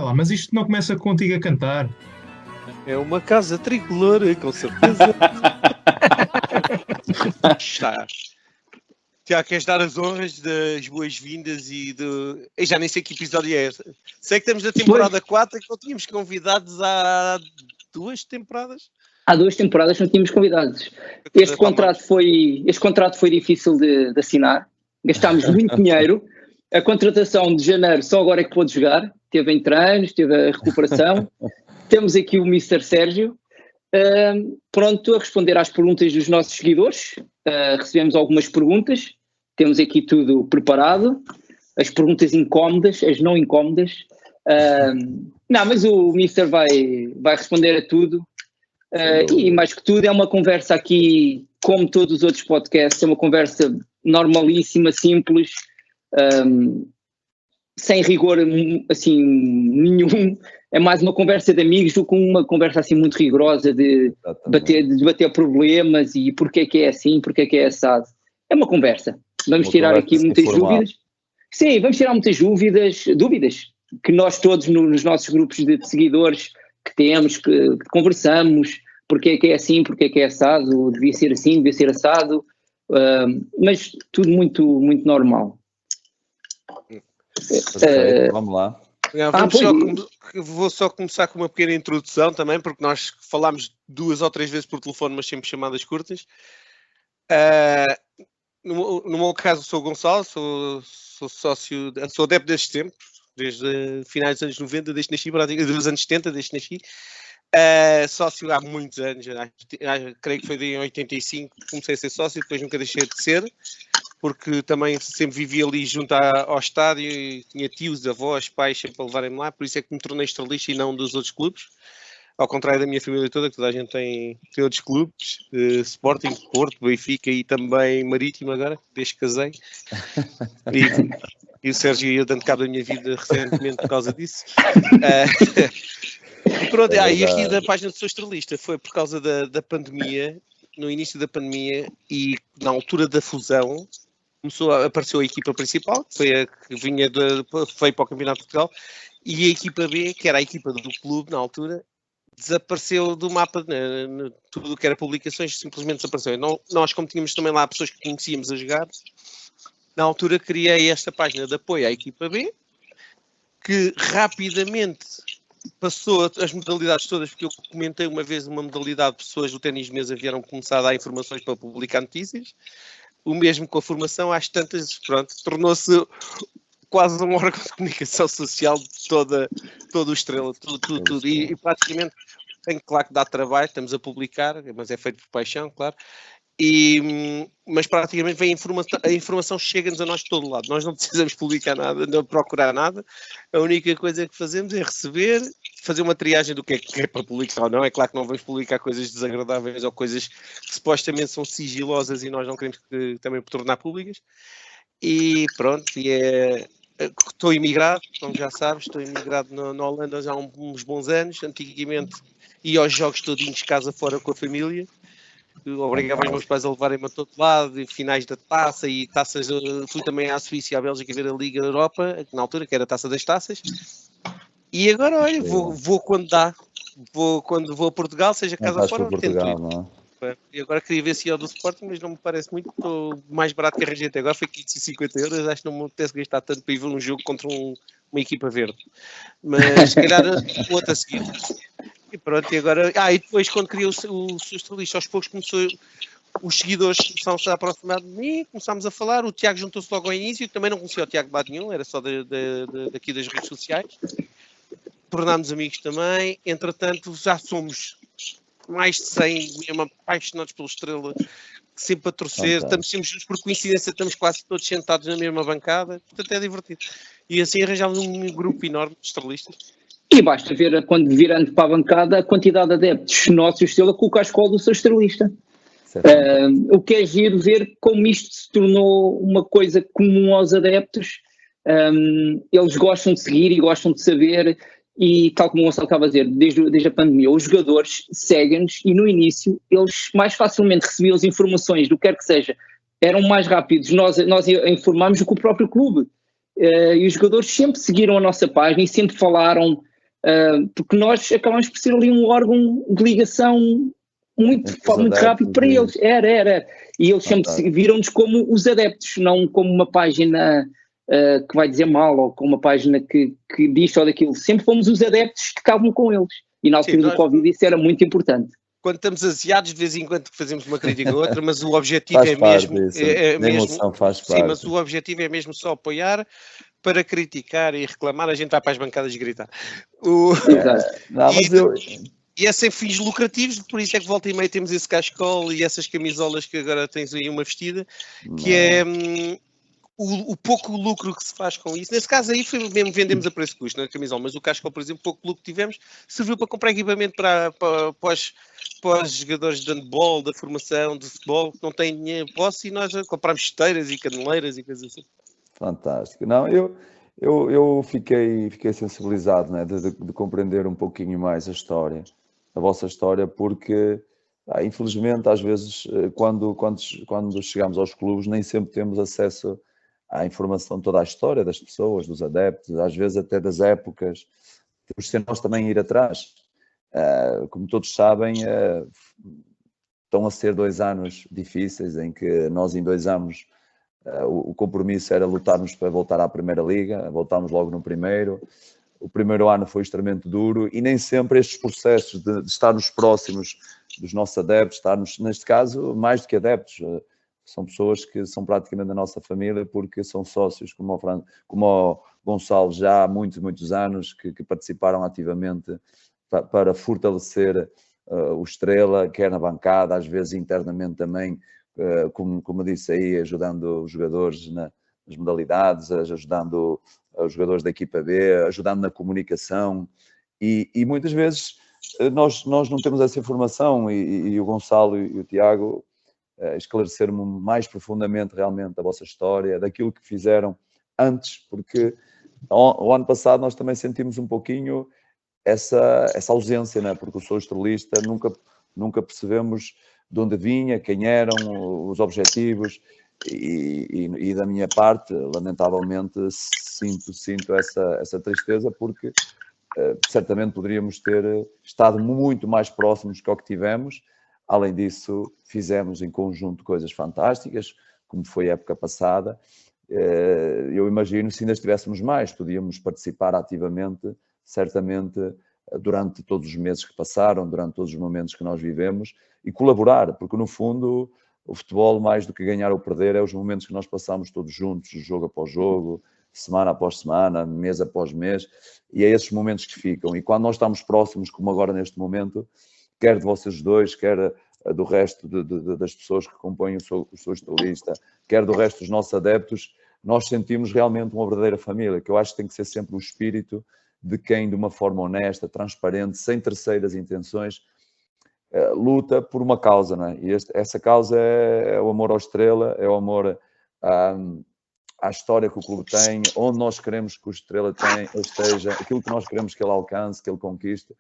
lá, mas isto não começa contigo a cantar. É uma casa tricolor, com certeza. Está. Tiago, queres dar as honras das boas-vindas e do... Eu já nem sei que episódio é esse. Sei que estamos na temporada 4 que não tínhamos convidados há 2 temporadas. Há 2 temporadas não tínhamos convidados. Este contrato foi difícil de assinar. Gastámos muito dinheiro. A contratação de janeiro só agora é que pôde jogar. Teve em treinos, teve a recuperação. Temos aqui o Mr. Sérgio. Pronto a responder às perguntas dos nossos seguidores. Recebemos algumas perguntas. Temos aqui tudo preparado. As perguntas incómodas, as não incómodas. Não, mas o Mr. vai responder a tudo. E mais que tudo é uma conversa aqui, como todos os outros podcasts, é uma conversa normalíssima, simples, sem rigor assim nenhum. É mais uma conversa de amigos do que uma conversa assim muito rigorosa de debater problemas e porque é que é assim, porque é que é assado. É uma conversa. Vamos tirar aqui muitas dúvidas. Sim, vamos tirar muitas dúvidas que nós todos nos nossos grupos de seguidores que temos, que conversamos, porque é que é assim, porque é que é assado, devia ser assim, devia ser assado, mas tudo muito, muito normal. Vamos lá. Vou só começar com uma pequena introdução também, porque nós falámos 2 ou 3 vezes por telefone, mas sempre chamadas curtas. No meu caso sou o Gonçalo, sou sócio, sou adepto destes tempos, desde finais dos anos 90, desde que nasci, dos anos 70, desde que nasci. Sócio há muitos anos, creio que foi em 85 que comecei a ser sócio, depois nunca deixei de ser, porque também sempre vivi ali junto ao estádio e tinha tios, avós, pais sempre a levarem-me lá, por isso é que me tornei estrelista e não dos outros clubes, ao contrário da minha família toda, que toda a gente tem outros clubes, Sporting, Porto, Benfica e também Marítimo agora, desde que casei. E o Sérgio ia dando cabo da minha vida recentemente por causa disso. Pronto, e aqui da página de Sou Estrelista foi por causa da pandemia, no início da pandemia e na altura da fusão, apareceu a equipa principal, que foi a que veio para o Campeonato de Portugal, e a equipa B, que era a equipa do clube na altura, desapareceu do mapa, tudo o que era publicações simplesmente desapareceu. Nós, como tínhamos também lá pessoas que conhecíamos a jogar, na altura criei esta página de apoio à equipa B, que rapidamente passou as modalidades todas, porque eu comentei uma vez uma modalidade, pessoas do ténis de mesa vieram começar a dar informações para publicar notícias, o mesmo com a formação, às tantas, pronto, tornou-se quase um órgão de comunicação social de todo o Estrela, tudo, e praticamente tem claro que dá trabalho, estamos a publicar, mas é feito por paixão, claro. Mas praticamente vem a informação chega-nos a nós de todo lado, nós não precisamos publicar nada, não procurar nada, a única coisa que fazemos é receber, fazer uma triagem do que é para publicar ou não. É claro que não vamos publicar coisas desagradáveis ou coisas que supostamente são sigilosas e nós não queremos também tornar públicas, e pronto, estou imigrado, como já sabes, estou imigrado na Holanda já há uns bons anos. Antigamente ia aos jogos todinhos casa fora com a família, obrigava os meus pais a levarem-me a todo lado, em finais da taça e taças. Fui também à Suíça e à Bélgica ver a Liga Europa, na altura, que era a Taça das Taças. E agora, olha, vou quando dá. Quando vou a Portugal, seja casa fora, tento ir. E agora queria ver se ia ao do Sporting, mas não me parece muito. Estou mais barato que arranjei até agora, foi 550 euros. Acho que não me apetece gastar tanto para ir ver um jogo contra uma equipa verde. Mas se calhar outro a seguir. E pronto, e agora... e depois quando criei o Sou Estrelista, aos poucos os seguidores começaram-se a aproximar de mim, começámos a falar, o Tiago juntou-se logo ao início, também não conhecia o Tiago de lado nenhum, era só daqui das redes sociais. Tornámos amigos também, entretanto já somos mais de 100, mesmo apaixonados pelo Estrela, sempre a torcer, estamos sempre juntos, por coincidência estamos quase todos sentados na mesma bancada, portanto é divertido. E assim arranjámos um grupo enorme de estrelistas. E basta ver, quando virando para a bancada, a quantidade de adeptos nossos Estrela com o cascol do Sou Estrelista. O que é giro ver como isto se tornou uma coisa comum aos adeptos. Eles gostam de seguir e gostam de saber, e tal como o Gonçalo estava a dizer, desde a pandemia, os jogadores seguem-nos e no início eles mais facilmente recebiam as informações do que quer que seja, eram mais rápidos, nós informámos do que o próprio clube. E os jogadores sempre seguiram a nossa página e sempre falaram porque nós acabamos por ser ali um órgão de ligação muito rápido para eles. Era. E eles sempre viram-nos como os adeptos, não como uma página que vai dizer mal, ou como uma página que diz só daquilo. Sempre fomos os adeptos que estavam com eles. E na altura do Covid isso era muito importante. Quando estamos aziados, de vez em quando fazemos uma crítica ou outra, mas o objetivo é mesmo... A emoção faz parte. Sim, mas o objetivo é mesmo só apoiar. Para criticar e reclamar, a gente vai para as bancadas e gritar. E é sem fins lucrativos, por isso é que volta e meia temos esse cachecol e essas camisolas que agora tens aí uma vestida, que é o pouco lucro que se faz com isso. Nesse caso aí foi mesmo vendemos a preço de custo na camisola, mas o cachecol, por exemplo, pouco lucro que tivemos, serviu para comprar equipamento para os jogadores de handball, da formação, de futebol, que não têm dinheiro posse, e nós compramos esteiras e caneleiras e coisas assim. Fantástico. Não, eu fiquei sensibilizado, né, de compreender um pouquinho mais a vossa história, porque, infelizmente, às vezes, quando chegamos aos clubes, nem sempre temos acesso à informação, toda a história das pessoas, dos adeptos, às vezes até das épocas. Temos de ser nós também ir atrás. Como todos sabem, estão a ser 2 anos difíceis, em que nós em 2 anos o compromisso era lutarmos para voltar à Primeira Liga, voltámos logo no primeiro. O primeiro ano foi extremamente duro e nem sempre estes processos de estarmos próximos dos nossos adeptos, estarmos, neste caso, mais do que adeptos, são pessoas que são praticamente da nossa família porque são sócios, como o Gonçalo, já há muitos anos, que participaram ativamente para fortalecer o Estrela, quer na bancada, às vezes internamente também, como eu disse aí, ajudando os jogadores nas modalidades, ajudando os jogadores da equipa B, ajudando na comunicação, e muitas vezes nós não temos essa informação, e o Gonçalo e o Tiago esclareceram-me mais profundamente realmente a vossa história, daquilo que fizeram antes, porque o ano passado nós também sentimos um pouquinho essa ausência, né? Porque eu sou estrelista, nunca percebemos de onde vinha, quem eram, os objetivos, e da minha parte, lamentavelmente, sinto essa tristeza, porque certamente poderíamos ter estado muito mais próximos que o que tivemos. Além disso, fizemos em conjunto coisas fantásticas, como foi a época passada. Eu imagino, se ainda estivéssemos mais, podíamos participar ativamente, certamente, durante todos os meses que passaram, durante todos os momentos que nós vivemos, e colaborar, porque no fundo o futebol, mais do que ganhar ou perder, é os momentos que nós passamos todos juntos, jogo após jogo, semana após semana, mês após mês, e é esses momentos que ficam. E quando nós estamos próximos, como agora neste momento, quer de vocês dois, quer do resto das pessoas que compõem o seu estrelista, quer do resto dos nossos adeptos, nós sentimos realmente uma verdadeira família, que eu acho que tem que ser sempre o espírito de quem, de uma forma honesta, transparente, sem terceiras intenções, luta por uma causa, não é? E essa causa é o amor ao Estrela, é o amor à história que o clube tem, onde nós queremos que o Estrela esteja, aquilo que nós queremos que ele alcance, que ele conquiste.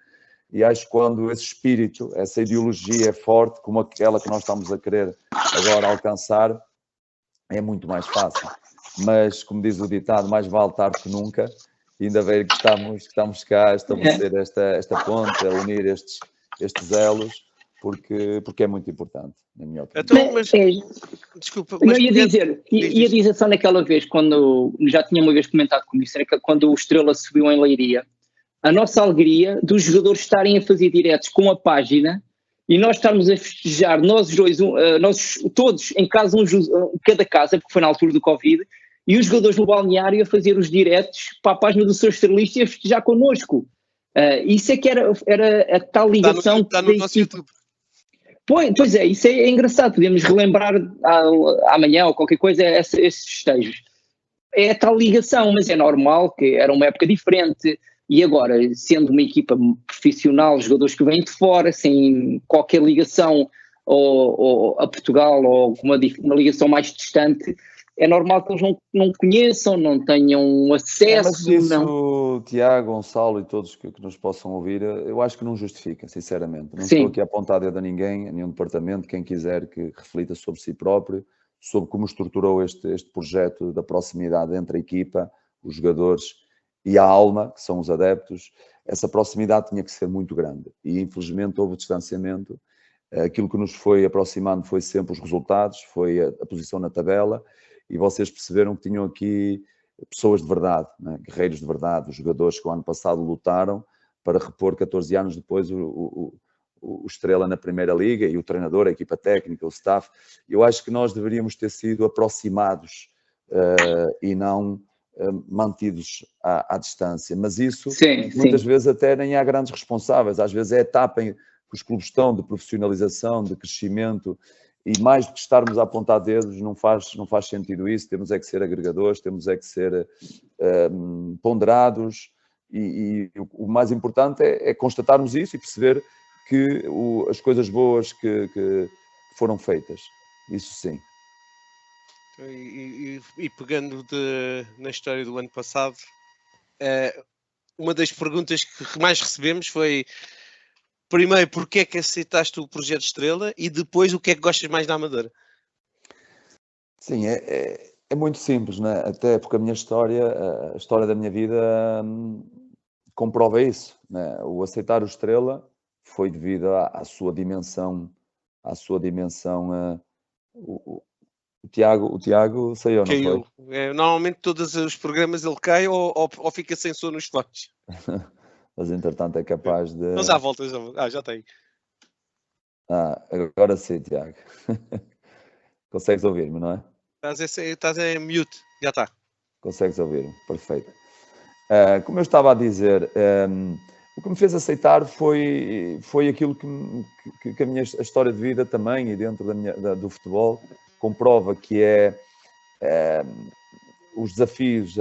E acho que quando esse espírito, essa ideologia é forte, como aquela que nós estamos a querer agora alcançar, é muito mais fácil. Mas, como diz o ditado, mais vale tarde que nunca. E ainda bem que estamos cá a estabelecer esta ponte, a unir estes elos, porque é muito importante, na minha opinião. Então, mas, desculpa. Mas ia dizer só naquela vez, quando já tinha uma vez comentado com isso, era que quando o Estrela subiu em Leiria, a nossa alegria dos jogadores estarem a fazer diretos com a página e nós estarmos a festejar, nós dois, nós todos em casa, cada casa, porque foi na altura do Covid, e os jogadores no balneário a fazer os diretos para a página do seu estrelista e a festejar connosco. Isso é que era a tal ligação. Está no nosso YouTube. Pois é, isso é engraçado, podemos relembrar amanhã ou qualquer coisa esses festejos. É a tal ligação, mas é normal que era uma época diferente. E agora, sendo uma equipa profissional, jogadores que vêm de fora, sem qualquer ligação a Portugal ou uma ligação mais distante, é normal que eles não conheçam, não tenham acesso. Mas isso, Tiago, Gonçalo e todos que nos possam ouvir, eu acho que não justifica, sinceramente. Não estou aqui a apontar dedo a ninguém, a nenhum departamento, quem quiser que reflita sobre si próprio, sobre como estruturou este projeto da proximidade entre a equipa, os jogadores e a alma, que são os adeptos. essa proximidade tinha que ser muito grande. E, infelizmente, houve distanciamento. Aquilo que nos foi aproximando foi sempre os resultados, foi a posição na tabela, e vocês perceberam que tinham aqui pessoas de verdade, né? Guerreiros de verdade, os jogadores que o ano passado lutaram para repor 14 anos depois o Estrela na Primeira Liga, e o treinador, a equipa técnica, o staff. Eu acho que nós deveríamos ter sido aproximados e não mantidos à distância, mas isso muitas vezes até nem há grandes responsáveis, às vezes é a etapa em que os clubes estão de profissionalização, de crescimento, e mais do que estarmos a apontar dedos, não faz sentido isso. Temos é que ser agregadores, temos é que ser ponderados, e o mais importante é constatarmos isso e perceber que as coisas boas que foram feitas, isso sim. E pegando na história do ano passado, uma das perguntas que mais recebemos foi: primeiro, porque é que aceitaste o projeto Estrela, e depois, o que é que gostas mais da Amadora? Sim, é muito simples, né? Até porque a história da minha vida comprova isso, né? O aceitar o Estrela foi devido à sua dimensão, o Tiago saiu, não foi? Normalmente todos os programas ele cai ou fica sem som nos fones. Mas entretanto é capaz de... Mas já volta, já tem. Agora sim, Tiago. Consegues ouvir-me, não é? Estás em mute, já está. Consegues ouvir-me, perfeito. Como eu estava a dizer, o que me fez aceitar foi aquilo que a minha história de vida também, e dentro do futebol, comprova, que é os desafios,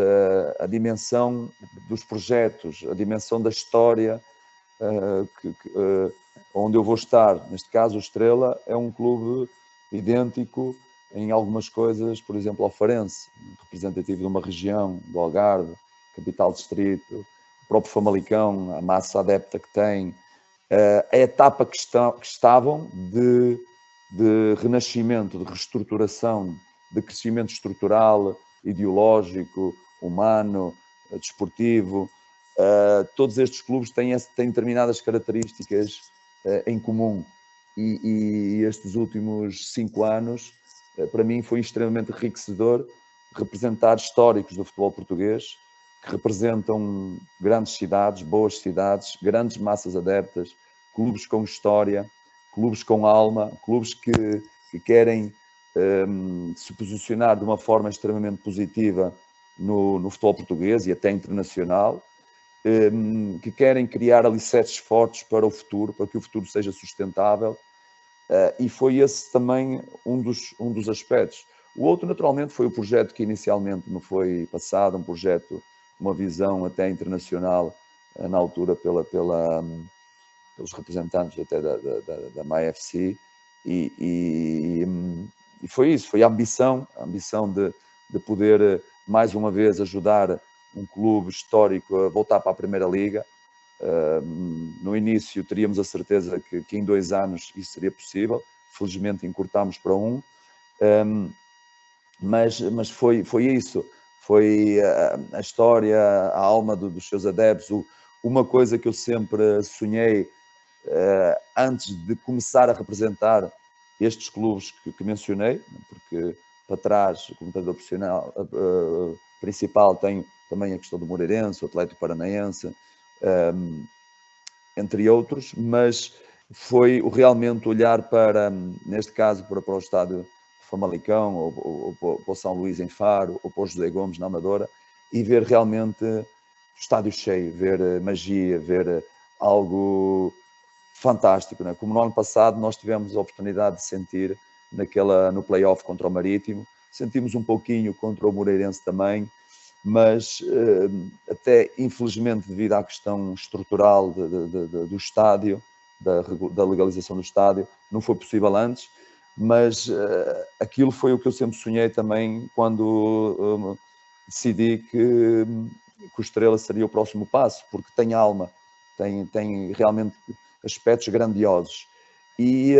a dimensão dos projetos, a dimensão da história, onde eu vou estar. Neste caso, o Estrela é um clube idêntico em algumas coisas, por exemplo, ao Farense, representativo de uma região, do Algarve, capital distrito, o próprio Famalicão, a massa adepta que tem, a etapa que estavam de renascimento, de reestruturação, de crescimento estrutural, ideológico, humano, desportivo. Todos estes clubes têm determinadas características em comum, e estes últimos 5 anos, para mim, foi extremamente enriquecedor representar históricos do futebol português, que representam grandes cidades, boas cidades, grandes massas adeptas, clubes com história, clubes com alma, clubes que querem se posicionar de uma forma extremamente positiva no futebol português e até internacional, que querem criar alicerces fortes para o futuro, para que o futuro seja sustentável, e foi esse também um dos aspectos. O outro, naturalmente, foi o projeto que inicialmente me foi passado, um projeto, uma visão até internacional, na altura pelos representantes até da MAFC, e foi isso, foi a ambição de poder mais uma vez ajudar um clube histórico a voltar para a Primeira Liga. No início teríamos a certeza que em 2 anos isso seria possível, felizmente encurtámos para 1, mas foi isso, foi a história, a alma dos seus adeptos. Uma coisa que eu sempre sonhei antes de começar a representar estes clubes que mencionei, porque para trás, o comentador profissional principal, tem também a questão do Moreirense, o Atlético Paranaense, entre outros, mas foi realmente olhar para, neste caso, para o estádio de Famalicão, ou para o São Luís em Faro, ou para o José Gomes na Amadora, e ver realmente o estádio cheio, ver magia, ver algo fantástico, né? Como no ano passado nós tivemos a oportunidade de sentir no play-off contra o Marítimo, sentimos um pouquinho contra o Moreirense também, mas até infelizmente devido à questão estrutural do estádio, da legalização do estádio, não foi possível antes, mas aquilo foi o que eu sempre sonhei também quando decidi que o Estrela seria o próximo passo, porque tem alma, tem realmente aspectos grandiosos, e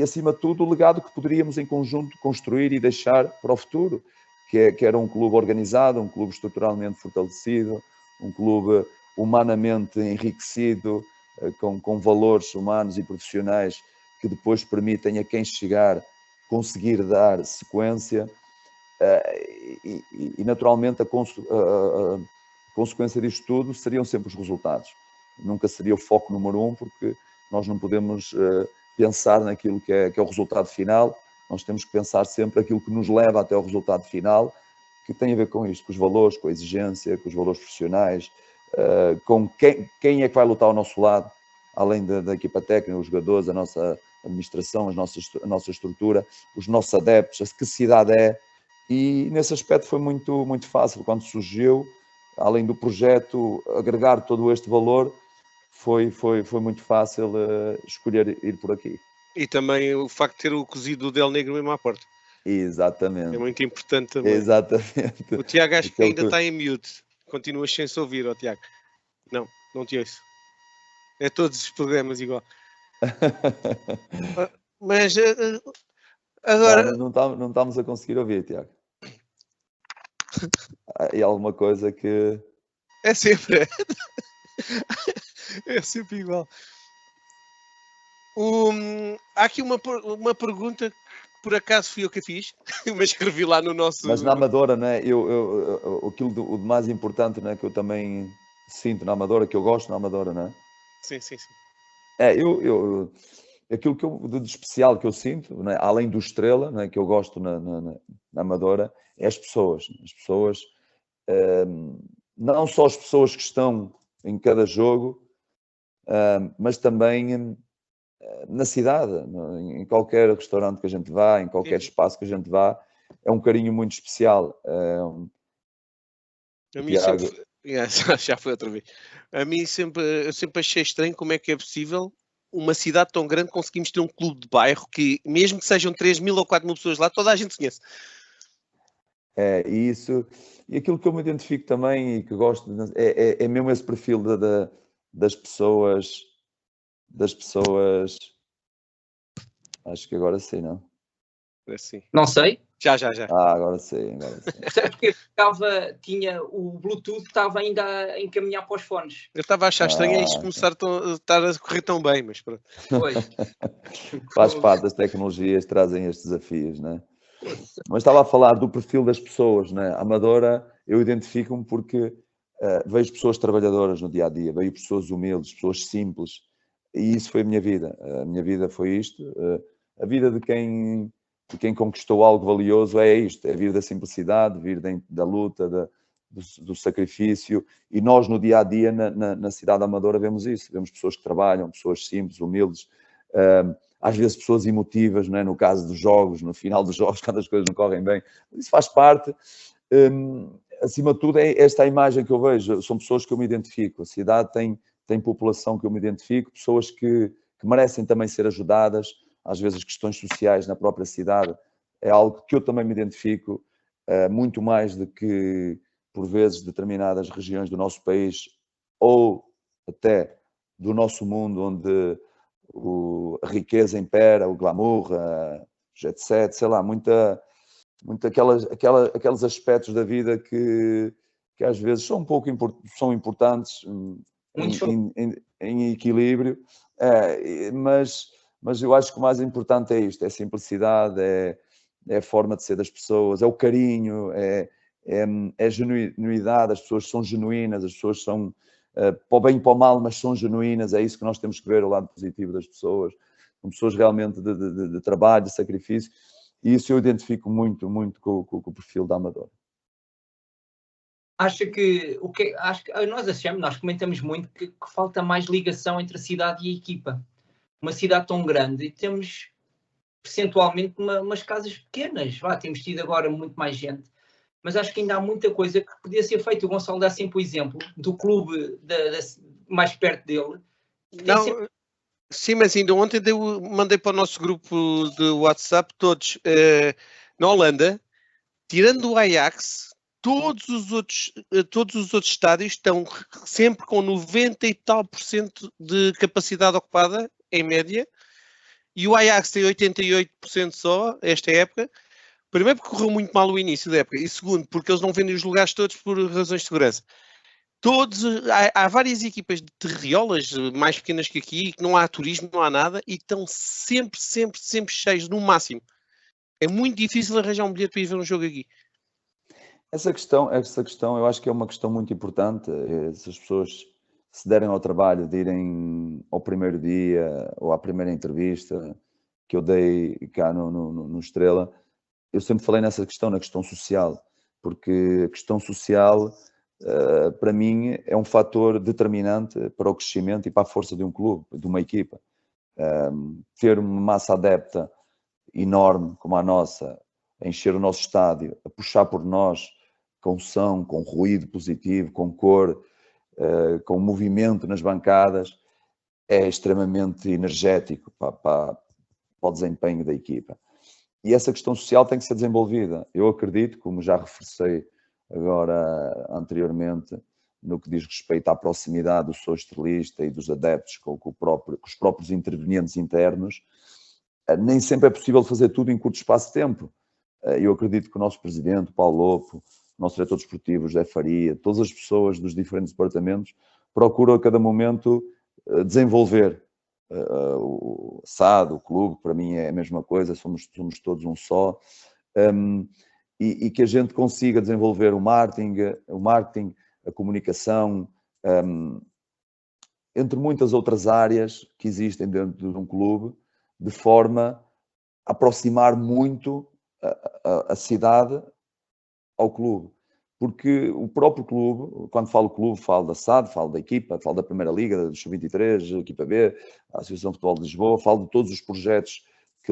acima de tudo o legado que poderíamos em conjunto construir e deixar para o futuro, que era um clube organizado, um clube estruturalmente fortalecido, um clube humanamente enriquecido, com valores humanos e profissionais que depois permitem a quem chegar conseguir dar sequência, e naturalmente a consequência disto tudo seriam sempre os resultados. Nunca seria o foco número um, porque nós não podemos pensar naquilo que é o resultado final. Nós temos que pensar sempre aquilo que nos leva até o resultado final, que tem a ver com isto, com os valores, com a exigência, com os valores profissionais, com quem é que vai lutar ao nosso lado, além da equipa técnica, os jogadores, a nossa administração, a nossa estrutura, os nossos adeptos, que cidade é. E nesse aspecto foi muito, muito fácil. Quando surgiu, além do projeto agregar todo este valor, foi muito fácil escolher ir por aqui. E também o facto de ter o cozido do Del Negro mesmo à porta. Exatamente. É muito importante também. Exatamente. O Tiago acho que ainda está em mute. Continuas sem se ouvir, Tiago. Não te ouço. É todos os programas igual. Mas agora... Não estamos a conseguir ouvir, Tiago. E alguma coisa que... É sempre. É sempre igual. Há aqui uma pergunta que por acaso fui eu que fiz, mas escrevi lá no nosso... Mas na Amadora, né, aquilo o mais importante, né, que eu também sinto na Amadora, que eu gosto na Amadora, né? Sim. Aquilo de especial que eu sinto, né, além do Estrela, né, que eu gosto na Amadora, é as pessoas. As pessoas, não só as pessoas que estão em cada jogo, mas também na cidade, em qualquer restaurante que a gente vá, em qualquer espaço que a gente vá, é um carinho muito especial. A mim sempre... Já foi outra vez. A mim eu sempre achei estranho como é que é possível uma cidade tão grande conseguimos ter um clube de bairro que, mesmo que sejam 3.000 ou 4.000 pessoas lá, toda a gente se conhece. E aquilo que eu me identifico também e que gosto é mesmo esse perfil das pessoas. Acho que agora sim, não? É assim. Não sei. Já. Agora sim. Porque tinha o Bluetooth, estava ainda a encaminhar para os fones. Eu estava a achar estranho isto começar a estar a correr tão bem, mas pronto. Pois. Faz parte, as tecnologias trazem estes desafios, né? Mas estava a falar do perfil das pessoas, né? A Amadora, eu identifico-me porque vejo pessoas trabalhadoras no dia a dia, vejo pessoas humildes, pessoas simples, e isso foi a minha vida. A minha vida foi isto. A vida de quem conquistou algo valioso é isto, é vir da simplicidade, vir da luta, do sacrifício, e nós no dia a dia na cidade amadora vemos isso, vemos pessoas que trabalham, pessoas simples, humildes, às vezes pessoas emotivas, não é? No caso dos jogos, no final dos jogos, quando as coisas não correm bem, isso faz parte. Acima de tudo é esta a imagem que eu vejo, são pessoas que eu me identifico, a cidade tem população que eu me identifico, pessoas que merecem também ser ajudadas. Às vezes as questões sociais na própria cidade é algo que eu também me identifico, muito mais do que, por vezes, determinadas regiões do nosso país ou até do nosso mundo, onde a riqueza impera, o glamour, jet set, sei lá, muito aqueles aspectos da vida que às vezes são um pouco são importantes em equilíbrio, mas eu acho que o mais importante é isto, é a simplicidade, é a forma de ser das pessoas, é o carinho, é a genuinidade, as pessoas são genuínas, as pessoas são para o bem e para o mal, mas são genuínas, é isso que nós temos que ver, o lado positivo das pessoas, são pessoas realmente de trabalho, de sacrifício, e isso eu identifico muito, muito com o perfil da Amadora. Acho que nós comentamos muito que falta mais ligação entre a cidade e a equipa. Uma cidade tão grande e temos percentualmente umas casas pequenas. Temos tido agora muito mais gente, mas acho que ainda há muita coisa que podia ser feita. O Gonçalo dá sempre o exemplo do clube mais perto dele. Sim, mas ainda ontem mandei para o nosso grupo de WhatsApp todos. Na Holanda, tirando o Ajax, todos os outros estádios estão sempre com 90 e tal % de capacidade ocupada, em média, e o Ajax tem 88% só, esta época. Primeiro porque correu muito mal o início da época, e segundo porque eles não vendem os lugares todos por razões de segurança. há várias equipas de terriolas mais pequenas que aqui, que não há turismo, não há nada, e que estão sempre cheios, no máximo. É muito difícil arranjar um bilhete para ir ver um jogo aqui. Essa questão, eu acho que é uma questão muito importante. Se as pessoas se derem ao trabalho de irem ao primeiro dia ou à primeira entrevista que eu dei cá no Estrela, eu sempre falei nessa questão, na questão social, porque a questão social, para mim, é um fator determinante para o crescimento e para a força de um clube, de uma equipa. Ter uma massa adepta enorme como a nossa, a encher o nosso estádio, a puxar por nós, com som, com ruído positivo, com cor, com movimento nas bancadas, é extremamente energético para o desempenho da equipa. E essa questão social tem que ser desenvolvida. Eu acredito, como já reforcei agora anteriormente, no que diz respeito à proximidade do sou estrelista e dos adeptos com os próprios intervenientes internos, nem sempre é possível fazer tudo em curto espaço de tempo. Eu acredito que o nosso presidente, Paulo Lopo, o nosso diretor desportivo, José Faria, todas as pessoas dos diferentes departamentos procuram a cada momento desenvolver o SAD, o clube, para mim é a mesma coisa, somos todos um só, e que a gente consiga desenvolver o marketing, a comunicação, entre muitas outras áreas que existem dentro de um clube, de forma a aproximar muito a cidade ao clube. Porque o próprio clube, quando falo clube, falo da SAD, falo da equipa, falo da Primeira Liga, do Sub-23, equipa B, a Associação de Futebol de Lisboa, falo de todos os projetos que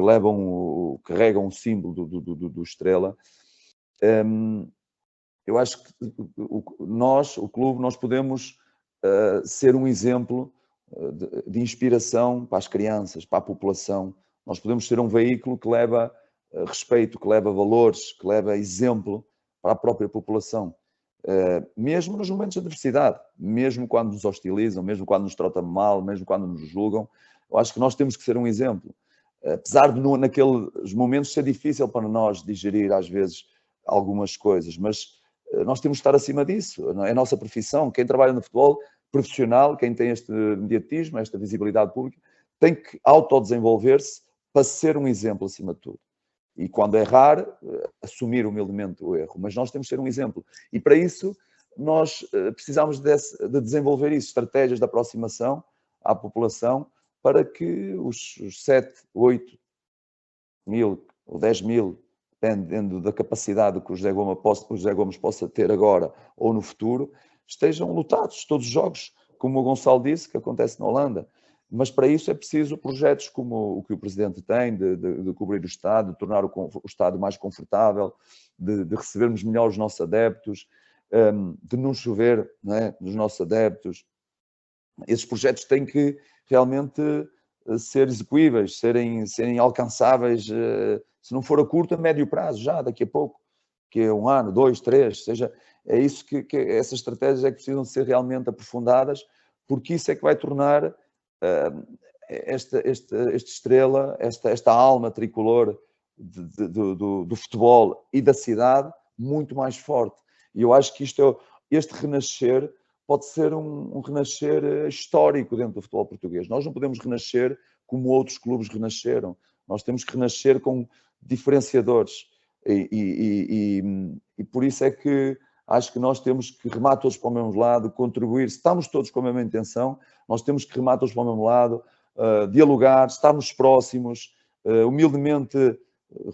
carregam o símbolo do Estrela. Eu acho que nós, o clube, nós podemos ser um exemplo de inspiração para as crianças, para a população. Nós podemos ser um veículo que leva respeito, que leva valores, que leva exemplo para a própria população. Mesmo nos momentos de adversidade, mesmo quando nos hostilizam, mesmo quando nos tratam mal, mesmo quando nos julgam, eu acho que nós temos que ser um exemplo. Apesar de naqueles momentos ser difícil para nós digerir às vezes algumas coisas, mas nós temos que estar acima disso. É a nossa profissão. Quem trabalha no futebol profissional, quem tem este mediatismo, esta visibilidade pública, tem que autodesenvolver-se para ser um exemplo acima de tudo. E quando errar, assumir humildemente o erro. Mas nós temos que ser um exemplo. E para isso, nós precisamos de desenvolver isso, estratégias de aproximação à população, para que os 7, 8 mil ou 10 mil, dependendo da capacidade que o José Gomes possa ter agora ou no futuro, estejam lotados todos os jogos, como o Gonçalo disse, que acontece na Holanda. Mas para isso é preciso projetos como o que o Presidente tem, de cobrir o estádio, de tornar o estádio mais confortável, de recebermos melhor os nossos adeptos, de não chover, não é, dos nossos adeptos. Esses projetos têm que realmente ser execuíveis, serem alcançáveis, se não for a curto, a médio prazo, já daqui a pouco, que é 1 ano, 2, 3, seja, é isso que essas estratégias é que precisam ser realmente aprofundadas, porque isso é que vai tornar esta Estrela, esta alma tricolor do futebol e da cidade muito mais forte. E eu acho que este renascer pode ser um renascer histórico dentro do futebol português. Nós não podemos renascer como outros clubes renasceram. Nós temos que renascer com diferenciadores. E por isso é que acho que nós temos que remar todos para o mesmo lado, contribuir. Se estamos todos com a mesma intenção, nós temos que remar todos para o mesmo lado, dialogar, estarmos próximos, humildemente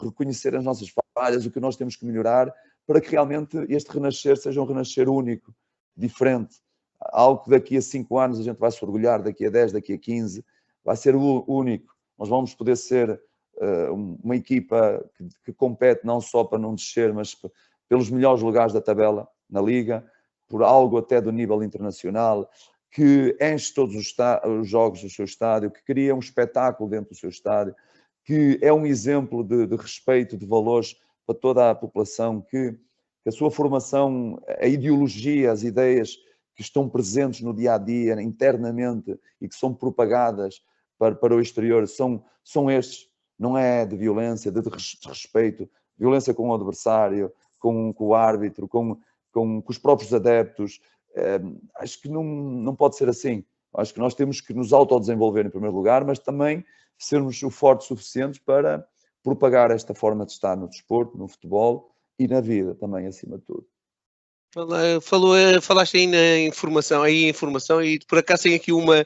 reconhecer as nossas falhas, o que nós temos que melhorar, para que realmente este renascer seja um renascer único, diferente. Algo que daqui a 5 anos a gente vai se orgulhar, daqui a 10, daqui a 15, vai ser único. Nós vamos poder ser uma equipa que compete não só para não descer, mas pelos melhores lugares da tabela na Liga, por algo até do nível internacional, que enche todos os jogos do seu estádio, que cria um espetáculo dentro do seu estádio, que é um exemplo de respeito, de valores para toda a população, que a sua formação, a ideologia, as ideias que estão presentes no dia-a-dia, internamente, e que são propagadas para o exterior, são estes. Não é de violência, de respeito, violência com o adversário, com o árbitro, com os próprios adeptos, Acho que não pode ser assim. Acho que nós temos que nos autodesenvolver em primeiro lugar, mas também sermos fortes suficientes para propagar esta forma de estar no desporto, no futebol e na vida também, acima de tudo. Falaste aí na informação, e por acaso tem aqui uma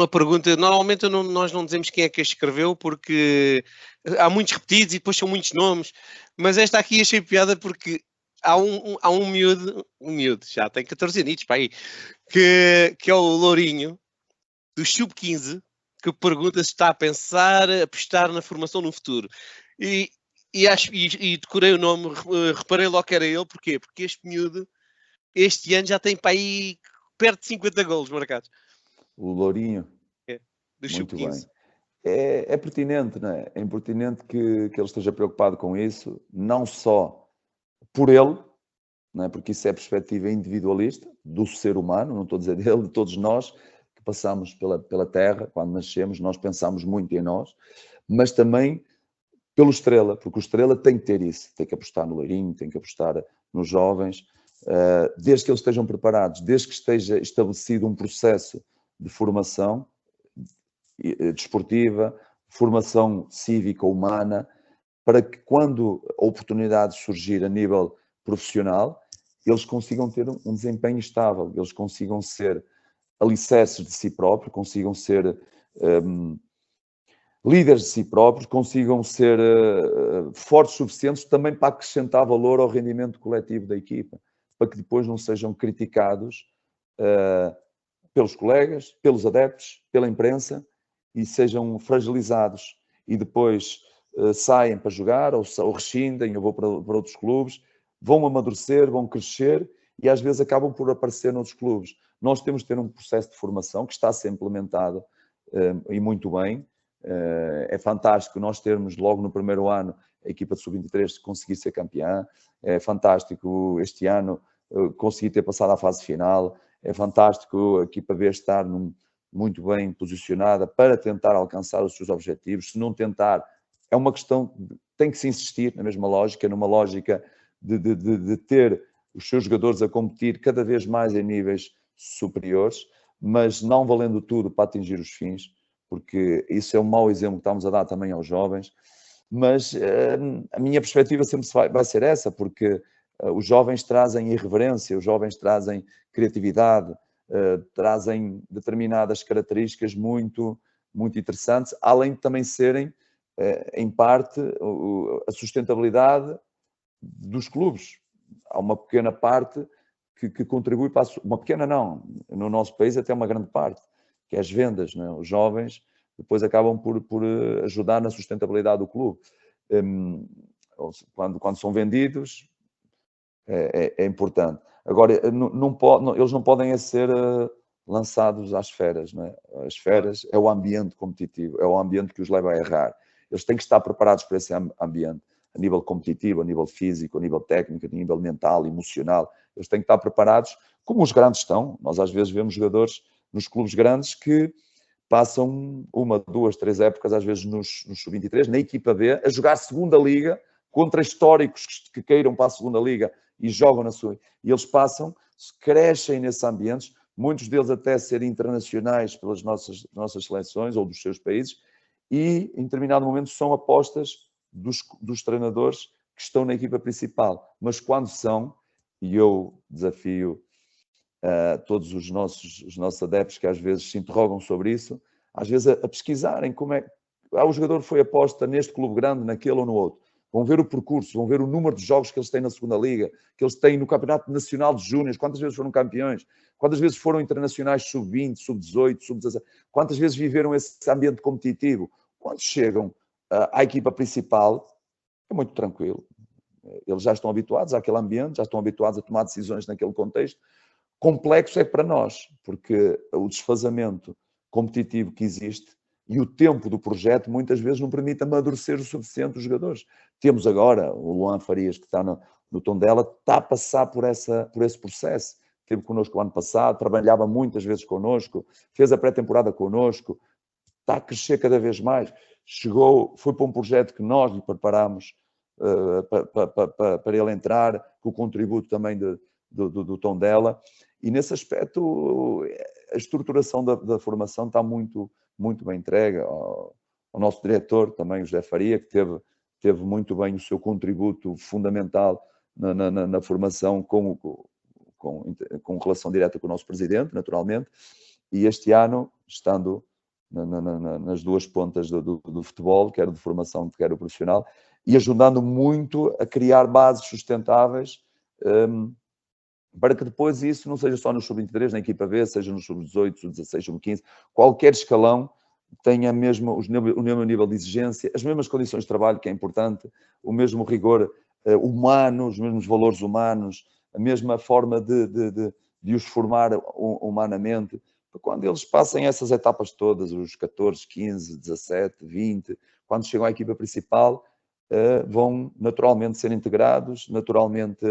pergunta. Normalmente nós não dizemos quem é que a escreveu, porque há muitos repetidos e depois são muitos nomes, mas esta aqui achei piada porque há um miúdo, já tem 14 anos, pá, aí, que é o Lourinho, do Sub-15, que pergunta se está a pensar apostar na formação no futuro. E decorei o nome, reparei logo que era ele. Porquê? Porque este miúdo, este ano, já tem para aí perto de 50 golos marcados. O Lourinho. Do Muito Sub-15. bem. É pertinente, não é? É pertinente que ele esteja preocupado com isso, não só por ele, não é? Porque isso é a perspectiva individualista do ser humano, não estou a dizer dele, de todos nós que passamos pela Terra, quando nascemos, nós pensamos muito em nós, mas também pelo Estrela, porque o Estrela tem que ter isso, tem que apostar no Lourinho, tem que apostar nos jovens, desde que eles estejam preparados, desde que esteja estabelecido um processo de formação desportiva, formação cívica, humana, para que quando a oportunidade surgir a nível profissional, eles consigam ter um desempenho estável, eles consigam ser alicerces de si próprios, consigam ser líderes de si próprios, consigam ser fortes suficientes também para acrescentar valor ao rendimento coletivo da equipa, para que depois não sejam criticados pelos colegas, pelos adeptos, pela imprensa, e sejam fragilizados e depois saem para jogar ou rescindem ou vão para outros clubes, vão amadurecer, vão crescer e às vezes acabam por aparecer noutros clubes. Nós temos de ter um processo de formação que está a ser implementado e muito bem. É fantástico nós termos logo no primeiro ano a equipa de Sub-23 conseguir ser campeã. É fantástico este ano conseguir ter passado à fase final. É fantástico a equipa B estar muito bem posicionada para tentar alcançar os seus objetivos. Se não tentar, é uma questão, tem que se insistir na mesma lógica, numa lógica de ter os seus jogadores a competir cada vez mais em níveis superiores, mas não valendo tudo para atingir os fins, porque isso é um mau exemplo que estamos a dar também aos jovens. Mas a minha perspectiva sempre vai ser essa, porque os jovens trazem irreverência, os jovens trazem criatividade, trazem determinadas características muito, muito interessantes, além de também serem, em parte, a sustentabilidade dos clubes. Há uma pequena parte que contribui para uma pequena não, no nosso país até uma grande parte, que é as vendas, não é? Os jovens depois acabam por ajudar na sustentabilidade do clube. Quando são vendidos, é importante. Agora, eles não podem ser lançados às feras, não é? As feras é o ambiente competitivo, é o ambiente que os leva a errar. Eles têm que estar preparados para esse ambiente, a nível competitivo, a nível físico, a nível técnico, a nível mental, emocional. Eles têm que estar preparados, como os grandes estão. Nós às vezes vemos jogadores nos clubes grandes que passam 1, 2, 3 épocas, às vezes nos Sub-23, na equipa B, a jogar segunda liga contra históricos que queiram para a segunda liga e jogam na sua. E eles crescem nesses ambientes, muitos deles até serem internacionais pelas nossas seleções ou dos seus países, e em determinado momento são apostas dos treinadores que estão na equipa principal. Mas quando são, e eu desafio todos os nossos adeptos que às vezes se interrogam sobre isso, às vezes a pesquisarem como é que o jogador foi aposta neste clube grande, naquele ou no outro. Vão ver o percurso, vão ver o número de jogos que eles têm na segunda liga, que eles têm no Campeonato Nacional de Júniores, quantas vezes foram campeões, quantas vezes foram internacionais sub-20, sub-18, sub-17, quantas vezes viveram esse ambiente competitivo. Quando chegam à equipa principal, é muito tranquilo. Eles já estão habituados àquele ambiente, já estão habituados a tomar decisões naquele contexto. Complexo é para nós, porque o desfazamento competitivo que existe e o tempo do projeto muitas vezes não permite amadurecer o suficiente os jogadores. Temos agora o Luan Farias, que está no Tondela, está a passar por esse processo. Esteve connosco o ano passado, trabalhava muitas vezes connosco, fez a pré-temporada connosco, está a crescer cada vez mais. Foi para um projeto que nós lhe preparámos para ele entrar, com o contributo também do Tondela, e nesse aspecto a estruturação da formação está muito bem entregue ao nosso diretor, também o José Faria, que teve muito bem o seu contributo fundamental na formação com relação direta com o nosso presidente, naturalmente, e este ano, estando nas duas pontas do futebol, quer de formação, quer o profissional, e ajudando muito a criar bases sustentáveis para que depois isso não seja só no sub-23, na equipa B, seja no sub-18, sub-16, sub-15, qualquer escalão tenha mesmo o mesmo nível de exigência, as mesmas condições de trabalho, que é importante, o mesmo rigor humano, os mesmos valores humanos, a mesma forma de os formar humanamente, para quando eles passem essas etapas todas, os 14, 15, 17, 20, quando chegam à equipa principal, vão naturalmente ser integrados, naturalmente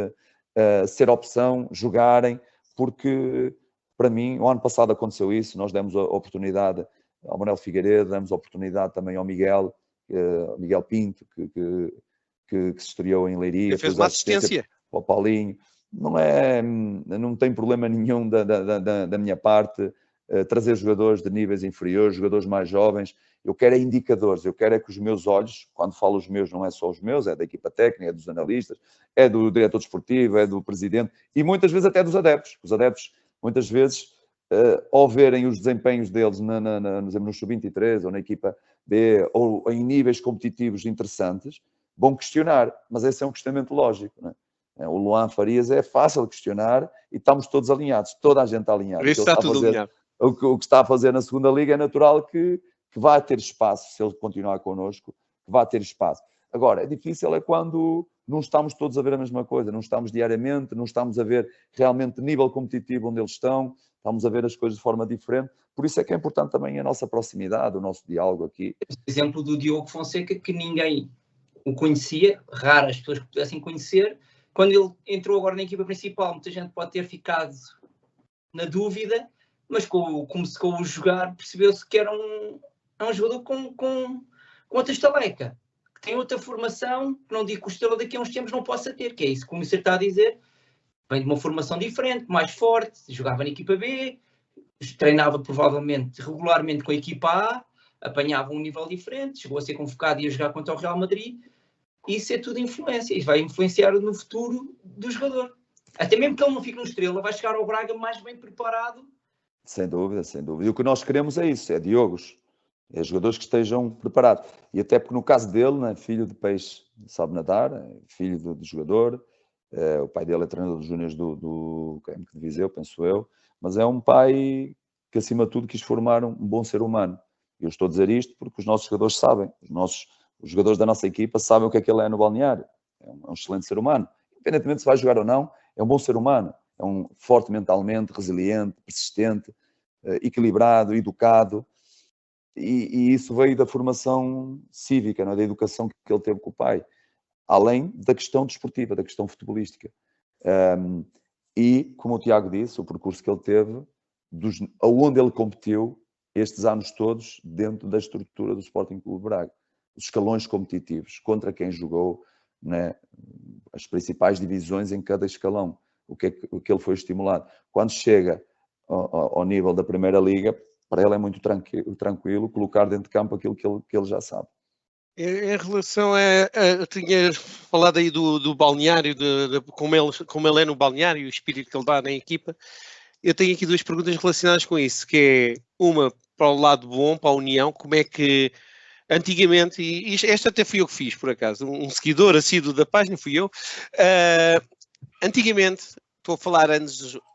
ser opção, jogarem, porque para mim, o ano passado aconteceu isso, nós demos a oportunidade ao Manuel Figueiredo, demos a oportunidade também ao Miguel Pinto, que se estreou em Leiria. Ele fez uma assistência. Ao Paulinho. Não tem problema nenhum da minha parte trazer jogadores de níveis inferiores, jogadores mais jovens. Eu quero indicadores, eu quero que os meus olhos, quando falo os meus, não é só os meus, é da equipa técnica, é dos analistas, é do diretor desportivo, é do presidente e muitas vezes até dos adeptos. Os adeptos, muitas vezes, ao verem os desempenhos deles no sub-23 ou na equipa B ou em níveis competitivos interessantes, vão questionar, mas esse é um questionamento lógico, não é? O Luan Farias é fácil de questionar e estamos todos alinhados, toda a gente está alinhada. Isso está tudo alinhado. O que está a fazer na segunda liga é natural que vai ter espaço, se ele continuar connosco, que vai ter espaço. Agora, é difícil quando não estamos todos a ver a mesma coisa, não estamos diariamente, não estamos a ver realmente o nível competitivo onde eles estão, estamos a ver as coisas de forma diferente. Por isso é que é importante também a nossa proximidade, o nosso diálogo aqui. Exemplo do Diogo Fonseca, que ninguém o conhecia, raras pessoas que pudessem conhecer. Quando ele entrou agora na equipa principal, muita gente pode ter ficado na dúvida, mas como se com o jogar, percebeu-se que era um jogador com outra estaleca, que tem outra formação, que não digo que o Estrela daqui a uns tempos não possa ter, que é isso que o Mister está a dizer, vem de uma formação diferente, mais forte, jogava na equipa B, treinava provavelmente regularmente com a equipa A, apanhava um nível diferente, chegou a ser convocado e a jogar contra o Real Madrid. Isso é tudo influência, isso vai influenciar no futuro do jogador. Até mesmo que ele não fique no Estrela, vai chegar ao Braga mais bem preparado. Sem dúvida, sem dúvida. E o que nós queremos é isso, é Diogos, é jogadores que estejam preparados. E até porque no caso dele, né, filho de peixe, sabe nadar, filho de jogador, o pai dele é treinador dos júniores do Campo de Viseu, penso eu, mas é um pai que acima de tudo quis formar um bom ser humano. Eu estou a dizer isto porque os nossos jogadores sabem, os jogadores da nossa equipa sabem o que ele é no balneário. É um excelente ser humano. Independentemente se vai jogar ou não, é um bom ser humano. É um forte mentalmente, resiliente, persistente, equilibrado, educado. E isso veio da formação cívica, não é? Da educação que ele teve com o pai. Além da questão desportiva, da questão futebolística. E, como o Tiago disse, o percurso que ele teve, aonde ele competiu estes anos todos dentro da estrutura do Sporting Clube de Braga. Os escalões competitivos, contra quem jogou, né, as principais divisões em cada escalão, o que ele foi estimulado. Quando chega ao nível da Primeira Liga, para ele é muito tranquilo colocar dentro de campo aquilo que ele já sabe. Em relação eu tinha falado aí do balneário, como ele é no balneário, o espírito que ele dá na equipa. Eu tenho aqui duas perguntas relacionadas com isso, que é uma para o lado bom, para a união, como é que antigamente, e esta até fui eu que fiz, por acaso, um seguidor assíduo da página, fui eu. Antigamente, estou a falar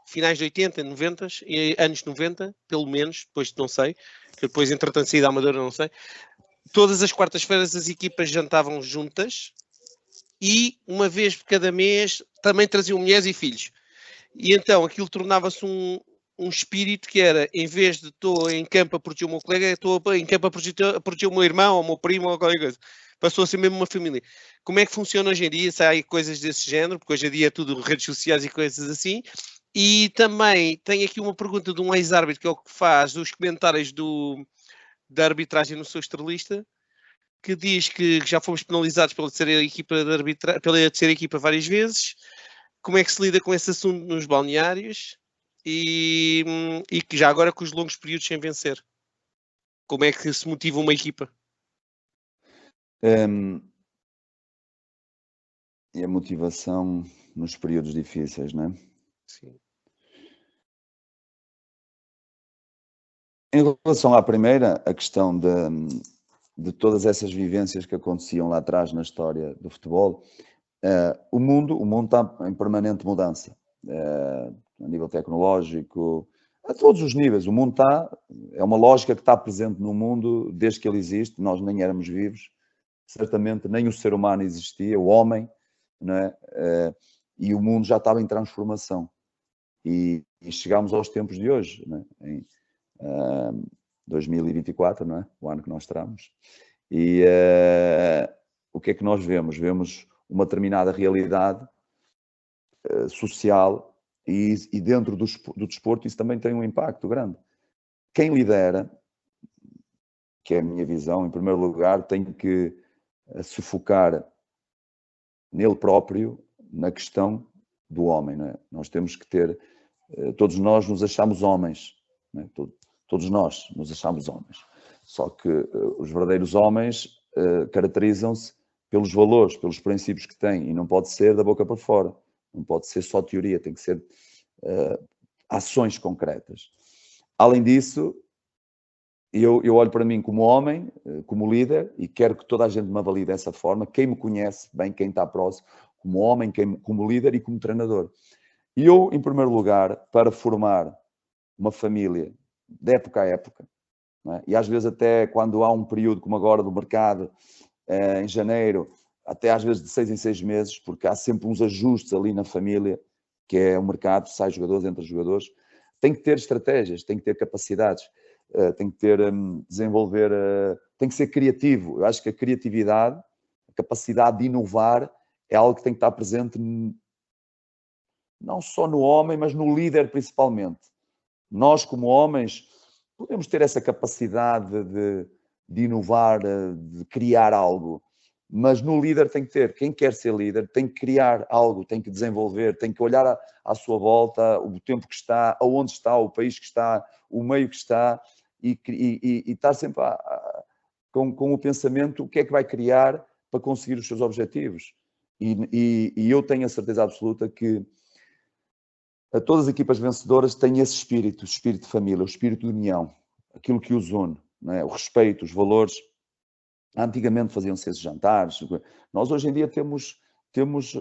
finais de 80, 90, anos 90, pelo menos, depois não sei, que depois entretanto saí da Amadora, não sei. Todas as quartas-feiras as equipas jantavam juntas e uma vez por cada mês também traziam mulheres e filhos. E então aquilo tornava-se um espírito que era, em vez de estou em campo a proteger o meu colega, estou em campo a proteger o meu irmão, ou o meu primo, ou qualquer coisa. Passou a ser mesmo uma família. Como é que funciona hoje em dia? Se há coisas desse género, porque hoje em dia é tudo redes sociais e coisas assim. E também tenho aqui uma pergunta de um ex-árbitro, que é o que faz os comentários da arbitragem no seu Estrelista, que diz que já fomos penalizados pela terceira equipa várias vezes. como é que se lida com esse assunto nos balneários e que já agora com os longos períodos sem vencer? Como é que se motiva uma equipa? E a motivação nos períodos difíceis, não é? Sim. Em relação à primeira, a questão de todas essas vivências que aconteciam lá atrás na história do futebol, o mundo está em permanente mudança, a nível tecnológico, a todos os níveis. O mundo é uma lógica que está presente no mundo desde que ele existe. Nós nem éramos vivos, certamente nem o ser humano existia, o homem, não é? E o mundo já estava em transformação. E chegámos aos tempos de hoje, não é? Em 2024, não é? O ano que nós estamos. E o que é que nós vemos? Vemos uma determinada realidade social e dentro do desporto isso também tem um impacto grande. Quem lidera, que é a minha visão, em primeiro lugar, tem que se focar nele próprio, na questão do homem, não é? Nós temos que ter, todos nós nos achamos homens, não é? Todos nós nos achamos homens. Só que os verdadeiros homens caracterizam-se pelos valores, pelos princípios que têm, e não pode ser da boca para fora, não pode ser só teoria, tem que ser ações concretas. Além disso, eu olho para mim como homem, como líder, e quero que toda a gente me avalie dessa forma, quem me conhece bem, quem está próximo, como homem, como líder e como treinador. E eu, em primeiro lugar, para formar uma família de época a época, não é? E às vezes até quando há um período como agora do mercado, em janeiro, até às vezes de 6 em 6 meses, porque há sempre uns ajustes ali na família, que é o mercado, sai jogadores, entra jogadores, tem que ter estratégias, tem que ter capacidades, tem que ter, desenvolver, tem que ser criativo. Eu acho que a criatividade, a capacidade de inovar é algo que tem que estar presente não só no homem, mas no líder principalmente. Nós, como homens, podemos ter essa capacidade de inovar, de criar algo, mas no líder tem que ter. Quem quer ser líder tem que criar algo, tem que desenvolver, tem que olhar à sua volta, o tempo que está, aonde está, o país que está, o meio que está, e estar sempre com o pensamento o que é que vai criar para conseguir os seus objetivos. E eu tenho a certeza absoluta que todas as equipas vencedoras têm esse espírito, o espírito de família, o espírito de união, aquilo que os une, não é? O respeito, os valores. Antigamente faziam-se esses jantares. Nós hoje em dia temos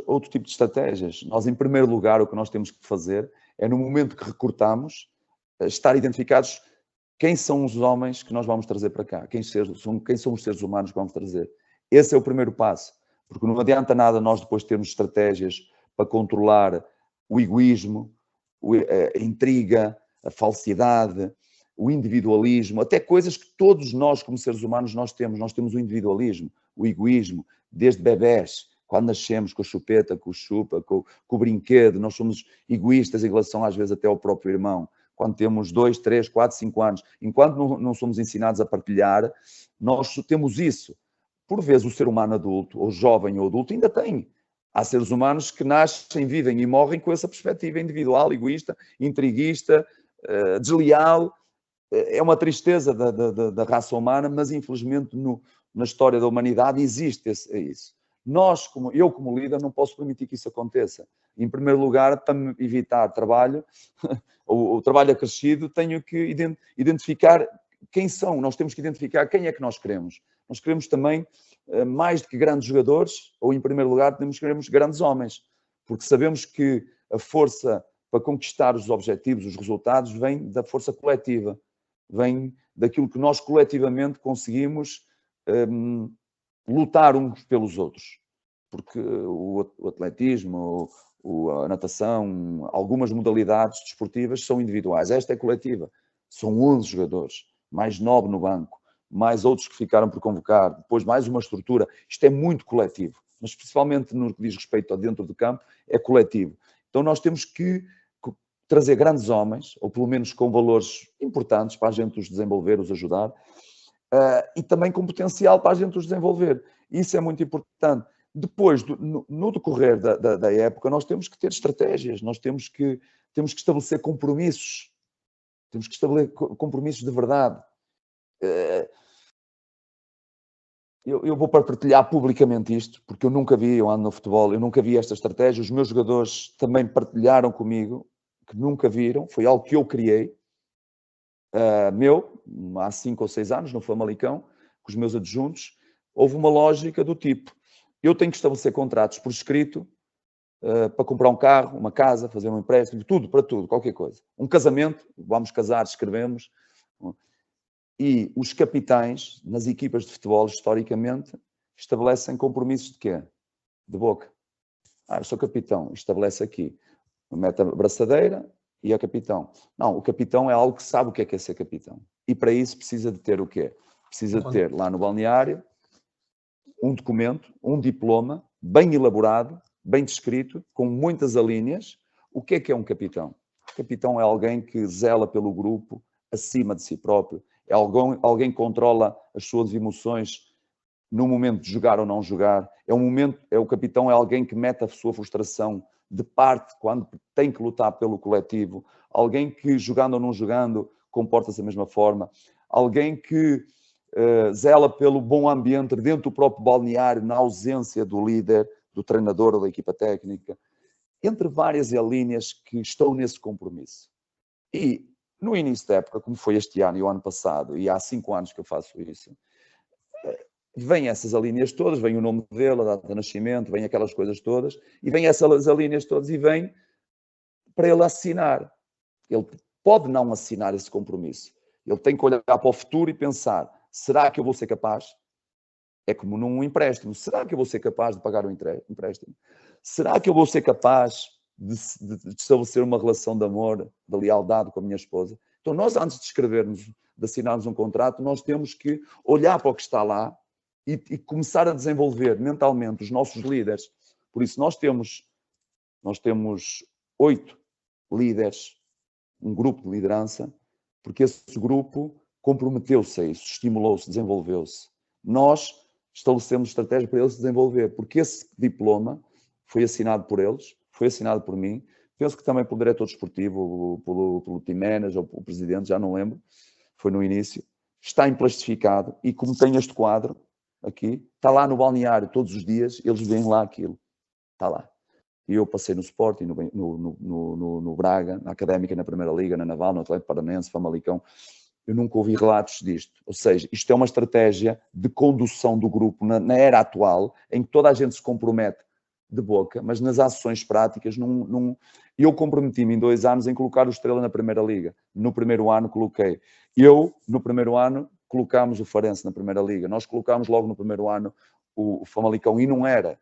outro tipo de estratégias. Nós, em primeiro lugar, o que nós temos que fazer é, no momento que recrutamos, estar identificados quem são os homens que nós vamos trazer para cá, quem são os seres humanos que vamos trazer. Esse é o primeiro passo, porque não adianta nada nós depois termos estratégias para controlar o egoísmo, a intriga, a falsidade, o individualismo, até coisas que todos nós, como seres humanos, nós temos o individualismo, o egoísmo, desde bebés, quando nascemos com a chupeta, com o chupa, com o brinquedo, nós somos egoístas em relação às vezes até ao próprio irmão. Quando temos 2, 3, 4, 5 anos, enquanto não somos ensinados a partilhar, nós temos isso. Por vezes o ser humano adulto, ou jovem ou adulto, ainda tem. Há seres humanos que nascem, vivem e morrem com essa perspectiva individual, egoísta, intriguista, desleal. É uma tristeza da raça humana, mas infelizmente na história da humanidade existe isso. Eu como líder, não posso permitir que isso aconteça. Em primeiro lugar, para me evitar trabalho, o trabalho acrescido, tenho que identificar quem são. Nós temos que identificar quem é que nós queremos. Nós queremos também, mais do que grandes jogadores, ou em primeiro lugar, queremos grandes homens, porque sabemos que a força para conquistar os objetivos, os resultados, vem da força coletiva, vem daquilo que nós coletivamente conseguimos lutar uns pelos outros. Porque o atletismo, a natação, algumas modalidades desportivas são individuais. Esta é coletiva. São 11 jogadores, mais 9 no banco, mais outros que ficaram por convocar, depois mais uma estrutura. Isto é muito coletivo, mas principalmente no que diz respeito ao dentro do campo, é coletivo. Então nós temos que trazer grandes homens, ou pelo menos com valores importantes para a gente os desenvolver, os ajudar, e também com potencial para a gente os desenvolver. Isso é muito importante. Depois, no decorrer da época, nós temos que ter estratégias, nós temos que estabelecer compromissos. Temos que estabelecer compromissos de verdade. Eu vou partilhar publicamente isto, porque eu nunca vi, eu ando no futebol, eu nunca vi esta estratégia. Os meus jogadores também partilharam comigo, que nunca viram. Foi algo que eu criei, há 5 ou 6 anos, no Famalicão, com os meus adjuntos. Houve uma lógica do tipo, eu tenho que estabelecer contratos por escrito para comprar um carro, uma casa, fazer um empréstimo, tudo, para tudo, qualquer coisa. Um casamento, vamos casar, escrevemos. E os capitães, nas equipas de futebol, historicamente, estabelecem compromissos de quê? De boca. Eu sou capitão, estabelece aqui. Mete a braçadeira e é capitão. Não, o capitão é algo que sabe o que é ser capitão. E para isso precisa de ter o quê? Precisa de ter lá no balneário um documento, um diploma, bem elaborado, bem descrito, com muitas alíneas. O que é um capitão? O capitão é alguém que zela pelo grupo acima de si próprio. É alguém que controla as suas emoções no momento de jogar ou não jogar. O capitão é alguém que mete a sua frustração de parte quando tem que lutar pelo coletivo. Alguém que, jogando ou não jogando, comporta-se da mesma forma. Alguém que zela pelo bom ambiente dentro do próprio balneário, na ausência do líder, do treinador ou da equipa técnica. Entre várias linhas que estão nesse compromisso. E no início da época, como foi este ano e o ano passado, e há 5 anos que eu faço isso, vêm essas alíneas todas, vem o nome dele, a data de nascimento, vem aquelas coisas todas, e vêm essas alíneas todas e vem para ele assinar. Ele pode não assinar esse compromisso. Ele tem que olhar para o futuro e pensar, será que eu vou ser capaz? É como num empréstimo. Será que eu vou ser capaz de pagar o empréstimo? Será que eu vou ser capaz de estabelecer uma relação de amor, de lealdade com a minha esposa? Então, nós, antes de escrevermos, de assinarmos um contrato, nós temos que olhar para o que está lá e começar a desenvolver mentalmente os nossos líderes. Por isso, nós temos 8 líderes, um grupo de liderança, porque esse grupo comprometeu-se a isso, estimulou-se, desenvolveu-se. Nós estabelecemos estratégia para eles se desenvolver, porque esse diploma foi assinado por eles, foi assinado por mim, penso que também pelo diretor desportivo, pelo team manager, ou pelo presidente, já não lembro, foi no início, está emplastificado e como tem este quadro aqui, está lá no balneário todos os dias, eles veem lá aquilo, está lá. E eu passei no Sporting, no Braga, na Académica, na Primeira Liga, na Naval, no Atlético Paranense, Famalicão. Eu nunca ouvi relatos disto. Ou seja, isto é uma estratégia de condução do grupo na era atual, em que toda a gente se compromete de boca, mas nas ações práticas, eu comprometi-me em 2 anos em colocar o Estrela na Primeira Liga. No primeiro ano coloquei. No primeiro ano, colocámos o Farense na Primeira Liga. Nós colocámos logo no primeiro ano o Famalicão, e não era,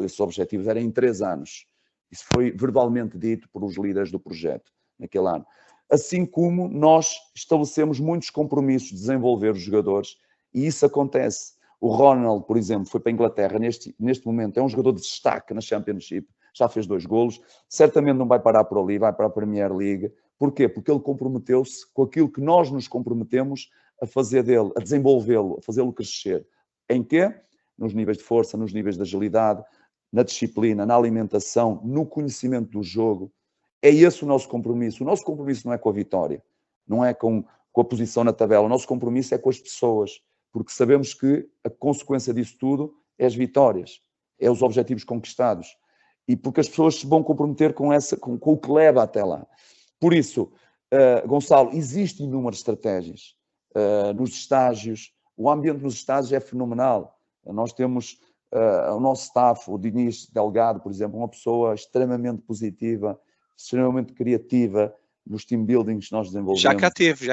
esses objetivos eram em 3 anos. Isso foi verbalmente dito por os líderes do projeto naquele ano. Assim como nós estabelecemos muitos compromissos de desenvolver os jogadores, e isso acontece. O Ronald, por exemplo, foi para a Inglaterra, neste momento é um jogador de destaque na Championship, já fez 2 golos, certamente não vai parar por ali, vai para a Premier League. Porquê? Porque ele comprometeu-se com aquilo que nós nos comprometemos a fazer dele, a desenvolvê-lo, a fazê-lo crescer. Em quê? Nos níveis de força, nos níveis de agilidade, na disciplina, na alimentação, no conhecimento do jogo. É esse o nosso compromisso. O nosso compromisso não é com a vitória, não é com a posição na tabela. O nosso compromisso é com as pessoas, porque sabemos que a consequência disso tudo é as vitórias, é os objetivos conquistados. E porque as pessoas se vão comprometer com o que leva até lá. Por isso, Gonçalo, existem inúmeras estratégias. Nos estágios, o ambiente nos estágios é fenomenal. Nós temos o nosso staff, o Diniz Delgado, por exemplo, uma pessoa extremamente positiva, extremamente criativa nos team buildings que nós desenvolvemos. Já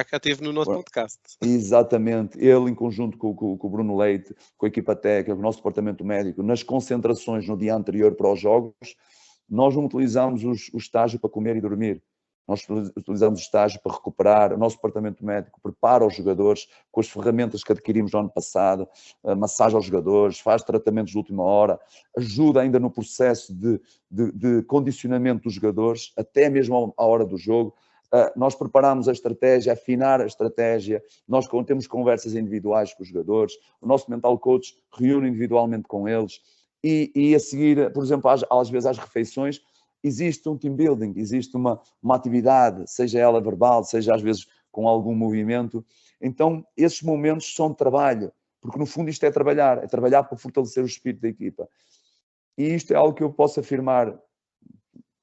cá teve no nosso podcast. Exatamente. Ele, em conjunto com o Bruno Leite, com a equipa técnica, com o nosso departamento médico, nas concentrações no dia anterior para os jogos, nós não utilizamos o estágio para comer e dormir. Nós utilizamos o estágio para recuperar. O nosso departamento médico prepara os jogadores com as ferramentas que adquirimos no ano passado, massagem aos jogadores, faz tratamentos de última hora, ajuda ainda no processo de condicionamento dos jogadores, até mesmo à hora do jogo. Nós preparamos a estratégia, afinar a estratégia, nós temos conversas individuais com os jogadores, o nosso mental coach reúne individualmente com eles e a seguir, por exemplo, às vezes às refeições, existe um team building, existe uma atividade, seja ela verbal, seja às vezes com algum movimento. Então, esses momentos são de trabalho, porque no fundo isto é trabalhar para fortalecer o espírito da equipa. E isto é algo que eu posso afirmar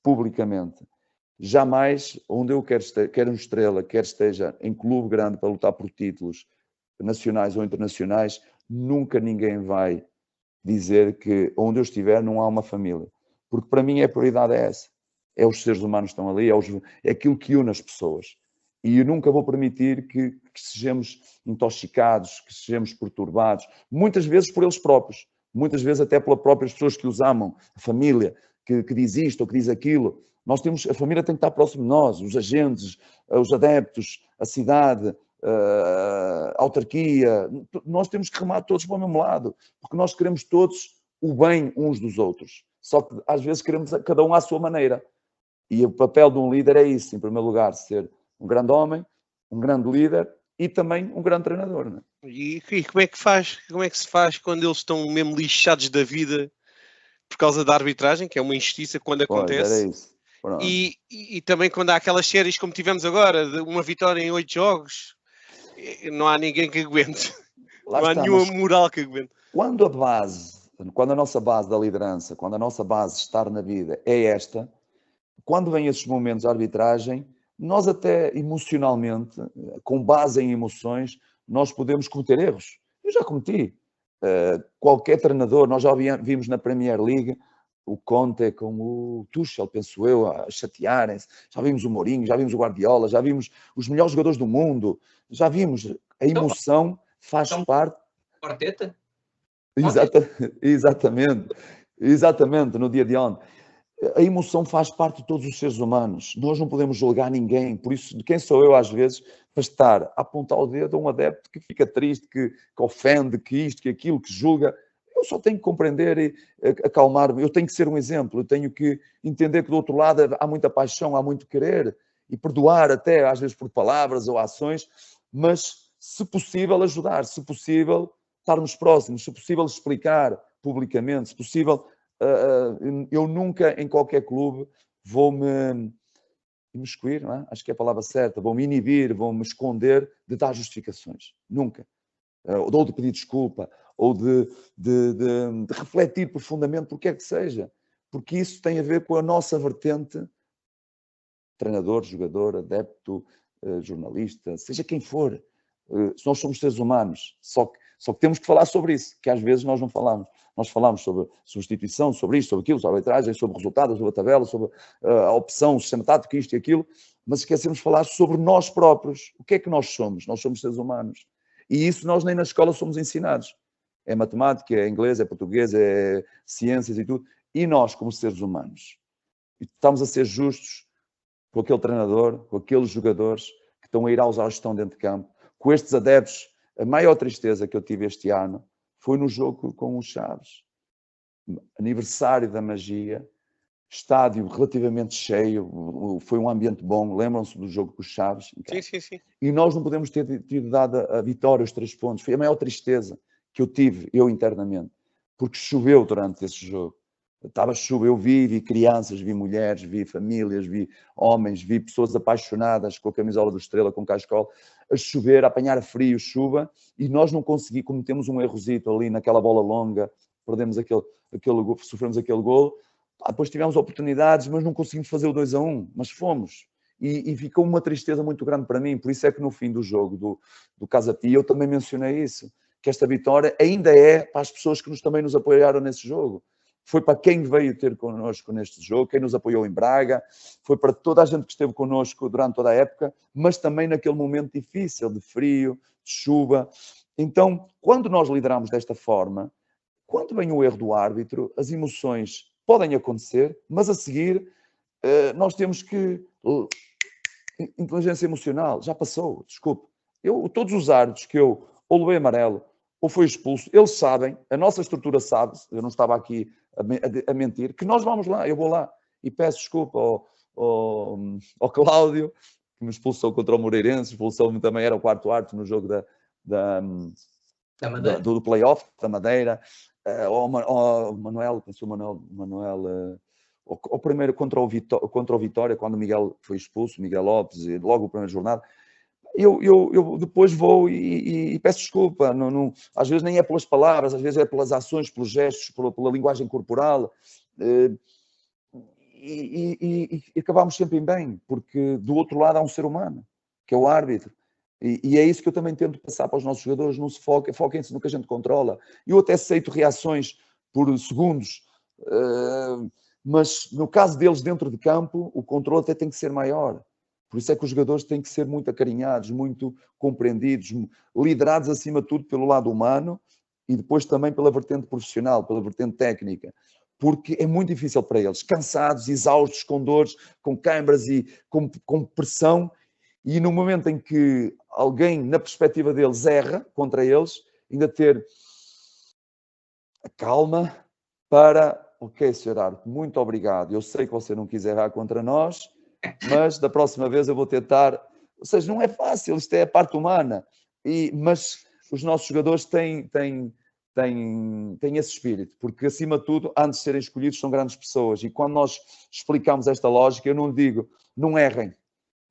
publicamente. Jamais, onde eu quer um estrela, quer esteja em clube grande para lutar por títulos nacionais ou internacionais, nunca ninguém vai dizer que onde eu estiver não há uma família. Porque para mim a prioridade é essa. É os seres humanos que estão ali, é aquilo que une as pessoas. E eu nunca vou permitir que sejamos intoxicados, que sejamos perturbados, muitas vezes por eles próprios, muitas vezes até pelas próprias pessoas que os amam, a família, que diz isto ou que diz aquilo. A família tem que estar próximo de nós, os agentes, os adeptos, a cidade, a autarquia. Nós temos que remar todos para o mesmo lado, porque nós queremos todos o bem uns dos outros. Só que às vezes queremos cada um à sua maneira. E o papel de um líder é isso, em primeiro lugar, ser um grande homem, um grande líder e também um grande treinador. Não é? E como é que se faz quando eles estão mesmo lixados da vida por causa da arbitragem, que é uma injustiça quando acontece? Era isso. E também quando há aquelas séries como tivemos agora, de uma vitória em 8 jogos, não há ninguém que aguente. Não há nenhuma moral que aguente. Quando a nossa base da liderança, quando a nossa base de estar na vida é esta, quando vêm esses momentos de arbitragem, nós até emocionalmente, com base em emoções, nós podemos cometer erros. Eu já cometi. Qualquer treinador, nós já vimos na Premier League o Conte com o Tuchel, penso eu, a chatearem-se. Já vimos o Mourinho, já vimos o Guardiola, já vimos os melhores jogadores do mundo. Já vimos. A emoção faz parte... Arteta? Exatamente, no dia de ontem. A emoção faz parte de todos os seres humanos. Nós não podemos julgar ninguém. Por isso, de quem sou eu, às vezes, para estar a apontar o dedo a um adepto que fica triste, que ofende, que isto, que aquilo, que julga. Eu só tenho que compreender e acalmar-me. Eu tenho que ser um exemplo. Eu tenho que entender que do outro lado há muita paixão, há muito querer. E perdoar até, às vezes, por palavras ou ações. Mas, se possível, ajudar. Se possível, estarmos próximos. Se possível, explicar publicamente. Se possível... eu nunca, em qualquer clube, vou-me imiscuir, não é? Acho que é a palavra certa, vou-me inibir, vou-me esconder de dar justificações. Nunca. Ou de pedir desculpa, ou de refletir profundamente por que é que seja. Porque isso tem a ver com a nossa vertente, treinador, jogador, adepto, jornalista, seja quem for. Nós somos seres humanos, só que temos que falar sobre isso, que às vezes nós não falamos. Nós falamos sobre substituição, sobre isto, sobre aquilo, sobre a arbitragem, sobre o resultado, sobre a tabela, sobre a opção, o sistema tático, isto e aquilo, mas esquecemos de falar sobre nós próprios. O que é que nós somos? Nós somos seres humanos. E isso nós nem na escola somos ensinados. É matemática, é inglês, é português, é ciências e tudo. E nós, como seres humanos, estamos a ser justos com aquele treinador, com aqueles jogadores que estão a ir à exaustão dentro de campo, com estes adeptos. A maior tristeza que eu tive este ano foi no jogo com os Chaves. Aniversário da magia, estádio relativamente cheio, foi um ambiente bom. Lembram-se do jogo com os Chaves? Sim. E nós não podemos ter tido dado a vitória, os 3 pontos. Foi a maior tristeza que eu tive, eu internamente, porque choveu durante esse jogo. Estava chuva, eu vi crianças, vi mulheres, vi famílias, vi homens, vi pessoas apaixonadas com a camisola do Estrela, com cascol, a chover, a apanhar frio, chuva, e nós não conseguimos, cometemos um errozito ali naquela bola longa, perdemos sofremos aquele golo, depois tivemos oportunidades, mas não conseguimos fazer o 2-1, mas fomos. E ficou uma tristeza muito grande para mim, por isso é que no fim do jogo do Casa Pia eu também mencionei isso, que esta vitória ainda é para as pessoas que também nos apoiaram nesse jogo. Foi para quem veio ter connosco neste jogo, quem nos apoiou em Braga, foi para toda a gente que esteve connosco durante toda a época, mas também naquele momento difícil, de frio, de chuva. Então, quando nós lideramos desta forma, quando vem o erro do árbitro, as emoções podem acontecer, mas a seguir nós temos que... Inteligência emocional, já passou, desculpe. Todos os árbitros que eu ou levei amarelo, ou foi expulso, eles sabem, a nossa estrutura sabe, eu não estava aqui a mentir, que nós vamos lá, eu vou lá e peço desculpa ao Cláudio, que me expulsou contra o Moreirense, expulsou-me também, era o 4º árbitro no jogo do play-off, da Madeira, ao Manuel, pensou Manuel, ao primeiro contra o Vitória, quando o Miguel foi expulso, Miguel Lopes, e logo a primeira jornada, eu depois vou e peço desculpa. Às vezes nem é pelas palavras, às vezes é pelas ações, pelos gestos, pela linguagem corporal. E acabamos sempre em bem, porque do outro lado há um ser humano, que é o árbitro. E é isso que eu também tento passar para os nossos jogadores. Não se foquem-se no que a gente controla. Eu até aceito reações por segundos, mas no caso deles dentro de campo, o controle até tem que ser maior. Por isso é que os jogadores têm que ser muito acarinhados, muito compreendidos, liderados acima de tudo pelo lado humano e depois também pela vertente profissional, pela vertente técnica. Porque é muito difícil para eles, cansados, exaustos, com dores, com câimbras e com pressão. E no momento em que alguém, na perspectiva deles, erra contra eles, ainda ter a calma para... Ok, Sr. Árbitro, muito obrigado. Eu sei que você não quis errar contra nós, mas da próxima vez eu vou tentar... Ou seja, não é fácil, isto é a parte humana. Mas os nossos jogadores têm esse espírito, porque acima de tudo, antes de serem escolhidos, são grandes pessoas. E quando nós explicamos esta lógica, eu não digo, não errem.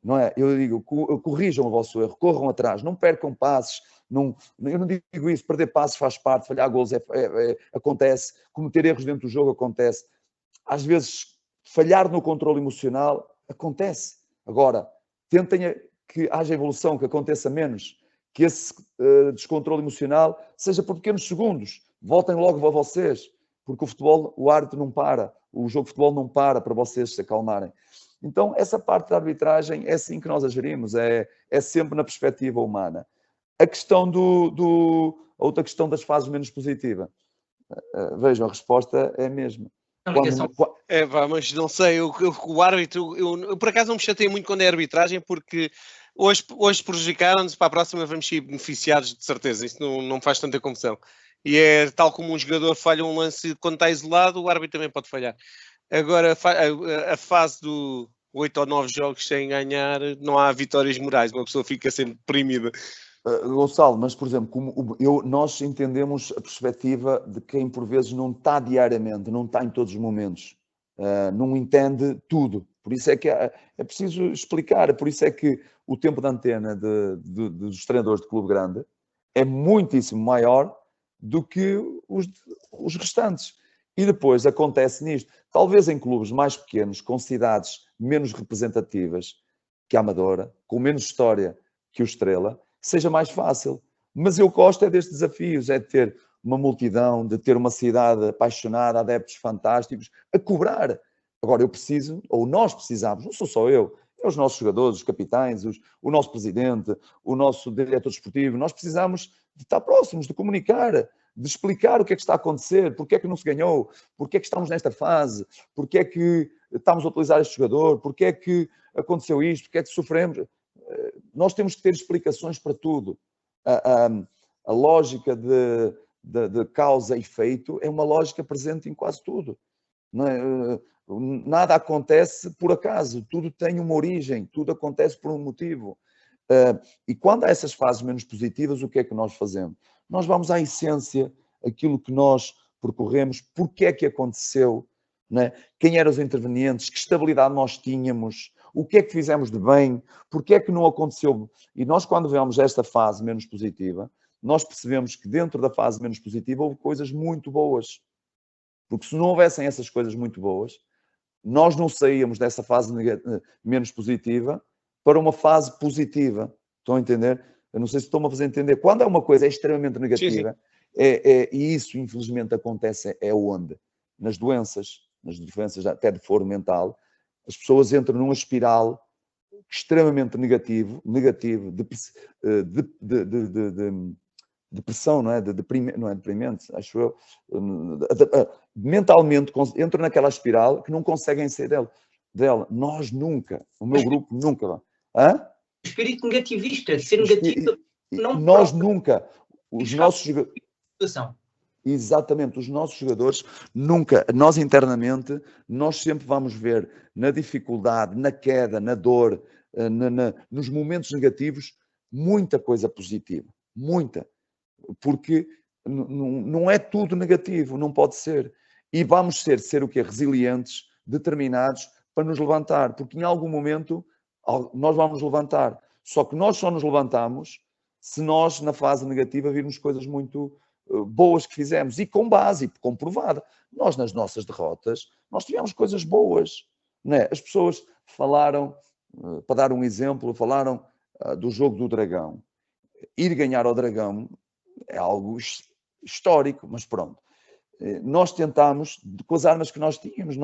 Não é? Eu digo, corrijam o vosso erro, corram atrás, não percam passes. Eu não digo isso, perder passes faz parte, falhar golos acontece, cometer erros dentro do jogo acontece. Às vezes, falhar no controle emocional acontece. Agora, tentem que haja evolução, que aconteça menos, que esse descontrole emocional seja por pequenos segundos. Voltem logo a vocês, porque o futebol, o árbitro não para, o jogo de futebol não para vocês se acalmarem. Então, essa parte da arbitragem é assim que nós a gerimos, é sempre na perspectiva humana. A questão a outra questão das fases menos positivas. Vejam, a resposta é a mesma. Mas não sei, o árbitro, eu por acaso não me chatei muito quando é arbitragem, porque hoje prejudicaram-nos, para a próxima vamos ser beneficiados, de certeza, isso não faz tanta confusão. E é tal como um jogador falha um lance quando está isolado, o árbitro também pode falhar. Agora, a fase do 8 ou 9 jogos sem ganhar, não há vitórias morais, uma pessoa fica sempre deprimida. Gonçalo, mas por exemplo, nós entendemos a perspectiva de quem por vezes não está diariamente, não está em todos os momentos, não entende tudo. Por isso é que é preciso explicar, por isso é que o tempo de antena dos treinadores de clube grande é muitíssimo maior do que os restantes. E depois acontece nisto, talvez em clubes mais pequenos, com cidades menos representativas que a Amadora, com menos história que o Estrela, seja mais fácil. Mas eu gosto destes desafios, é de ter uma multidão, de ter uma cidade apaixonada, adeptos fantásticos, a cobrar. Agora eu preciso, ou nós precisamos, não sou só eu, é os nossos jogadores, os capitães, o nosso presidente, o nosso diretor desportivo, nós precisamos de estar próximos, de comunicar, de explicar o que é que está a acontecer, porque é que não se ganhou, porque é que estamos nesta fase, porque é que estamos a utilizar este jogador, porque é que aconteceu isto, porque é que sofremos. Nós temos que ter explicações para tudo. A lógica de causa e efeito é uma lógica presente em quase tudo. Não é? Nada acontece por acaso, tudo tem uma origem, tudo acontece por um motivo. E quando há essas fases menos positivas, o que é que nós fazemos? Nós vamos à essência, aquilo que nós percorremos, porque é que aconteceu, não é? Quem eram os intervenientes, que estabilidade nós tínhamos, o que é que fizemos de bem, porque é que não aconteceu. E nós, quando vemos esta fase menos positiva, nós percebemos que dentro da fase menos positiva houve coisas muito boas. Porque se não houvessem essas coisas muito boas, nós não saíamos dessa fase menos positiva para uma fase positiva. Estão a entender? Eu não sei se estão-me a fazer entender. Quando é uma coisa extremamente negativa, e isso infelizmente acontece onde? Nas doenças até de foro mental, as pessoas entram numa espiral extremamente negativo de depressão, não é? Não é deprimente, acho eu. Mentalmente entram naquela espiral que não conseguem sair dela. Nós nunca, o meu grupo nunca. Hã? Espírito negativista, de ser negativo. Nós nunca. Os nossos jogadores. Situação. Exatamente, os nossos jogadores nunca, nós internamente, nós sempre vamos ver na dificuldade, na queda, na dor, nos momentos negativos, muita coisa positiva, muita, porque não é tudo negativo, não pode ser. E vamos ser o quê? Resilientes, determinados para nos levantar, porque em algum momento nós vamos levantar. Só que nós só nos levantamos se nós, na fase negativa, virmos coisas muito boas que fizemos e com base, comprovada. Nós, nas nossas derrotas, nós tivemos coisas boas. Não é? As pessoas falaram, para dar um exemplo, falaram do jogo do Dragão. Ir ganhar ao Dragão é algo histórico, mas pronto. Nós tentámos, com as armas que nós tínhamos,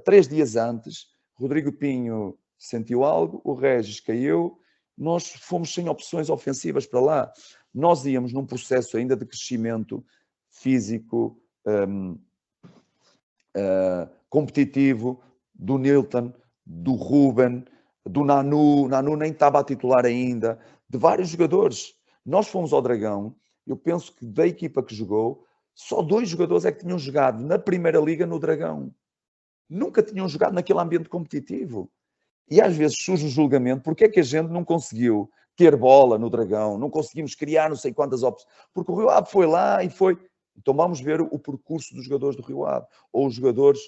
3 dias antes, Rodrigo Pinho sentiu algo, o Regis caiu, nós fomos sem opções ofensivas para lá. Nós íamos num processo ainda de crescimento físico, competitivo, do Nilton, do Ruben, do Nanu. Nanu nem estava a titular ainda, de vários jogadores. Nós fomos ao Dragão, eu penso que da equipa que jogou, só 2 jogadores é que tinham jogado na Primeira Liga no Dragão. Nunca tinham jogado naquele ambiente competitivo. E às vezes surge o julgamento, porque é que a gente não conseguiu ter bola no Dragão, não conseguimos criar não sei quantas opções, porque o Rio Ave foi lá e foi... Então vamos ver o percurso dos jogadores do Rio Ave, ou os jogadores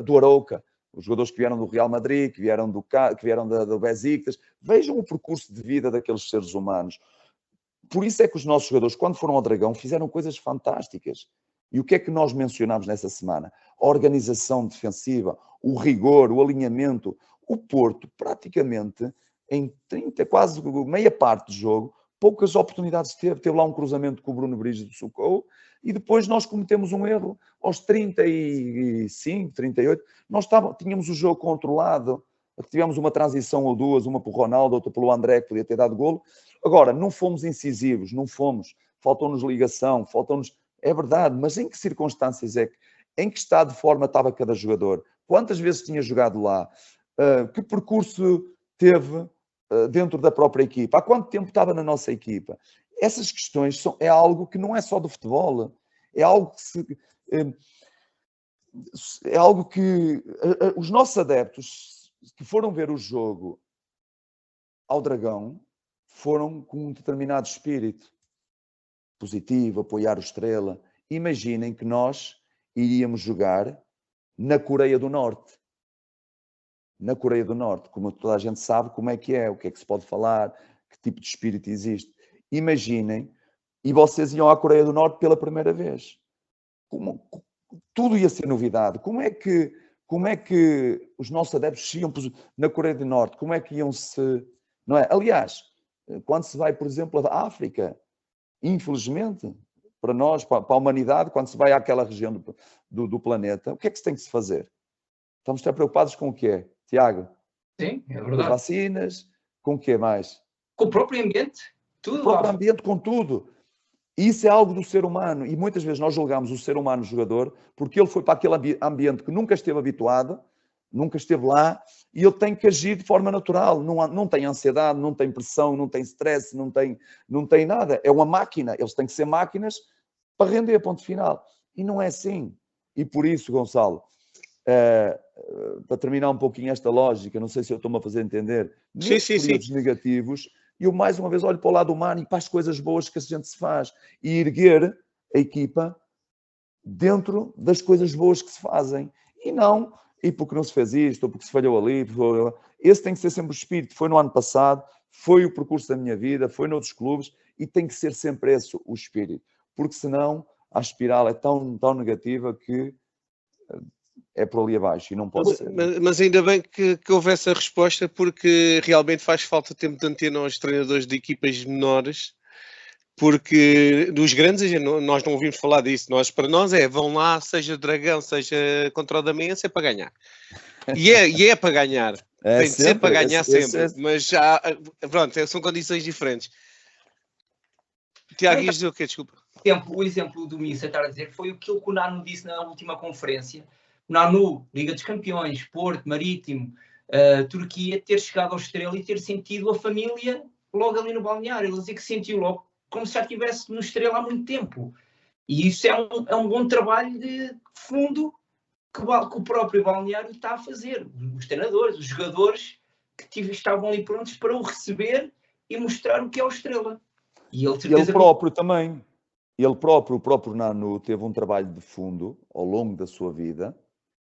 do Arouca, os jogadores que vieram do Real Madrid, que vieram do Besiktas. Vejam o percurso de vida daqueles seres humanos. Por isso é que os nossos jogadores, quando foram ao Dragão, fizeram coisas fantásticas. E o que é que nós mencionámos nessa semana? A organização defensiva, o rigor, o alinhamento. O Porto, praticamente, em 30, quase meia parte do jogo, poucas oportunidades teve. Teve lá um cruzamento com o Bruno Brígido Socorro e depois nós cometemos um erro. Aos 35, 38, nós tínhamos o jogo controlado. Tivemos uma transição ou duas, uma pelo Ronaldo, outra pelo André, que podia ter dado golo. Agora, não fomos incisivos, não fomos. Faltou-nos ligação, faltou-nos... É verdade, mas em que circunstâncias é que... Em que estado de forma estava cada jogador? Quantas vezes tinha jogado lá? Que percurso teve dentro da própria equipa? Há quanto tempo estava na nossa equipa? Essas questões é algo que não é só do futebol. É algo que os nossos adeptos que foram ver o jogo ao Dragão foram com um determinado espírito positivo, apoiar o Estrela. Imaginem que nós iríamos jogar na Coreia do Norte. Na Coreia do Norte, como toda a gente sabe como é, o que é que se pode falar, que tipo de espírito existe. Imaginem, e vocês iam à Coreia do Norte pela primeira vez. Tudo ia ser novidade. Como é que os nossos adeptos iam na Coreia do Norte? Como é que iam se... Não é? Aliás, quando se vai, por exemplo, à África, infelizmente, para nós, para a humanidade, quando se vai àquela região do planeta, o que é que se tem que se fazer? Estamos até preocupados com o quê? Tiago? Sim, é verdade. Com as vacinas, com o quê mais? Com o próprio ambiente, tudo. O próprio ambiente, com tudo. E isso é algo do ser humano. E muitas vezes nós julgamos o ser humano jogador porque ele foi para aquele ambiente que nunca esteve habituado, nunca esteve lá, e ele tem que agir de forma natural. Não tem ansiedade, não tem pressão, não tem stress, não tem nada. É uma máquina. Eles têm que ser máquinas para render, ponto final. E não é assim. E por isso, Gonçalo, para terminar um pouquinho esta lógica, não sei se eu estou-me a fazer entender, nestes períodos negativos, eu mais uma vez olho para o lado humano e para as coisas boas que a gente se faz e erguer a equipa dentro das coisas boas que se fazem e não, e porque não se fez isto, ou porque se falhou ali. Esse tem que ser sempre o espírito. Foi no ano passado, foi o percurso da minha vida, foi noutros clubes e tem que ser sempre esse o espírito, porque senão a espiral é tão negativa que é por ali abaixo e não pode ser. Mas ainda bem que houve essa resposta, porque realmente faz falta tempo de antena aos treinadores de equipas menores, porque dos grandes nós não ouvimos falar disso. Para nós vão lá, seja Dragão, seja contra o Damense, é para ganhar. E é para ganhar. Tem de ser para ganhar sempre. Mas pronto, são condições diferentes. Tiago, ias dizer o quê? Desculpa. O exemplo do Missa estar a dizer foi aquilo que o Nanu disse na última conferência. O Nanu, Liga dos Campeões, Porto, Marítimo, Turquia, ter chegado ao Estrela e ter sentido a família logo ali no balneário. Ele dizia que sentiu logo como se já estivesse no Estrela há muito tempo. E isso é um bom trabalho de fundo que o próprio balneário está a fazer. Os treinadores, os jogadores que estavam ali prontos para o receber e mostrar o que é o Estrela. E ele próprio também. o próprio Nanu teve um trabalho de fundo ao longo da sua vida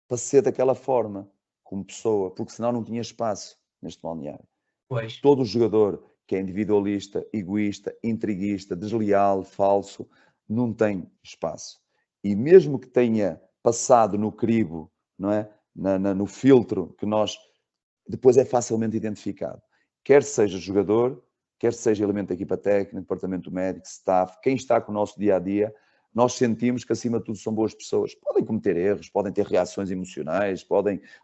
para ser daquela forma, como pessoa, porque senão não tinha espaço neste balneário. Pois. Todo jogador que é individualista, egoísta, intriguista, desleal, falso, não tem espaço. E mesmo que tenha passado no cribo, não é? No filtro que nós depois é facilmente identificado. Quer seja jogador, quer seja elemento da equipa técnica, departamento médico, staff, quem está com o nosso dia-a-dia, nós sentimos que acima de tudo são boas pessoas. Podem cometer erros, podem ter reações emocionais,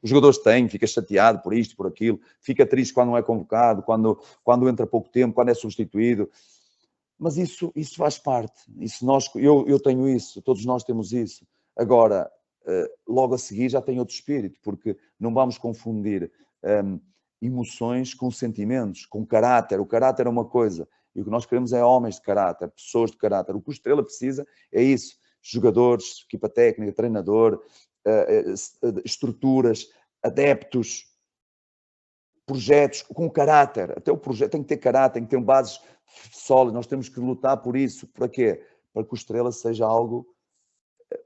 os jogadores têm, fica chateado por isto, por aquilo, fica triste quando não é convocado, quando entra pouco tempo, quando é substituído. Mas isso faz parte. Eu tenho isso, todos nós temos isso. Agora, logo a seguir já tem outro espírito, porque não vamos confundir emoções com sentimentos, com caráter. O caráter é uma coisa, e o que nós queremos é homens de caráter, pessoas de caráter. O que o Estrela precisa é isso: jogadores, equipa técnica, treinador, estruturas, adeptos, projetos com caráter. Até o projeto tem que ter caráter, tem que ter bases sólidas. Nós temos que lutar por isso. Para quê? Para que o Estrela seja algo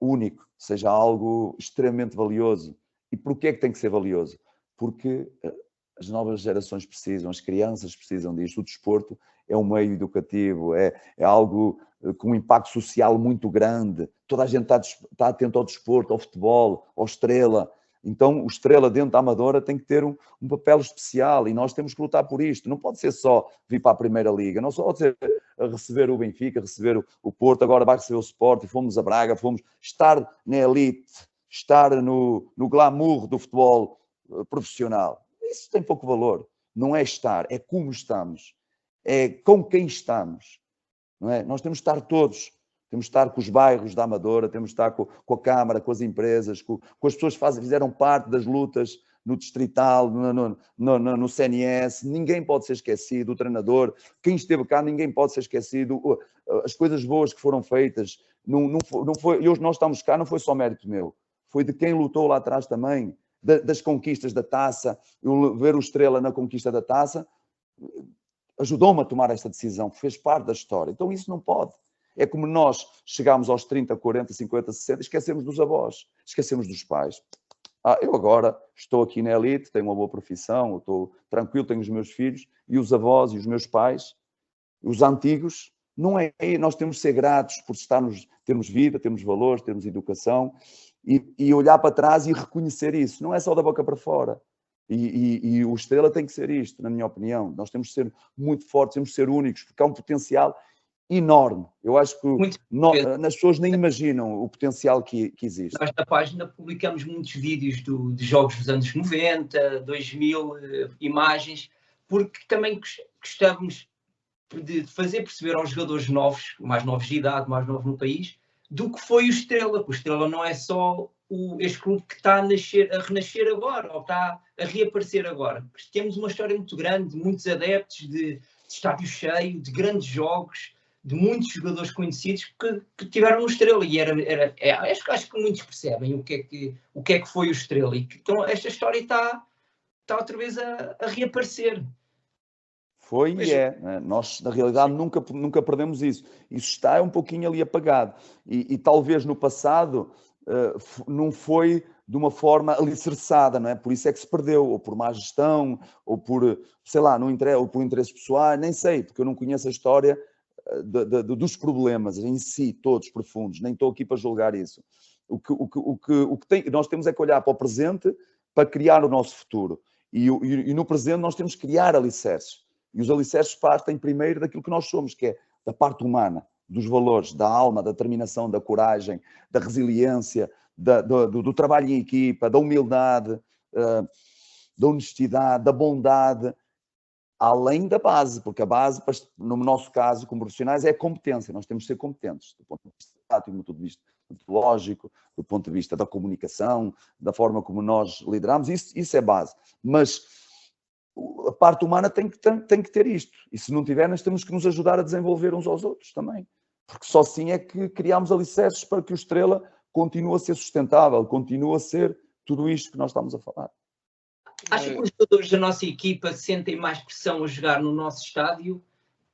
único, seja algo extremamente valioso. E porquê é que tem que ser valioso? Porque as novas gerações precisam, as crianças precisam disto. O desporto é um meio educativo, é algo com um impacto social muito grande. Toda a gente está atento ao desporto, ao futebol, ao Estrela. Então o Estrela dentro da Amadora tem que ter um papel especial e nós temos que lutar por isto. Não pode ser só vir para a Primeira Liga, não só pode ser receber o Benfica, receber o Porto, agora vai receber o Sport, e fomos a Braga, fomos estar na elite, estar no glamour do futebol profissional. Isso tem pouco valor. Não é estar, é como estamos. É com quem estamos. Não é? Nós temos que estar todos. Temos que estar com os bairros da Amadora, temos que estar com a Câmara, com as empresas, com as pessoas que fizeram parte das lutas no Distrital, no CNS. Ninguém pode ser esquecido, o treinador, quem esteve cá, ninguém pode ser esquecido. As coisas boas que foram feitas, não foi, e hoje nós estamos cá, não foi só mérito meu, foi de quem lutou lá atrás também, das conquistas da taça. Eu ver o Estrela na conquista da taça ajudou-me a tomar esta decisão, fez parte da história. Então isso não pode. É como nós chegámos aos 30, 40, 50, 60, esquecemos dos avós, esquecemos dos pais. Eu agora estou aqui na elite, tenho uma boa profissão, eu estou tranquilo, tenho os meus filhos, e os avós e os meus pais, os antigos, não é. Nós temos de ser gratos por termos vida, termos valores, termos educação, e olhar para trás e reconhecer isso. Não é só da boca para fora. E o Estrela tem que ser isto, na minha opinião. Nós temos de ser muito fortes, temos de ser únicos, porque há um potencial enorme. Eu acho que as pessoas nem imaginam o potencial que existe. Nós na página publicamos muitos vídeos de jogos dos anos 90, 2000, imagens, porque também gostamos de fazer perceber aos jogadores novos, mais novos de idade, mais novos no país, do que foi o Estrela. O Estrela não é só este clube que está a renascer agora, ou está a reaparecer agora. Temos uma história muito grande, de muitos adeptos, de estádio cheio, de grandes jogos, de muitos jogadores conhecidos que tiveram o Estrela. E acho que muitos percebem o que é que foi o Estrela. E então esta história está outra vez a reaparecer. Foi e é. Nós, na realidade, nunca perdemos isso. Isso está um pouquinho ali apagado. E talvez no passado não foi de uma forma alicerçada, não é? Por isso é que se perdeu, ou por má gestão, ou por, sei lá, ou por interesse pessoal, nem sei, porque eu não conheço a história dos problemas em si, todos profundos. Nem estou aqui para julgar isso. O que nós temos é que olhar para o presente para criar o nosso futuro. E no presente nós temos que criar alicerces. E os alicerces partem primeiro daquilo que nós somos, que é da parte humana, dos valores, da alma, da determinação, da coragem, da resiliência, do trabalho em equipa, da humildade, da honestidade, da bondade, além da base, porque a base, no nosso caso, como profissionais, é a competência. Nós temos de ser competentes, do ponto de vista tático, do ponto de vista metodológico, do ponto de vista da comunicação, da forma como nós lideramos, isso é base. Mas a parte humana tem que ter isto. E se não tiver, nós temos que nos ajudar a desenvolver uns aos outros também. Porque só assim é que criamos alicerces para que o Estrela continue a ser sustentável, continue a ser tudo isto que nós estamos a falar. Acha que os jogadores da nossa equipa sentem mais pressão a jogar no nosso estádio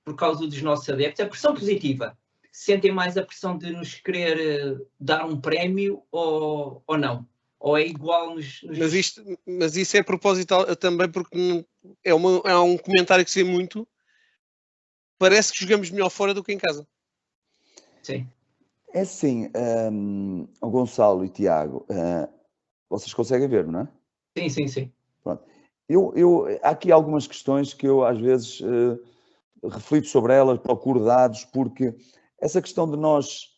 por causa dos nossos adeptos? A pressão positiva. sentem mais a pressão de nos querer dar um prémio ou não? Ou é igual nos... Mas isso é proposital também, porque é um comentário que se vê muito. Parece que jogamos melhor fora do que em casa. Sim. É assim, o Gonçalo e Tiago, vocês conseguem ver, não é? Sim. Pronto. Há aqui algumas questões que eu às vezes reflito sobre elas, procuro dados, porque essa questão de nós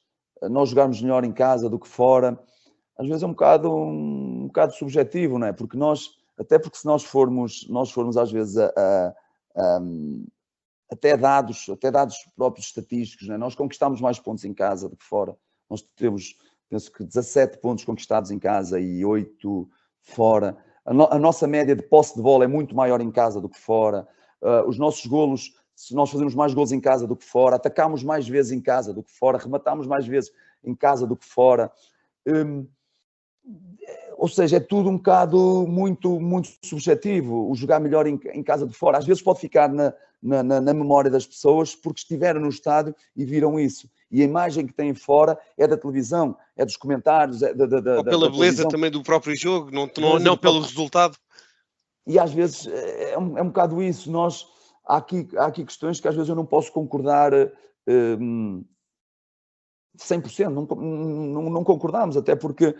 jogarmos melhor em casa do que fora, às vezes é um bocado subjetivo, não é? Porque até porque se nós formos às vezes até dados próprios estatísticos, não é? Nós conquistamos mais pontos em casa do que fora. Nós temos, penso que 17 pontos conquistados em casa e 8 fora. A nossa média de posse de bola é muito maior em casa do que fora. Os nossos golos, se nós fazemos mais golos em casa do que fora, atacamos mais vezes em casa do que fora, rematamos mais vezes em casa do que fora. Ou seja, é tudo um bocado muito, muito subjetivo. O jogar melhor em casa de fora, às vezes pode ficar na memória das pessoas porque estiveram no estádio e viram isso. E a imagem que têm fora é da televisão, é dos comentários, ou pela beleza também do próprio jogo, não pelo resultado. E às vezes é um bocado isso. Há aqui questões que às vezes eu não posso concordar 100%, não concordamos, até porque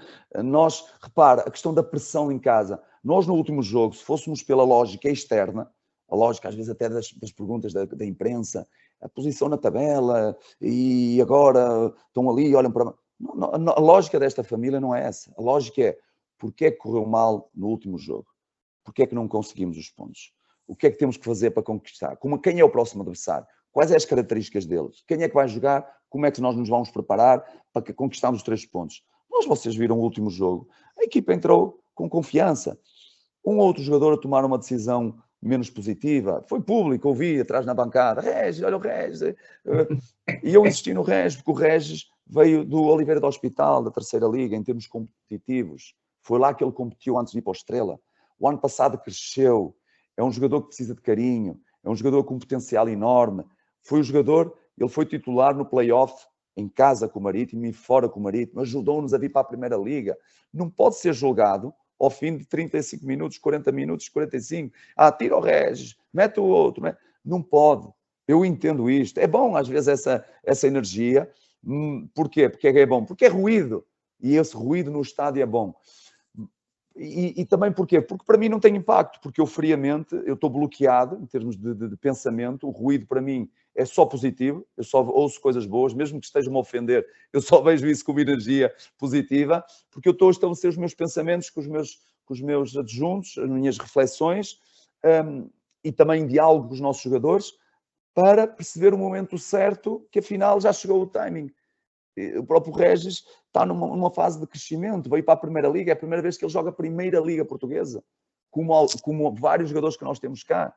repara, a questão da pressão em casa, nós no último jogo, se fôssemos pela lógica externa, a lógica às vezes até das perguntas da imprensa, a posição na tabela, e agora estão ali, olham para... Não, a lógica desta família não é essa, a lógica é, porque é que correu mal no último jogo? Porque é que não conseguimos os pontos? O que é que temos que fazer para conquistar? Quem é o próximo adversário? Quais são as características deles? Quem é que vai jogar? Como é que nós nos vamos preparar para conquistarmos os 3 pontos? Vocês viram o último jogo. A equipa entrou com confiança. Um ou outro jogador a tomar uma decisão menos positiva. Foi público, ouvi atrás na bancada. Regis, olha o Regis. E eu insisti no Regis, porque o Regis veio do Oliveira do Hospital, da terceira liga, em termos competitivos. Foi lá que ele competiu antes de ir para o Estrela. O ano passado cresceu. É um jogador que precisa de carinho. É um jogador com um potencial enorme. Ele foi titular no play-off, em casa com o Marítimo e fora com o Marítimo, ajudou-nos a vir para a Primeira Liga. Não pode ser julgado ao fim de 35 minutos, 40 minutos, 45. Tira o Regis, mete o outro. Não pode. Eu entendo isto. É bom, às vezes, essa energia. Porquê? Porque é bom. Porque é ruído. E esse ruído no estádio é bom. E também porquê? Porque para mim não tem impacto, porque eu friamente, eu estou bloqueado em termos de pensamento, o ruído para mim é só positivo, eu só ouço coisas boas, mesmo que estejam-me a ofender, eu só vejo isso como energia positiva, porque eu estou a estabelecer os meus pensamentos com os meus adjuntos, as minhas reflexões, e também diálogo com os nossos jogadores, para perceber o momento certo, que afinal já chegou o timing. O próprio Regis está numa fase de crescimento, veio para a Primeira Liga, é a primeira vez que ele joga a Primeira Liga Portuguesa, como vários jogadores que nós temos cá.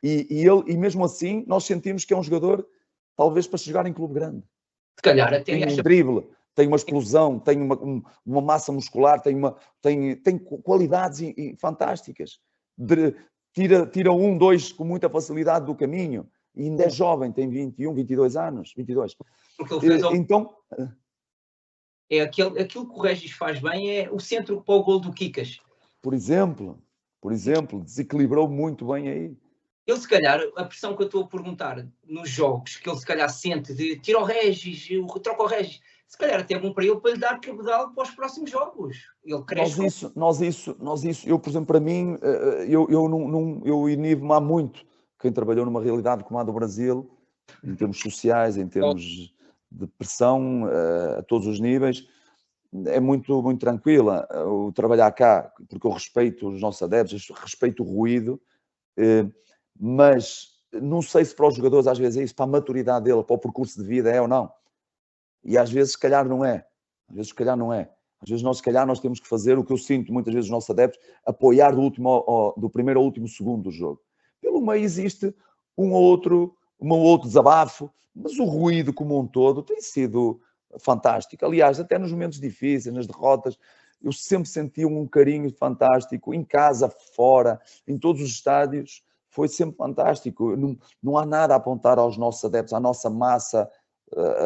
E mesmo assim, nós sentimos que é um jogador, talvez, para se jogar em clube grande. Se calhar até tem um drible, tem uma explosão, tem uma massa muscular, tem qualidades fantásticas. Tira 1, 2 com muita facilidade do caminho. E ainda é jovem, tem 21, 22 anos. 22. Porque ele fez então, aquilo que o Regis faz bem é o centro para o gol do Kikas. Por exemplo, desequilibrou muito bem aí. Ele, se calhar, a pressão que eu estou a perguntar nos jogos, que ele se calhar sente de tira o Regis, troca o Regis, se calhar até é bom para ele lhe dar cabedal para os próximos jogos. Ele cresce. Nós isso, eu, por exemplo, para mim, eu inibo-me há muito. Quem trabalhou numa realidade como a do Brasil, em termos sociais, em termos de pressão a todos os níveis, é muito, muito tranquila. O trabalhar cá, porque eu respeito os nossos adeptos, respeito o ruído, mas não sei se para os jogadores às vezes é isso, para a maturidade dele, para o percurso de vida é ou não. E às vezes se calhar não é. Às vezes se calhar não é. Às vezes nós se calhar nós temos que fazer o que eu sinto muitas vezes os nossos adeptos, apoiar do primeiro ao último segundo do jogo. Pelo meio existe um ou outro desabafo, mas o ruído como um todo tem sido fantástico. Aliás, até nos momentos difíceis, nas derrotas, eu sempre senti um carinho fantástico, em casa, fora, em todos os estádios, foi sempre fantástico. Não há nada a apontar aos nossos adeptos, à nossa massa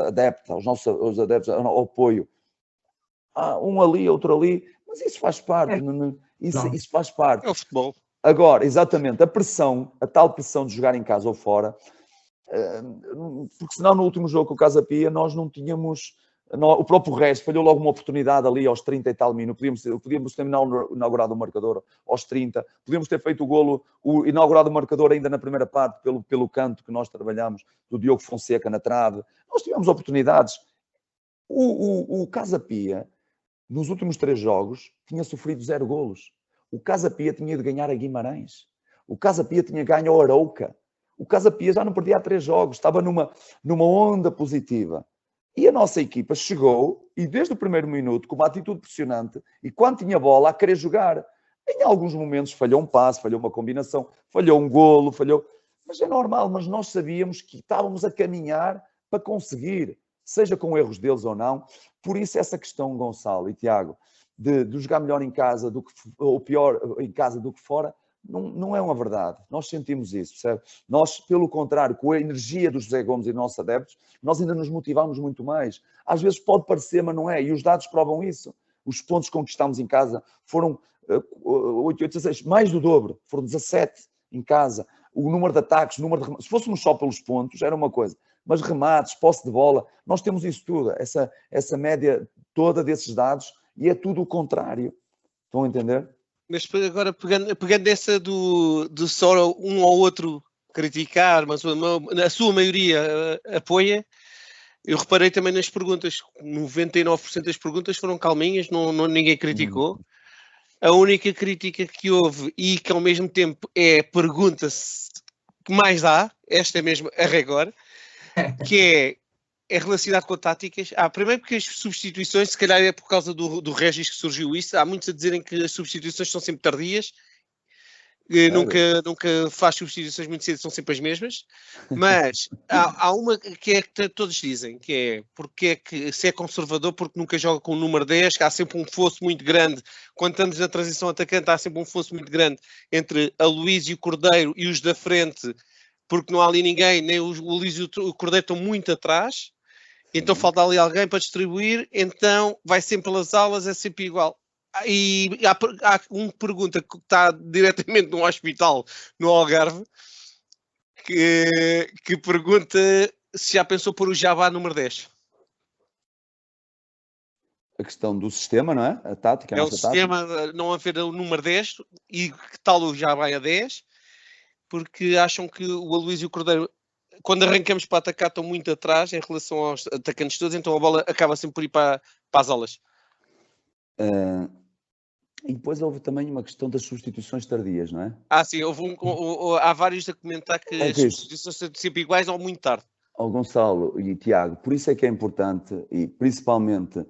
adeptos, aos adeptos, ao apoio. Um ali, outro ali, mas isso faz parte. Isso faz parte. É o futebol. Agora, exatamente, a tal pressão de jogar em casa ou fora, porque senão no último jogo com o Casa Pia nós não tínhamos... O próprio Regis falhou logo uma oportunidade ali aos 30 e tal minutos. Podíamos ter inaugurado o marcador aos 30. Podíamos ter feito inaugurado o marcador ainda na primeira parte, pelo canto que nós trabalhamos, do Diogo Fonseca na trave. Nós tivemos oportunidades. O Casa Pia, nos últimos 3 jogos, tinha sofrido 0 golos. O Casa Pia tinha de ganhar a Guimarães. O Casa Pia tinha ganho ao Arouca. O Casa Pia já não perdia há 3 jogos. Estava numa onda positiva. E a nossa equipa chegou, e desde o primeiro minuto, com uma atitude pressionante, e quando tinha bola, a querer jogar. Em alguns momentos falhou um passe, falhou uma combinação, falhou um golo, mas é normal, mas nós sabíamos que estávamos a caminhar para conseguir, seja com erros deles ou não. Por isso essa questão, Gonçalo e Tiago, de jogar melhor em casa ou pior em casa do que fora, não é uma verdade. Nós sentimos isso, percebe? Nós, pelo contrário, com a energia do José Gomes e dos nossos adeptos, nós ainda nos motivamos muito mais. Às vezes pode parecer, mas não é. E os dados provam isso. Os pontos que conquistámos em casa foram 16, mais do dobro. Foram 17 em casa. O número de ataques, se fôssemos só pelos pontos, era uma coisa. Mas remates, posse de bola, nós temos isso tudo. Essa média toda desses dados, e é tudo o contrário. Estão a entender? Mas agora, pegando essa do só um ou outro criticar, mas a sua maioria apoia, eu reparei também nas perguntas. 99% das perguntas foram calminhas, ninguém criticou. A única crítica que houve, e que ao mesmo tempo é pergunta-se que mais dá, esta é mesmo a rigor, que é relacionado com táticas. Primeiro porque as substituições, se calhar é por causa do Regis que surgiu isso. Há muitos a dizerem que as substituições são sempre tardias. Nunca faz substituições muito cedo, são sempre as mesmas. Mas há uma que é que todos dizem, que é porque é que se é conservador, porque nunca joga com o número 10, que há sempre um fosso muito grande. Quando estamos na transição atacante, há sempre um fosso muito grande entre a Luís e o Cordeiro e os da frente, porque não há ali ninguém, nem o Luís e o Cordeiro estão muito atrás. Então falta ali alguém para distribuir, então vai sempre pelas alas, é sempre igual. E há uma pergunta que está diretamente num hospital no Algarve, que pergunta se já pensou pôr o Jabá número 10. A questão do sistema, não é? A tática, a é nossa o sistema, não haver o número 10, e que tal o Jabá a 10, porque acham que o Aloísio e o Cordeiro, quando arrancamos para atacar, estão muito atrás em relação aos atacantes todos, então a bola acaba sempre por ir para as alas. E depois houve também uma questão das substituições tardias, não é? Sim, há vários a comentar que as substituições são sempre iguais ou muito tarde. Gonçalo e Tiago, por isso é que é importante, e principalmente,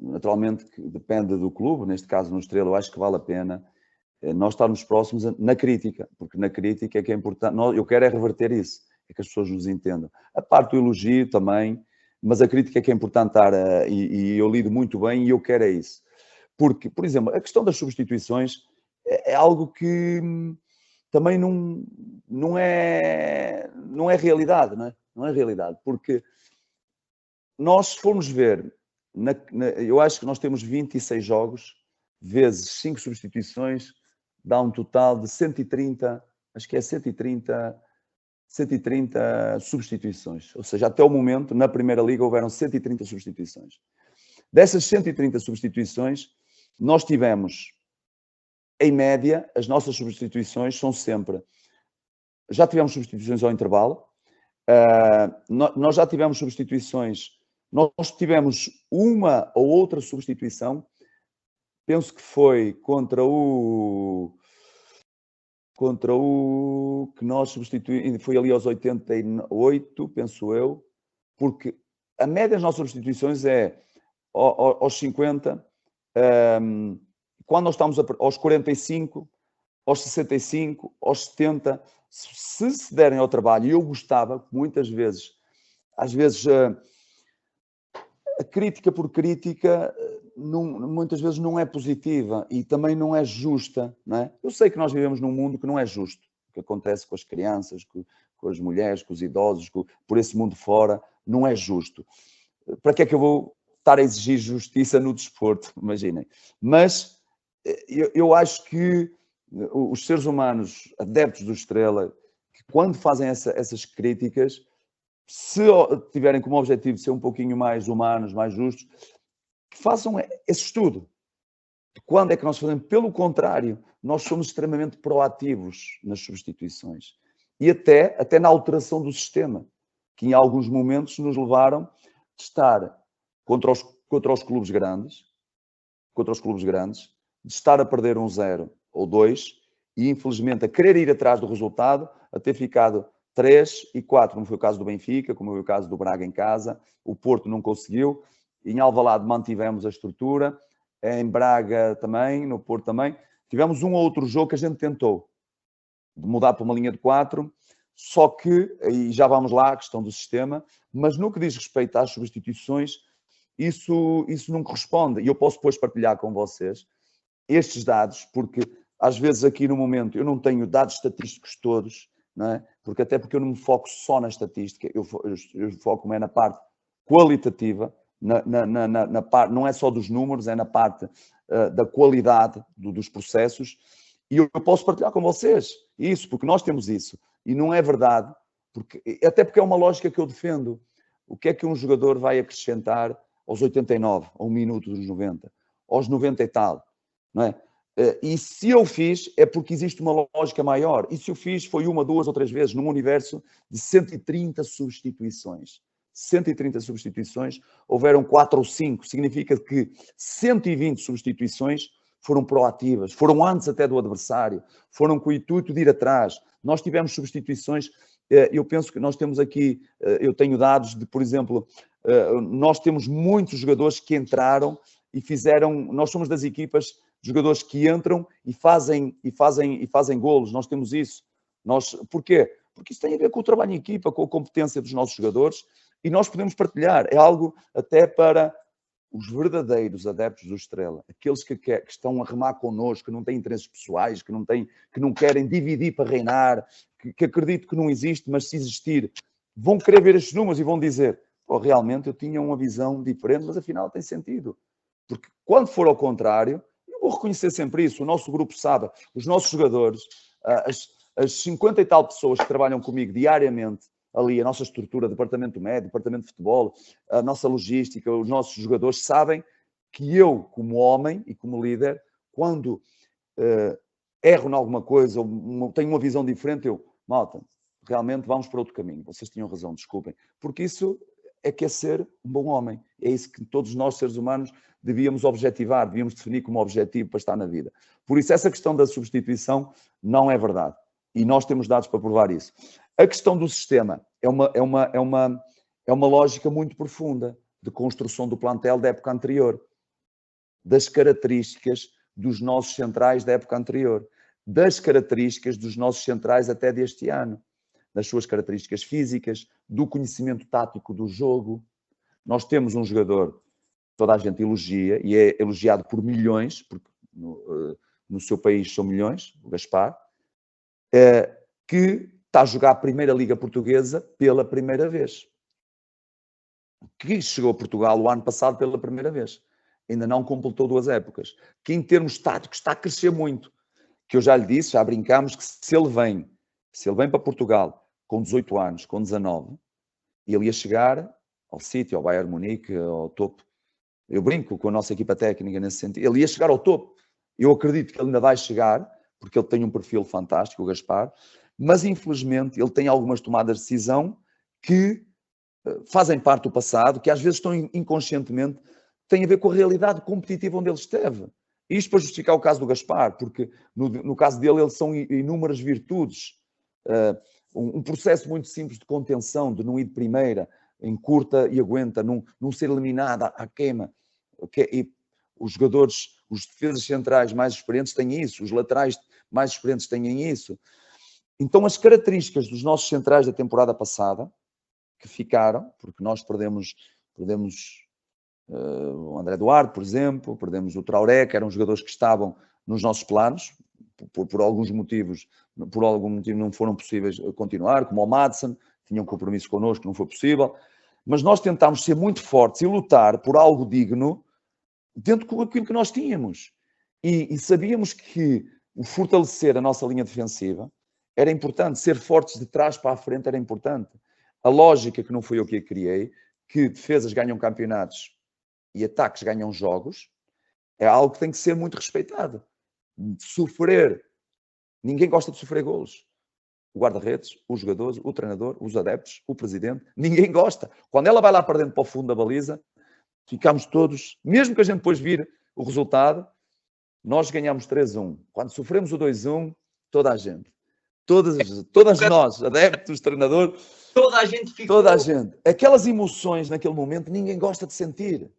naturalmente, que depende do clube, neste caso no Estrela, eu acho que vale a pena nós estarmos próximos na crítica, porque na crítica é que é importante. Eu quero é reverter isso, é que as pessoas nos entendam. A parte do elogio também, mas a crítica é que é importante estar, e eu lido muito bem, e eu quero é isso. Porque, por exemplo, a questão das substituições é algo que também não é realidade, não é? Não é realidade, porque nós, se formos ver, eu acho que nós temos 26 jogos, vezes 5 substituições, dá um total de 130, acho que é 130 substituições. Ou seja, até o momento, na Primeira Liga, houveram 130 substituições. Dessas 130 substituições, nós tivemos, em média, as nossas substituições são sempre... Já tivemos substituições ao intervalo, nós já tivemos substituições, nós tivemos uma ou outra substituição, penso que foi contra o que nós substituímos, foi ali aos 88, penso eu, porque a média das nossas substituições é aos 50, quando nós estamos aos 45, aos 65, aos 70, se derem ao trabalho, e eu gostava, muitas vezes, às vezes, a crítica por crítica, muitas vezes não é positiva e também não é justa, não é? Eu sei que nós vivemos num mundo que não é justo, o que acontece com as crianças, com as mulheres, com os idosos, por esse mundo fora, não é justo. Para que é que eu vou estar a exigir justiça no desporto? Imaginem. Mas eu acho que os seres humanos, adeptos do Estrela, que quando fazem essas críticas, se tiverem como objetivo ser um pouquinho mais humanos, mais justos, que façam esse estudo. Quando é que nós fazemos? Pelo contrário, nós somos extremamente proativos nas substituições. E até na alteração do sistema, que em alguns momentos nos levaram de estar contra os clubes grandes, de estar a perder 1-0 ou 2, e infelizmente a querer ir atrás do resultado, a ter ficado 3 e 4, como foi o caso do Benfica, como foi o caso do Braga em casa. O Porto não conseguiu. Em Alvalade mantivemos a estrutura, em Braga também, no Porto também. Tivemos um ou outro jogo que a gente tentou de mudar para uma linha de 4, só que, e já vamos lá, a questão do sistema, mas no que diz respeito às substituições, isso não corresponde. E eu posso depois partilhar com vocês estes dados, porque às vezes aqui no momento eu não tenho dados estatísticos todos, não é? Porque eu não me foco só na estatística, eu foco-me na parte qualitativa, na parte, não é só dos números, é na parte da qualidade dos processos, e eu posso partilhar com vocês isso, porque nós temos isso, e não é verdade, até porque é uma lógica que eu defendo. O que é que um jogador vai acrescentar aos 89, a 1 minuto dos 90, aos 90 e tal, não é? E se eu fiz, é porque existe uma lógica maior. E se eu fiz, foi 1, 2 ou 3 vezes num universo de 130 substituições. 130 substituições, houveram 4 ou 5. Significa que 120 substituições foram proativas, foram antes até do adversário, foram com o intuito de ir atrás. Nós tivemos substituições, eu penso que nós temos aqui, eu tenho dados de, por exemplo, nós temos muitos jogadores que entraram e fizeram, nós somos das equipas de jogadores que entram e fazem golos. Nós temos isso. Porquê? Porque isso tem a ver com o trabalho em equipa, com a competência dos nossos jogadores, e nós podemos partilhar. É algo até para os verdadeiros adeptos do Estrela, aqueles que estão a remar connosco, que não têm interesses pessoais, que não querem dividir para reinar, que acredito que não existe, mas se existir, vão querer ver estes números e vão dizer: realmente eu tinha uma visão diferente, mas afinal tem sentido. Porque quando for ao contrário, eu vou reconhecer sempre isso. O nosso grupo sabe, os nossos jogadores, as 50 e tal pessoas que trabalham comigo diariamente, ali a nossa estrutura, departamento médico, departamento de futebol, a nossa logística, os nossos jogadores sabem que eu, como homem e como líder, quando erro em alguma coisa ou tenho uma visão diferente, malta, realmente vamos para outro caminho. Vocês tinham razão, desculpem. Porque isso é que é ser um bom homem. É isso que todos nós, seres humanos, devíamos objetivar, devíamos definir como objetivo para estar na vida. Por isso, essa questão da substituição não é verdade. E nós temos dados para provar isso. A questão do sistema é uma lógica muito profunda de construção do plantel da época anterior, das características dos nossos centrais da época anterior, das características dos nossos centrais até deste ano, das suas características físicas, do conhecimento tático do jogo. Nós temos um jogador que toda a gente elogia e é elogiado por milhões, porque no seu país são milhões, o Gaspar, que está a jogar a Primeira Liga Portuguesa pela primeira vez. Que chegou a Portugal o ano passado pela primeira vez. Ainda não completou 2 épocas. Que em termos táticos está a crescer muito. Que eu já lhe disse, já brincámos, que se ele vem para Portugal com 18 anos, com 19, ele ia chegar ao City, ao Bayern Munique, ao topo. Eu brinco com a nossa equipa técnica nesse sentido. Ele ia chegar ao topo. Eu acredito que ele ainda vai chegar, porque ele tem um perfil fantástico, o Gaspar, mas infelizmente ele tem algumas tomadas de decisão que fazem parte do passado, que às vezes estão inconscientemente, têm a ver com a realidade competitiva onde ele esteve. Isto para justificar o caso do Gaspar, porque no caso dele são inúmeras virtudes. Um processo muito simples de contenção, de não ir de primeira, encurta e aguenta, não ser eliminado à queima. E os jogadores, os defesas centrais mais experientes têm isso, os laterais mais experientes têm isso. Então as características dos nossos centrais da temporada passada, que ficaram, porque nós perdemos o André Duarte, por exemplo, perdemos o Traoré, que eram jogadores que estavam nos nossos planos, por algum motivo não foram possíveis continuar, como o Madsen, tinha um compromisso connosco, não foi possível. mas nós tentámos ser muito fortes e lutar por algo digno dentro daquilo que nós tínhamos. E sabíamos que o fortalecer a nossa linha defensiva era importante, ser fortes de trás para a frente era importante. A lógica, que não foi eu que a criei, que defesas ganham campeonatos e ataques ganham jogos, é algo que tem que ser muito respeitado. Sofrer, ninguém gosta de sofrer golos. O guarda-redes, os jogadores, o treinador, os adeptos, o presidente, ninguém gosta. Quando ela vai lá para dentro, para o fundo da baliza, ficamos todos, mesmo que a gente depois vir o resultado, nós ganhamos 3-1. Quando sofremos o 2-1, toda a gente, todas nós, adeptos, treinador, Toda a gente ficou... toda a gente. Aquelas emoções naquele momento, ninguém gosta de sentir.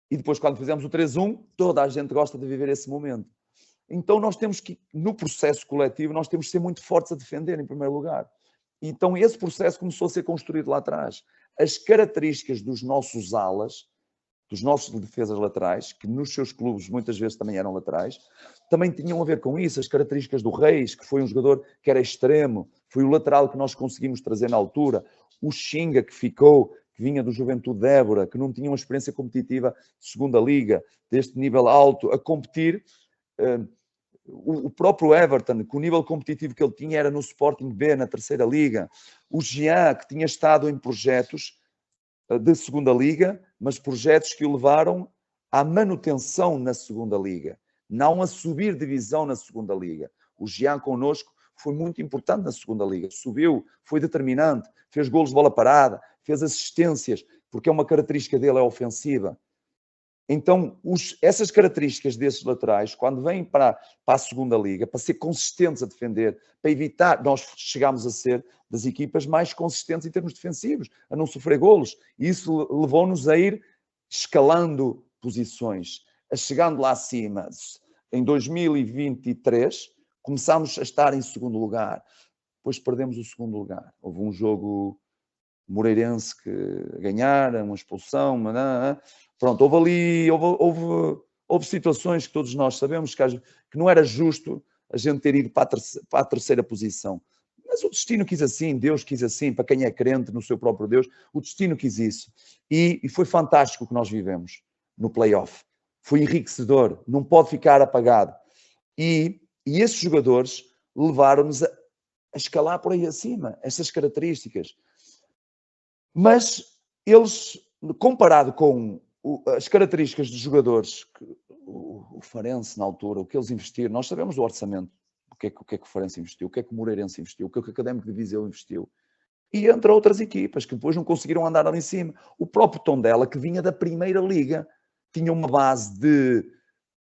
E depois, quando fizemos o 3-1, toda a gente gosta de viver esse momento. Então, nós temos que, no processo coletivo, nós temos que ser muito fortes a defender, em primeiro lugar. Então, esse processo começou a ser construído lá atrás. As características dos nossos alas, dos nossos defesas laterais, que nos seus clubes muitas vezes também eram laterais, também tinham a ver com isso. As características do Reis, que foi um jogador que era extremo, foi o lateral que nós conseguimos trazer na altura. O Xinga, que ficou, que vinha do Juventude de Évora, que não tinha uma experiência competitiva de segunda liga, deste nível alto, a competir. O próprio Everton, que o nível competitivo que ele tinha era no Sporting B, na terceira liga. O Jean, que tinha estado em projetos de segunda liga, mas projetos que o levaram à manutenção na segunda liga, não a subir divisão na segunda liga. O Jean connosco foi muito importante na segunda liga, subiu, foi determinante, fez golos de bola parada, fez assistências, porque é uma característica dele, é ofensiva. Então, essas características desses laterais, quando vêm para a segunda liga, para ser consistentes a defender, para evitar, nós chegámos a ser das equipas mais consistentes em termos defensivos, a não sofrer golos. E isso levou-nos a ir escalando posições, a chegando lá acima. Em 2023, começámos a estar em segundo lugar. Depois perdemos o segundo lugar. Houve um jogo moreirense que ganharam, uma expulsão, pronto, houve situações que todos nós sabemos que não era justo a gente ter ido para a terceira posição. Mas o destino quis assim, Deus quis assim, para quem é crente no seu próprio Deus, o destino quis isso. E foi fantástico o que nós vivemos no play-off. Foi enriquecedor, não pode ficar apagado. E esses jogadores levaram-nos a escalar por aí acima, essas características. Mas eles, comparado com as características dos jogadores, o Farense na altura, o que eles investiram, nós sabemos do orçamento, o que é que o Farense investiu, o que é que o Moreirense investiu, o que é que o Académico de Viseu investiu. E entre outras equipas, que depois não conseguiram andar ali em cima. O próprio Tondela, que vinha da Primeira Liga, tinha uma base de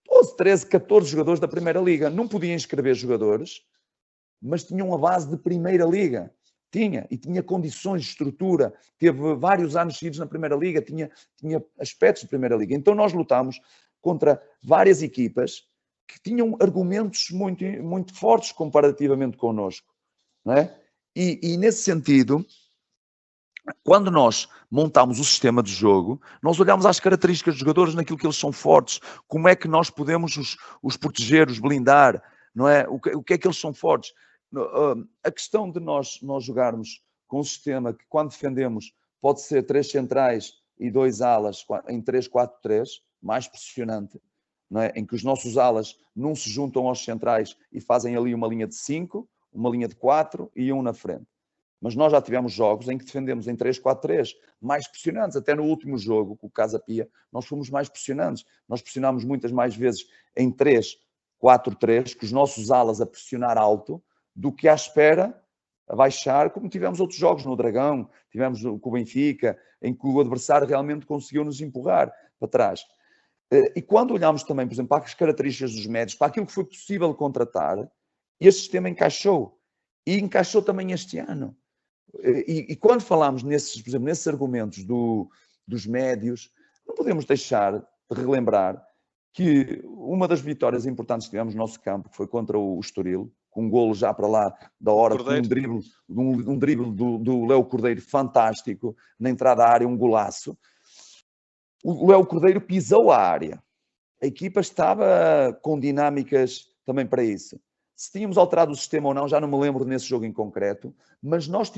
12, 13, 14 jogadores da Primeira Liga. Não podiam inscrever jogadores, mas tinha uma base de Primeira Liga. E tinha condições de estrutura, teve vários anos seguidos na Primeira Liga, tinha aspectos de Primeira Liga. Então nós lutámos contra várias equipas que tinham argumentos muito, muito fortes comparativamente connosco, não é? E nesse sentido, quando nós montámos o sistema de jogo, nós olhámos às características dos jogadores, naquilo que eles são fortes, como é que nós podemos os proteger, os blindar, não é? O que é que eles são fortes. A questão de nós jogarmos com um sistema que, quando defendemos, pode ser 3 centrais e 2 alas em 3-4-3, mais pressionante, não é? Em que os nossos alas não se juntam aos centrais e fazem ali uma linha de 5, uma linha de 4 e um na frente. Mas nós já tivemos jogos em que defendemos em 3-4-3, mais pressionantes. Até no último jogo, com o Casa Pia, nós fomos mais pressionantes. Nós pressionámos muitas mais vezes em 3-4-3, com os nossos alas a pressionar alto, do que à espera a baixar, como tivemos outros jogos no Dragão, tivemos com o Benfica, em que o adversário realmente conseguiu nos empurrar para trás. E quando olhamos também, por exemplo, para as características dos médios, para aquilo que foi possível contratar, este sistema encaixou. E encaixou também este ano. E quando falamos nesses, por exemplo, nesses argumentos dos médios, não podemos deixar de relembrar que uma das vitórias importantes que tivemos no nosso campo, que foi contra o Estoril, com um golo já para lá da hora, com um drible do Léo Cordeiro fantástico, na entrada à área, um golaço. O Léo Cordeiro pisou a área. A equipa estava com dinâmicas também para isso. Se tínhamos alterado o sistema ou não, já não me lembro nesse jogo em concreto, mas nós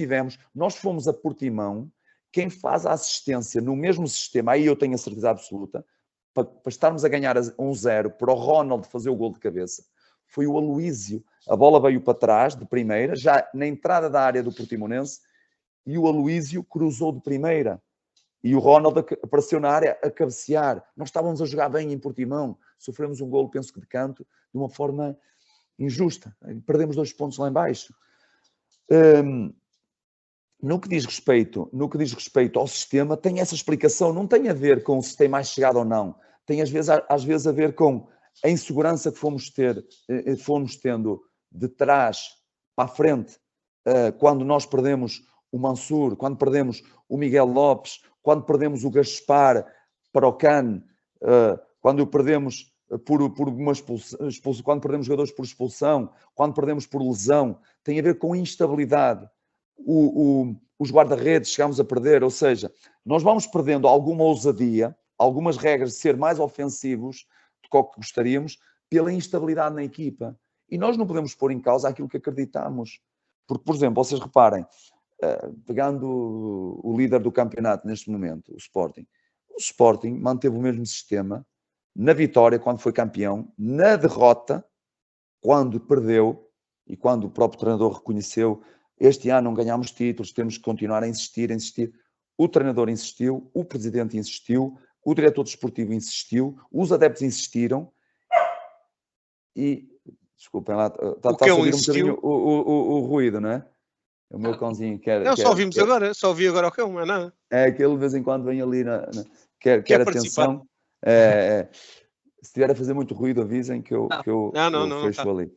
fomos a Portimão, quem faz a assistência no mesmo sistema, aí eu tenho a certeza absoluta, para estarmos a ganhar 1-0, para o Ronald fazer o gol de cabeça, foi o Aloísio. A bola veio para trás, de primeira, já na entrada da área do Portimonense, e o Aloísio cruzou de primeira. E o Ronald apareceu na área a cabecear. Nós estávamos a jogar bem em Portimão, sofremos um golo, penso que de canto, de uma forma injusta. Perdemos 2 pontos lá em baixo. No que diz respeito ao sistema, tem essa explicação. Não tem a ver com se tem mais chegado ou não. Tem às vezes a ver com a insegurança que fomos tendo de trás para a frente, quando nós perdemos o Mansur, quando perdemos o Miguel Lopes, quando perdemos o Gaspar para o CAN, quando perdemos por uma expulsão, quando perdemos jogadores por expulsão, quando perdemos por lesão, tem a ver com instabilidade. Os guarda-redes chegamos a perder, ou seja, nós vamos perdendo alguma ousadia, algumas regras de ser mais ofensivos do que gostaríamos, pela instabilidade na equipa. E nós não podemos pôr em causa aquilo que acreditamos. Porque, por exemplo, vocês reparem, pegando o líder do campeonato neste momento, o Sporting manteve o mesmo sistema na vitória, quando foi campeão, na derrota, quando perdeu, e quando o próprio treinador reconheceu, este ano não ganhámos títulos, temos que continuar a insistir. O treinador insistiu, o presidente insistiu, o diretor desportivo insistiu, os adeptos insistiram e, desculpem lá, está a subir um bocadinho o ruído, não é? O meu cãozinho quer... Não, só ouvimos agora, só ouvi agora o cão, não é nada. É aquele de vez em quando vem ali, quer atenção. Se estiver a fazer muito ruído, avisem que eu fecho ali.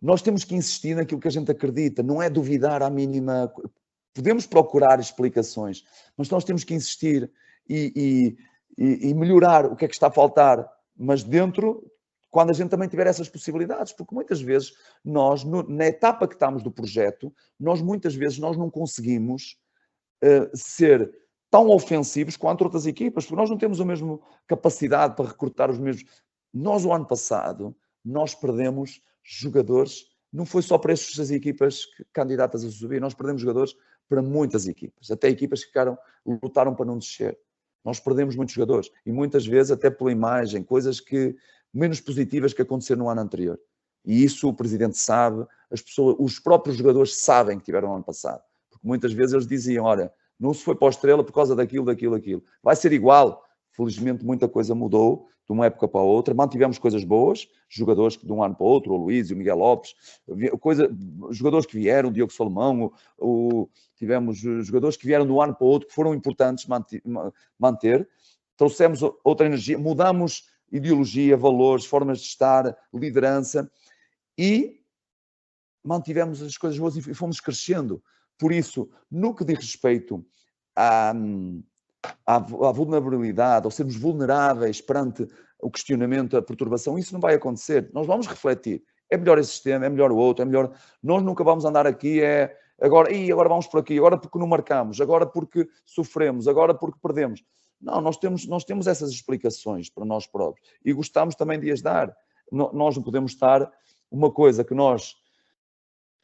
Nós temos que insistir naquilo que a gente acredita, não é duvidar à mínima. Podemos procurar explicações, mas nós temos que insistir e melhorar o que é que está a faltar, mas dentro, quando a gente também tiver essas possibilidades, porque muitas vezes nós, na etapa que estamos do projeto, muitas vezes nós não conseguimos ser tão ofensivos quanto outras equipas, porque nós não temos a mesma capacidade para recrutar os mesmos. Nós, o ano passado, nós perdemos jogadores, não foi só para estas equipas candidatas a subir, nós perdemos jogadores para muitas equipas, até equipas que lutaram para não descer. Nós perdemos muitos jogadores, e muitas vezes até pela imagem, coisas menos positivas que aconteceram no ano anterior. E isso o presidente sabe, os próprios jogadores sabem que tiveram no ano passado, porque muitas vezes eles diziam, olha, não se foi para a Estrela por causa daquilo. Vai ser igual. Felizmente muita coisa mudou de uma época para a outra. Mantivemos coisas boas, jogadores que de um ano para o outro, o Luís, o Miguel Lopes, jogadores que vieram, o Diogo Salomão, tivemos jogadores que vieram de um ano para o outro, que foram importantes manter. Trouxemos outra energia, mudamos ideologia, valores, formas de estar, liderança e mantivemos as coisas boas e fomos crescendo. Por isso, no que diz respeito à vulnerabilidade, ou sermos vulneráveis perante o questionamento, a perturbação, isso não vai acontecer. Nós vamos refletir. É melhor esse sistema, é melhor o outro, é melhor... Nós nunca vamos andar aqui, agora vamos por aqui, agora porque não marcamos, agora porque sofremos, agora porque perdemos. Não, nós temos essas explicações para nós próprios e gostamos também de as dar. Nós não podemos estar... Uma coisa que nós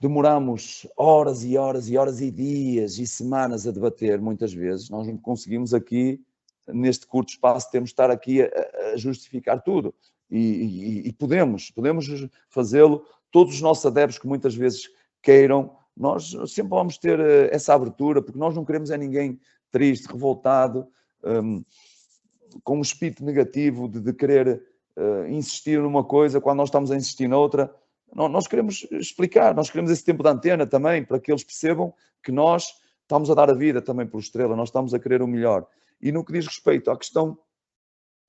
demoramos horas e horas e horas e dias e semanas a debater, muitas vezes, nós não conseguimos aqui, neste curto espaço, temos de estar aqui a justificar tudo. E podemos fazê-lo. Todos os nossos adeptos que muitas vezes queiram, nós sempre vamos ter essa abertura, porque nós não queremos ninguém triste, revoltado, com um espírito negativo de querer insistir numa coisa quando nós estamos a insistir noutra. Nós queremos explicar, nós queremos esse tempo de antena também, para que eles percebam que nós estamos a dar a vida também pelo Estrela, nós estamos a querer o melhor. E no que diz respeito à questão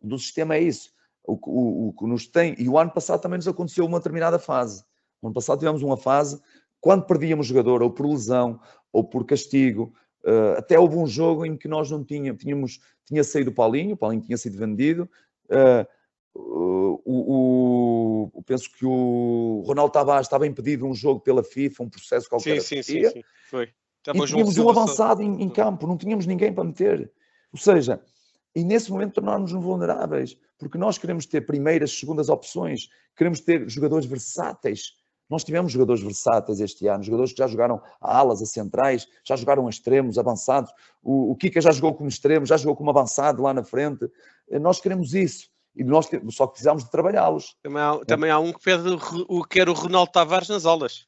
do sistema é isso, o que nos tem, e o ano passado também nos aconteceu uma determinada fase. No ano passado tivemos uma fase, quando perdíamos jogador, ou por lesão, ou por castigo, até houve um jogo em que nós não tinha saído o Paulinho tinha sido vendido, penso que o Ronaldo Tavares estava impedido de um jogo pela FIFA, um processo qualquer. Sim, foi. E tínhamos um avançado em campo, não tínhamos ninguém para meter. Ou seja, e nesse momento tornámos-nos vulneráveis, porque nós queremos ter primeiras, segundas opções, queremos ter jogadores versáteis, Nós tivemos jogadores versáteis este ano, jogadores que já jogaram a alas, a centrais, já jogaram a extremos, avançados. O Kika já jogou como extremo, já jogou como avançado lá na frente. Nós queremos isso. E nós só precisamos de trabalhá-los. Também há um que pede quer o Ronaldo Tavares nas aulas.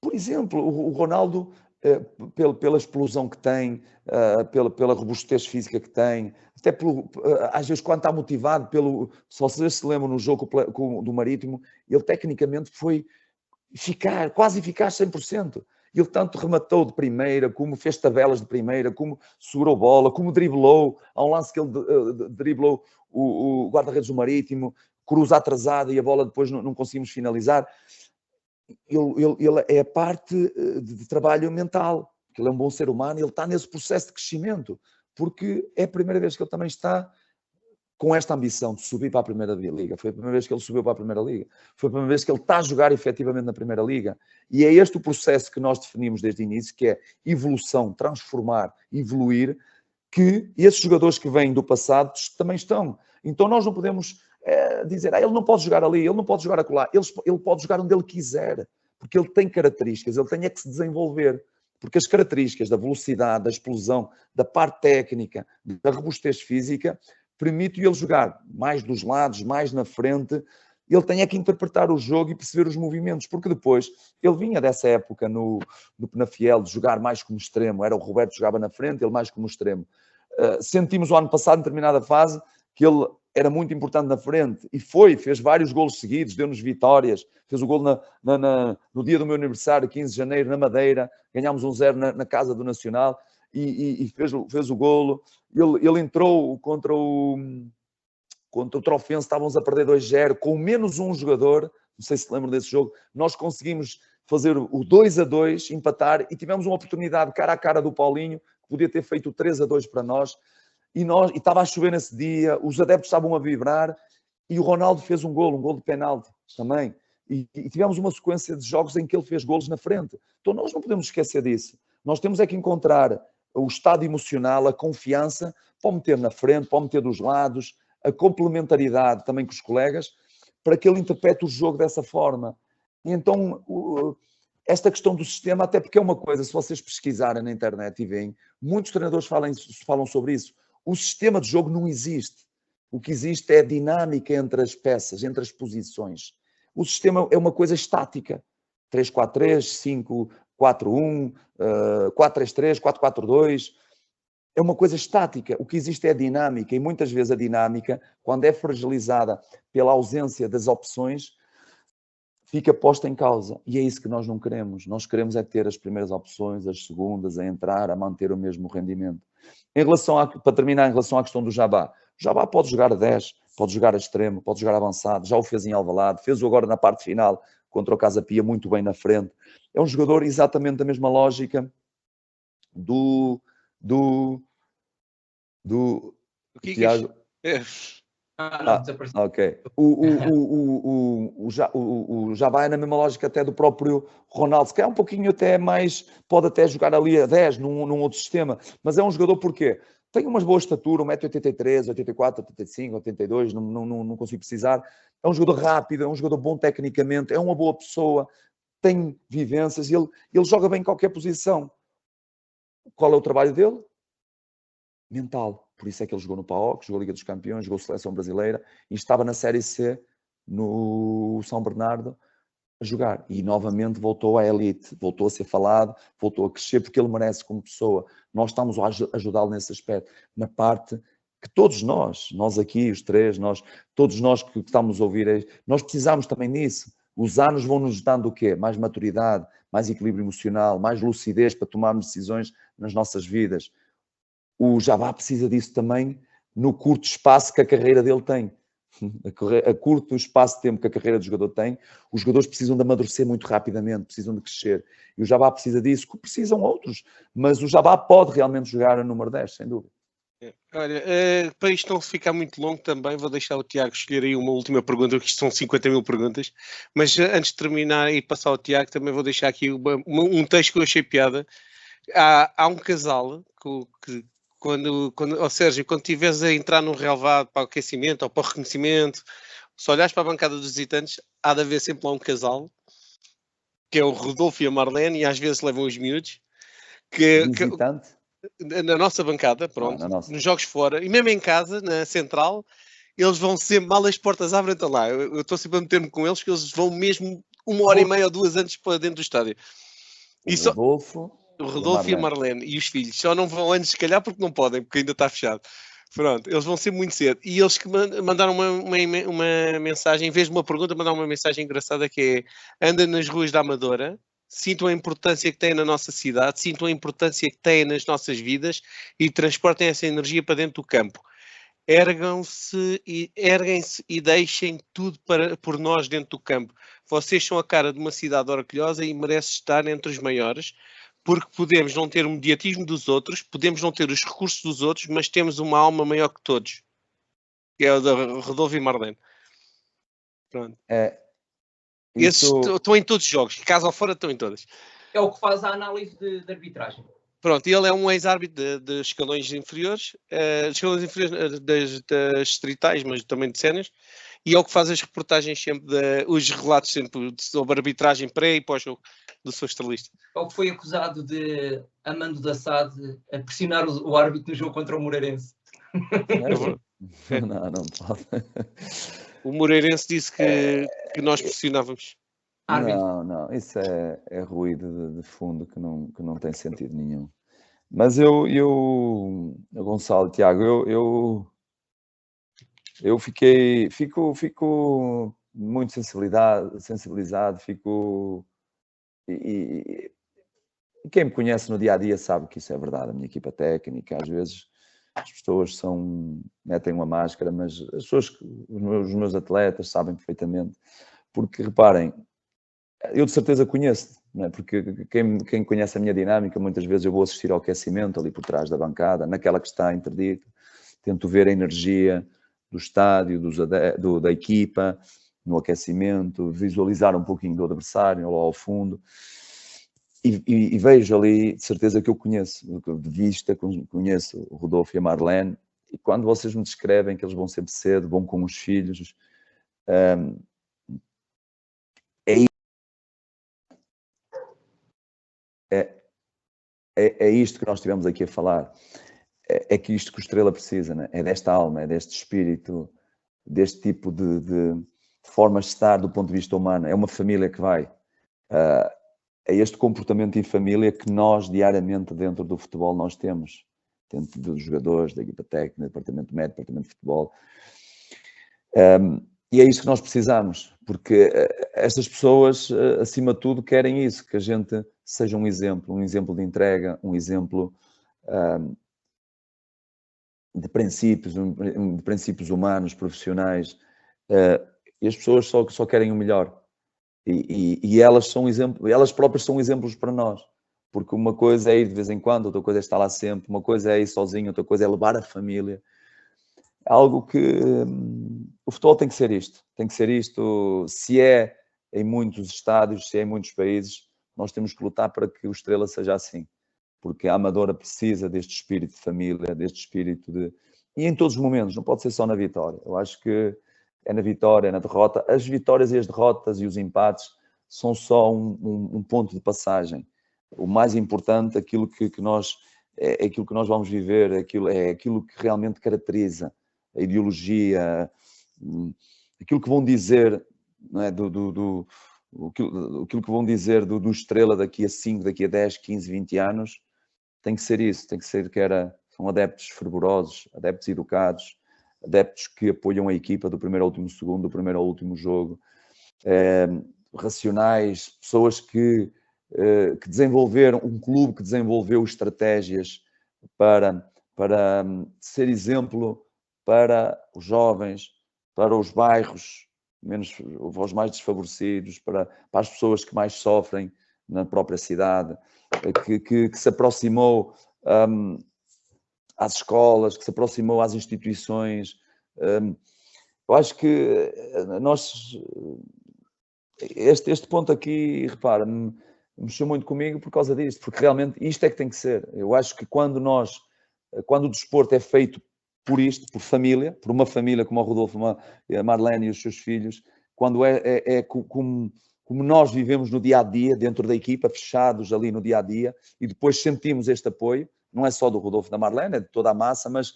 Por exemplo, o Ronaldo, pela explosão que tem, pela robustez física que tem, até às vezes quando está motivado, se vocês se lembram no jogo do Marítimo, ele tecnicamente foi quase eficaz 100%. Ele tanto rematou de primeira, como fez tabelas de primeira, como segurou bola, como driblou. Há um lance que ele driblou o guarda-redes do Marítimo, cruza atrasada e a bola depois não conseguimos finalizar. Ele é a parte de trabalho mental, porque ele é um bom ser humano e ele está nesse processo de crescimento, porque é a primeira vez que ele também está com esta ambição de subir para a Primeira Liga. Foi a primeira vez que ele subiu para a Primeira Liga. Foi a primeira vez que ele está a jogar efetivamente na Primeira Liga. E é este o processo que nós definimos desde o início, que é evolução, transformar, evoluir, que esses jogadores que vêm do passado também estão. Então nós não podemos dizer, ele não pode jogar ali, ele não pode jogar acolá. Ele pode jogar onde ele quiser, porque ele tem características, ele tem é que se desenvolver. Porque as características da velocidade, da explosão, da parte técnica, da robustez física, permite ele jogar mais dos lados, mais na frente. Ele tem é que interpretar o jogo e perceber os movimentos, porque depois ele vinha dessa época no Penafiel de jogar mais como extremo. Era o Roberto que jogava na frente, ele mais como extremo. Sentimos o ano passado, em determinada fase, que ele era muito importante na frente e fez vários golos seguidos, deu-nos vitórias, fez o golo no dia do meu aniversário, 15 de janeiro, na Madeira, ganhámos 1-0 na casa do Nacional e fez o golo. Ele entrou contra o Trofense, estávamos a perder 2-0, com menos um jogador, não sei se lembram desse jogo, nós conseguimos fazer o 2-2, empatar, e tivemos uma oportunidade cara a cara do Paulinho, que podia ter feito o 3-2 para nós, e estava a chover nesse dia, os adeptos estavam a vibrar, e o Ronaldo fez um golo de penalti também, e tivemos uma sequência de jogos em que ele fez golos na frente. Então nós não podemos esquecer disso. Nós temos é que encontrar o estado emocional, a confiança, para o meter na frente, para o meter dos lados, a complementaridade também com os colegas, para que ele interprete o jogo dessa forma. E então, esta questão do sistema, até porque é uma coisa, se vocês pesquisarem na internet e veem, muitos treinadores falam sobre isso. O sistema de jogo não existe. O que existe é a dinâmica entre as peças, entre as posições. O sistema é uma coisa estática. 3-4-3, 5-4-1, 4-3-3, 4-4-2... é uma coisa estática. O que existe é a dinâmica, e muitas vezes a dinâmica, quando é fragilizada pela ausência das opções, fica posta em causa. E é isso que nós não queremos. Nós queremos é ter as primeiras opções, as segundas, a entrar, a manter o mesmo rendimento. Para terminar, em relação à questão do Jabá. O Jabá pode jogar a 10, pode jogar a extremo, pode jogar avançado, já o fez em Alvalade, fez-o agora na parte final, contra o Casa Pia, muito bem na frente. É um jogador exatamente da mesma lógica do Tiago. Ok. O Jabá é na mesma lógica até do próprio Ronaldo, que é um pouquinho até mais, pode até jogar ali a 10 num outro sistema, mas é um jogador porque tem uma boa estatura, 1,83m, 84, 85, 82, não consigo precisar. É um jogador rápido, é um jogador bom tecnicamente, é uma boa pessoa, tem vivências, ele joga bem em qualquer posição. Qual é o trabalho dele? Mental. Por isso é que ele jogou no PAOK, jogou a Liga dos Campeões, jogou a Seleção Brasileira e estava na Série C no São Bernardo a jogar. E novamente voltou à elite, voltou a ser falado, voltou a crescer porque ele merece como pessoa. Nós estamos a ajudá-lo nesse aspecto, na parte que todos nós aqui, os três, todos nós que estamos a ouvir, nós precisamos também nisso. Os anos vão nos dando o quê? Mais maturidade, mais equilíbrio emocional, mais lucidez para tomarmos decisões nas nossas vidas. O Jabá precisa disso também no curto espaço que a carreira dele tem. A curto espaço de tempo que a carreira do jogador tem, os jogadores precisam de amadurecer muito rapidamente, precisam de crescer. E o Jabá precisa disso, que precisam outros. Mas o Jabá pode realmente jogar a número 10, sem dúvida. Olha, para isto não ficar muito longo também, vou deixar o Tiago escolher aí uma última pergunta, porque isto são 50 mil perguntas. Mas antes de terminar e passar ao Tiago, também vou deixar aqui um texto que eu achei piada. Há um casal que ou Sérgio, quando estiveres a entrar num relevado para o aquecimento ou para o reconhecimento, se olhares para a bancada dos visitantes, há de haver sempre lá um casal que é o Rodolfo e a Marlene, e às vezes levam os miúdos, que Visitante? na nossa bancada, pronto, na nossa. nos jogos fora, e mesmo em casa, na central, eles vão sempre, mal as portas abrem, estão lá. Eu estou sempre a meter-me com eles, que eles vão mesmo 1h30 ou 2 antes para dentro do estádio. O Rodolfo e a Marlene e os filhos só não vão antes, se calhar, porque não podem, porque ainda está fechado. Pronto, eles vão sempre muito cedo. E eles que mandaram uma mensagem, em vez de uma pergunta, mandaram uma mensagem engraçada que é: anda nas ruas da Amadora, sintam a importância que tem na nossa cidade, sintam a importância que tem nas nossas vidas e transportem essa energia para dentro do campo. Erguem-se e deixem tudo por nós dentro do campo. Vocês são a cara de uma cidade orgulhosa e merecem estar entre os maiores, porque podemos não ter o mediatismo dos outros, podemos não ter os recursos dos outros, mas temos uma alma maior que todos. Que é o da Rodolfo e Marlene. Pronto. Esses estão em todos os jogos, casa ou fora estão em todas. É o que faz a análise de arbitragem. Pronto, ele é um ex-árbitro de escalões inferiores, das distritais, mas também de cenas, e é o que faz as reportagens sempre, os relatos sempre sobre arbitragem pré e pós-jogo do seu estrelista. É o que foi acusado de Amando da Sade a pressionar o árbitro no jogo contra o Moreirense. Não pode. O Moreirense disse que nós pressionávamos. Não, isso é ruído de fundo que não tem sentido nenhum. Mas eu Gonçalo, Tiago, eu fico muito sensibilizado, e quem me conhece no dia a dia sabe que isso é verdade. A minha equipa técnica, às vezes as pessoas metem uma máscara, mas as pessoas, os meus atletas sabem perfeitamente, porque reparem, eu de certeza conheço, não é? Porque quem conhece a minha dinâmica, muitas vezes eu vou assistir ao aquecimento ali por trás da bancada, naquela que está interdita, tento ver a energia do estádio, da equipa, no aquecimento, visualizar um pouquinho do adversário lá ao fundo, e vejo ali, de certeza que eu conheço, de vista, conheço o Rodolfo e a Marlene, e quando vocês me descrevem que eles vão sempre cedo, vão com os filhos, é isto que nós estivemos aqui a falar. É que isto que o Estrela precisa, né? É desta alma, é deste espírito, deste tipo de formas de estar do ponto de vista humano. É uma família que vai. É este comportamento em família que nós, diariamente, dentro do futebol, nós temos. Dentro dos jogadores, da equipa técnica, do departamento médico, departamento de futebol. E é isso que nós precisamos, porque estas pessoas, acima de tudo, querem isso, que a gente seja um exemplo de entrega, um exemplo de princípios humanos, profissionais, e as pessoas só querem o melhor. E elas são exemplo, elas próprias são exemplos para nós, porque uma coisa é ir de vez em quando, outra coisa é estar lá sempre, uma coisa é ir sozinho, outra coisa é levar a família. Algo que o futebol tem que ser isto, se é em muitos estádios, se é em muitos países, nós temos que lutar para que o Estrela seja assim, porque a Amadora precisa deste espírito de família, deste espírito de... E em todos os momentos, não pode ser só na vitória. Eu acho que é na vitória, é na derrota. As vitórias e as derrotas e os empates são só um ponto de passagem. O mais importante, aquilo que nós vamos viver, é aquilo que realmente caracteriza a ideologia, aquilo que vão dizer, não é, aquilo que vão dizer do Estrela daqui a 5, daqui a 10, 15, 20 anos, tem que ser isso, tem que ser são adeptos fervorosos, adeptos educados, adeptos que apoiam a equipa do primeiro ao último segundo, do primeiro ao último jogo, racionais, pessoas que desenvolveram, um clube que desenvolveu estratégias para ser exemplo para os jovens, para os bairros os mais desfavorecidos, para as pessoas que mais sofrem na própria cidade, que se aproximou às escolas, que se aproximou às instituições. Eu acho que este ponto aqui, repara, mexeu muito comigo por causa disto, porque realmente isto é que tem que ser. Eu acho que quando o desporto é feito por isto, por família, por uma família como o Rodolfo, a Marlene e os seus filhos, quando é como como nós vivemos no dia-a-dia, dentro da equipa, fechados ali no dia-a-dia, e depois sentimos este apoio, não é só do Rodolfo e da Marlene, é de toda a massa, mas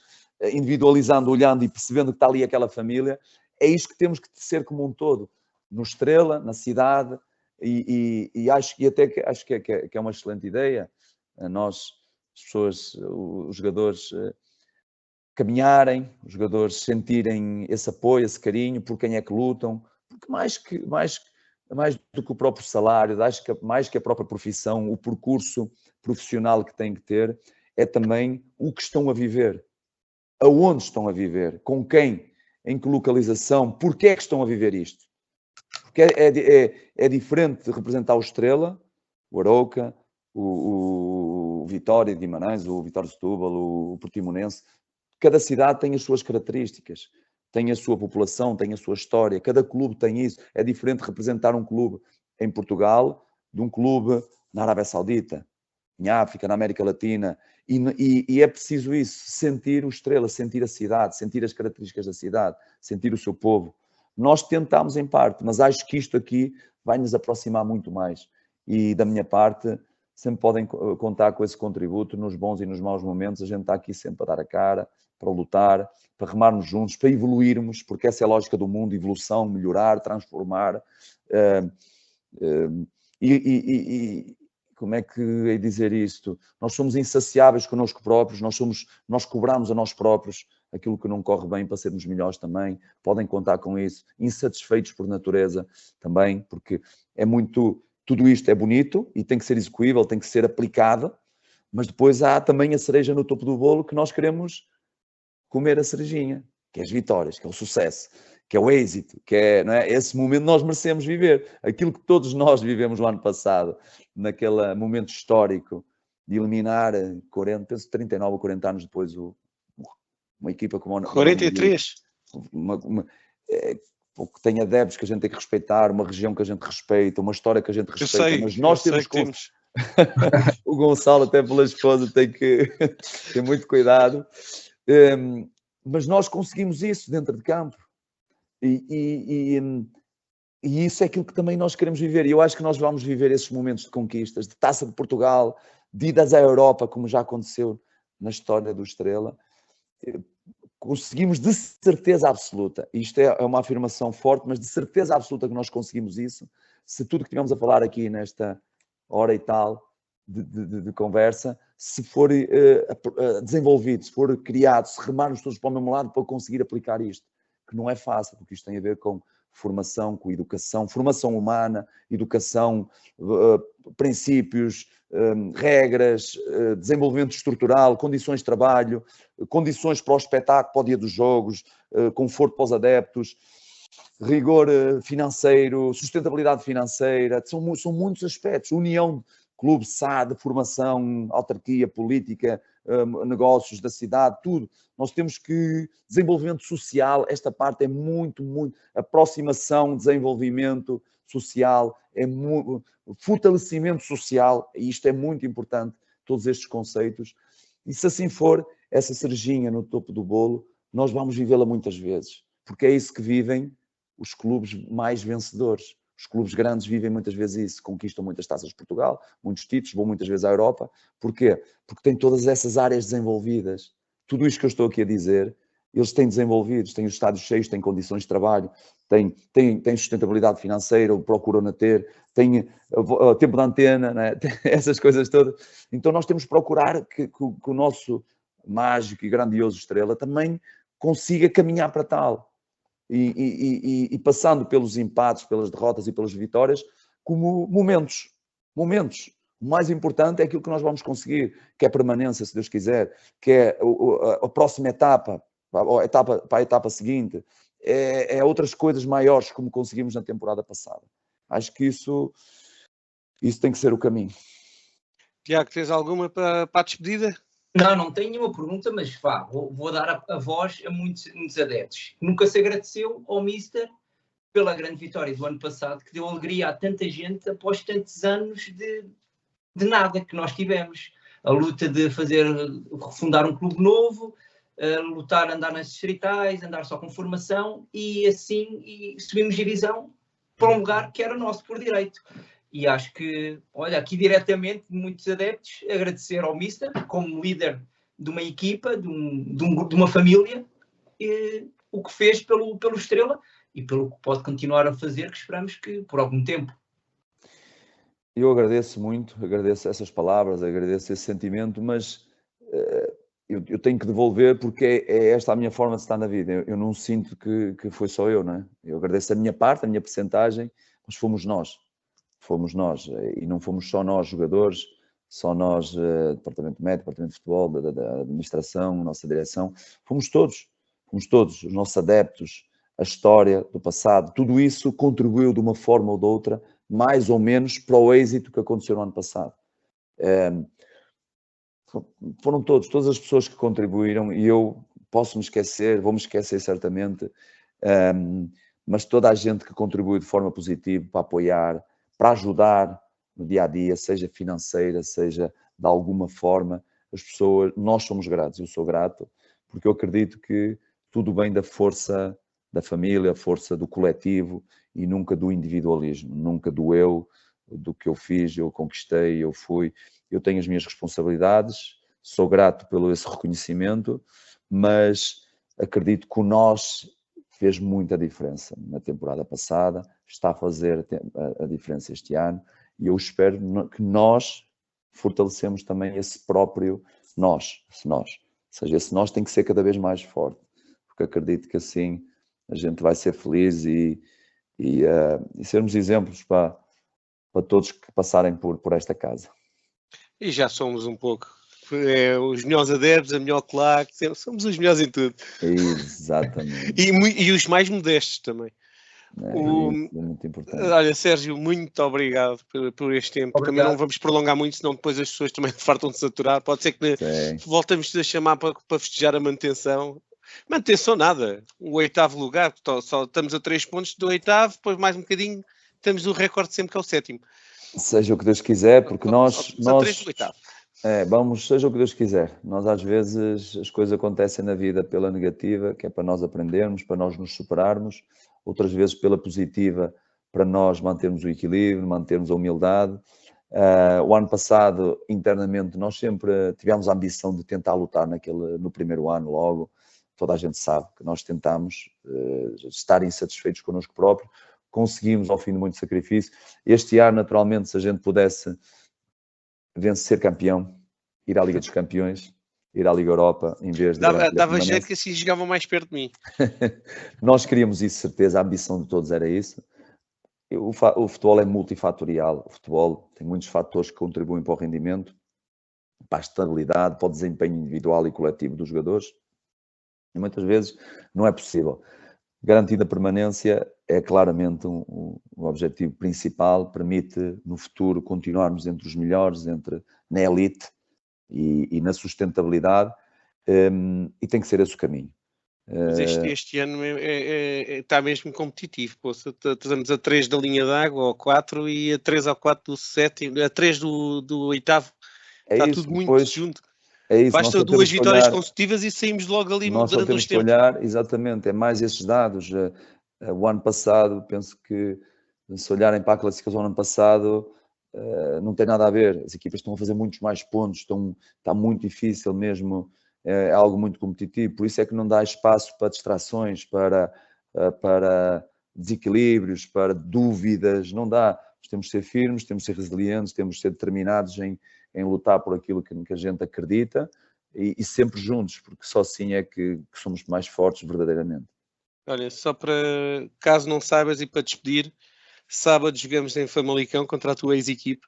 individualizando, olhando e percebendo que está ali aquela família, é isto que temos que ser como um todo, no Estrela, na cidade, e acho que é uma excelente ideia, nós, as pessoas, os jogadores caminharem, os jogadores sentirem esse apoio, esse carinho, por quem é que lutam, porque mais do que o próprio salário, acho que mais que a própria profissão, o percurso profissional que têm que ter, é também o que estão a viver, aonde estão a viver, com quem, em que localização, porquê é que estão a viver isto. Porque é diferente de representar o Estrela, o Arouca, o Vitória de Guimarães, o Vitória de Setúbal, o Portimonense. Cada cidade tem as suas características, tem a sua população, tem a sua história, cada clube tem isso. É diferente representar um clube em Portugal de um clube na Arábia Saudita, em África, na América Latina, e é preciso isso, sentir o Estrela, sentir a cidade, sentir as características da cidade, sentir o seu povo. Nós tentámos em parte, mas acho que isto aqui vai nos aproximar muito mais. E da minha parte, sempre podem contar com esse contributo nos bons e nos maus momentos. A gente está aqui sempre para dar a cara, para lutar, para remarmos juntos, para evoluirmos, porque essa é a lógica do mundo, evolução, melhorar, transformar. Como é que é dizer isto? Nós somos insaciáveis connosco próprios, nós cobramos a nós próprios aquilo que não corre bem para sermos melhores também. Podem contar com isso. Insatisfeitos por natureza também, porque é muito... Tudo isto é bonito e tem que ser execuível, tem que ser aplicado, mas depois há também a cereja no topo do bolo que nós queremos comer a cerejinha, que é as vitórias, que é o sucesso, que é o êxito, que é, não é? Esse momento nós merecemos viver. Aquilo que todos nós vivemos no ano passado, naquele momento histórico de eliminar 39 ou 40 anos depois uma equipa como... 43? Que tem adeptos que a gente tem que respeitar, uma região que a gente respeita, uma história que a gente respeita, mas nós temos... O Gonçalo, até pela esposa, tem que ter muito cuidado. Mas nós conseguimos isso dentro de campo. E isso é aquilo que também nós queremos viver. E eu acho que nós vamos viver esses momentos de conquistas, de Taça de Portugal, de idas à Europa, como já aconteceu na história do Estrela. Conseguimos de certeza absoluta, isto é uma afirmação forte, mas de certeza absoluta que nós conseguimos isso, se tudo que tivemos a falar aqui nesta hora e tal de conversa, se for desenvolvido, se for criado, se remarmos todos para o mesmo lado para conseguir aplicar isto, que não é fácil, porque isto tem a ver com formação, com educação, formação humana, educação, princípios, regras, desenvolvimento estrutural, condições de trabalho, condições para o espetáculo, para o dia dos jogos, conforto para os adeptos, rigor financeiro, sustentabilidade financeira, são muitos aspectos, união, clube, SAD, formação, autarquia, política, negócios da cidade, tudo. Nós temos que... Desenvolvimento social, esta parte é muito... Aproximação, desenvolvimento social, fortalecimento social, e isto é muito importante, todos estes conceitos. E se assim for, essa cerejinha no topo do bolo, nós vamos vivê-la muitas vezes, porque é isso que vivem os clubes mais vencedores. Os clubes grandes vivem muitas vezes isso, conquistam muitas taças de Portugal, muitos títulos, vão muitas vezes à Europa. Porquê? Porque têm todas essas áreas desenvolvidas. Tudo isto que eu estou aqui a dizer, eles têm desenvolvidos, têm os estádios cheios, têm condições de trabalho, têm sustentabilidade financeira, procuram ter, têm tempo de antena, né? Essas coisas todas. Então nós temos que procurar que o nosso mágico e grandioso Estrela também consiga caminhar para tal. E passando pelos empates, pelas derrotas e pelas vitórias, como momentos. O mais importante é aquilo que nós vamos conseguir, que é permanência, se Deus quiser, que é a próxima etapa, para a etapa seguinte, é outras coisas maiores, como conseguimos na temporada passada. Acho que isso tem que ser o caminho. Tiago, tens alguma para a despedida? Não tenho nenhuma pergunta, mas vou dar a voz a muitos adeptos. Nunca se agradeceu ao Mister pela grande vitória do ano passado, que deu alegria a tanta gente após tantos anos de nada que nós tivemos. A luta de refundar um clube novo, lutar a andar nas distritais, andar só com formação, e assim subimos divisão para um lugar que era nosso por direito. E acho que, olha, aqui diretamente, muitos adeptos, agradecer ao Mister, como líder de uma equipa, de uma família, o que fez pelo Estrela e pelo que pode continuar a fazer, que esperamos que por algum tempo. Eu agradeço muito, agradeço essas palavras, agradeço esse sentimento, mas eu tenho que devolver porque é esta a minha forma de estar na vida. Eu não sinto que foi só eu, não é? Eu agradeço a minha parte, a minha percentagem, mas fomos nós, e não fomos só nós jogadores, só nós, departamento médico, departamento de futebol, da administração, nossa direção, fomos todos, os nossos adeptos, a história do passado, tudo isso contribuiu de uma forma ou de outra, mais ou menos, para o êxito que aconteceu no ano passado. Foram todas as pessoas que contribuíram, e eu posso-me esquecer, vou-me esquecer certamente, mas toda a gente que contribui de forma positiva para apoiar, para ajudar no dia-a-dia, seja financeira, seja de alguma forma, as pessoas, nós somos gratos, eu sou grato, porque eu acredito que tudo vem da força da família, a força do coletivo e nunca do individualismo, nunca do eu, do que eu fiz, eu conquistei, eu fui. Eu tenho as minhas responsabilidades, sou grato pelo esse reconhecimento, mas acredito que o nós fez muita diferença na temporada passada, está a fazer a diferença este ano, e eu espero que nós fortalecemos também esse próprio nós, ou seja, esse nós tem que ser cada vez mais forte, porque acredito que assim a gente vai ser feliz e sermos exemplos para todos que passarem por esta casa. E já somos um pouco. Os melhores adeptos, a melhor claque, somos os melhores em tudo. Exatamente. E os mais modestos também. É muito importante. Olha, Sérgio, muito obrigado por este tempo. Obrigado. Também não vamos prolongar muito, senão depois as pessoas também fartam de saturar. Pode ser que voltamos a chamar para festejar a manutenção. Manutenção nada. O 8º lugar, só estamos a 3 pontos do 8º, depois mais um bocadinho temos o recorde sempre que é o 7º. Seja o que Deus quiser, porque nós seja o que Deus quiser. Nós às vezes as coisas acontecem na vida pela negativa, que é para nós aprendermos, para nós nos superarmos, outras vezes pela positiva, para nós mantermos o equilíbrio, mantermos a humildade. O ano passado, internamente, nós sempre tivemos a ambição de tentar lutar no primeiro ano logo. Toda a gente sabe que nós tentamos estar insatisfeitos connosco próprios, conseguimos ao fim de muito sacrifício. Este ano, naturalmente, se a gente pudesse vencer campeão, ir à Liga dos Campeões, ir à Liga Europa, em vez de... Dava jeito que assim jogavam mais perto de mim. Nós queríamos isso, certeza, a ambição de todos era isso. O futebol é multifatorial, o futebol tem muitos fatores que contribuem para o rendimento, para a estabilidade, para o desempenho individual e coletivo dos jogadores, e muitas vezes não é possível. Garantir a permanência é claramente um objetivo principal, permite no futuro continuarmos entre os melhores, na elite e na sustentabilidade, e tem que ser esse o caminho. Mas este ano está mesmo competitivo. Estamos a 3 da linha d'água, ou 4, e a 3 ou 4 do 7, a 3 do 8º. Está isso, tudo muito junto. É isso, basta 2 vitórias consecutivas e saímos logo ali nós durante os tempos. Olhar, exatamente, é mais esses dados. O ano passado, penso que se olharem para a classificação do ano passado, não tem nada a ver. As equipas estão a fazer muitos mais pontos, está muito difícil mesmo, é algo muito competitivo. Por isso é que não dá espaço para distrações, para desequilíbrios, para dúvidas, não dá. Nós temos de ser firmes, temos de ser resilientes, temos de ser determinados em lutar por aquilo que a gente acredita e sempre juntos, porque só assim é que somos mais fortes verdadeiramente. Olha, só para, caso não saibas e para despedir, sábado jogamos em Famalicão contra a tua ex-equipe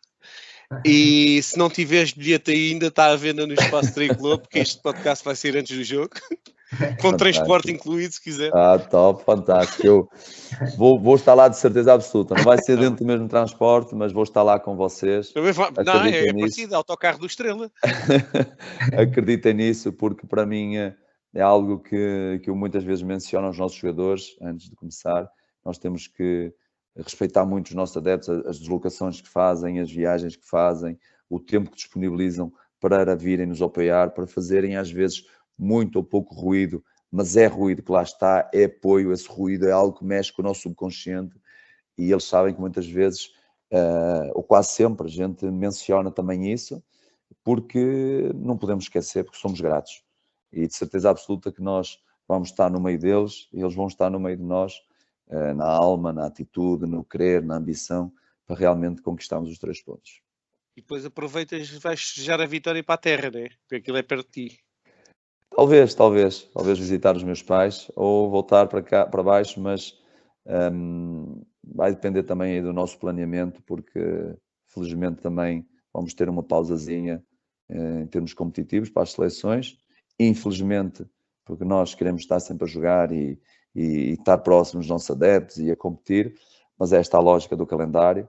e se não tiveres bilhete ainda, está à venda no Espaço Tricolor, porque este podcast vai ser antes do jogo, com transporte incluído, se quiser. Top, fantástico. Eu vou estar lá de certeza absoluta. Não vai ser dentro do mesmo transporte, mas vou estar lá com vocês. Não, é parecido, autocarro do Estrela. Acreditem nisso, porque para mim é algo que eu muitas vezes menciono aos nossos jogadores, antes de começar. Nós temos que respeitar muito os nossos adeptos, as deslocações que fazem, as viagens que fazem, o tempo que disponibilizam para virem nos apoiar, para fazerem às vezes muito ou pouco ruído, mas é ruído que lá está, é apoio, esse ruído é algo que mexe com o nosso subconsciente e eles sabem que muitas vezes, ou quase sempre, a gente menciona também isso, porque não podemos esquecer, porque somos gratos. E de certeza absoluta que nós vamos estar no meio deles e eles vão estar no meio de nós, na alma, na atitude, no querer, na ambição, para realmente conquistarmos os 3 pontos. E depois aproveitas e vais festejar a vitória para a terra, né? Porque aquilo é perto de ti. Talvez visitar os meus pais ou voltar para cá, para baixo, mas vai depender também aí do nosso planeamento, porque felizmente também vamos ter uma pausazinha em termos competitivos para as seleções. Infelizmente, porque nós queremos estar sempre a jogar e estar próximos dos nossos adeptos e a competir, mas esta é a lógica do calendário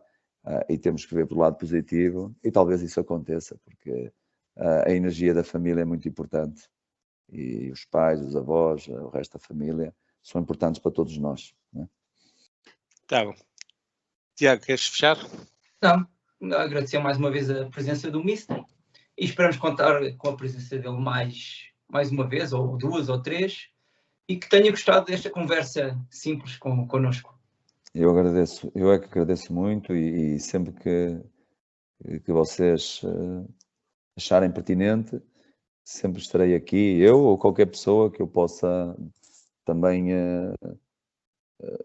e temos que ver pelo lado positivo e talvez isso aconteça, porque a energia da família é muito importante e os pais, os avós, o resto da família são importantes para todos nós, né? Tá bom. Tiago, queres fechar? Não, agradecer mais uma vez a presença do Mister e esperamos contar com a presença dele mais uma vez, ou 2 ou 3, e que tenha gostado desta conversa simples connosco. Eu é que agradeço muito e sempre que vocês acharem pertinente, sempre estarei aqui, eu ou qualquer pessoa que eu possa também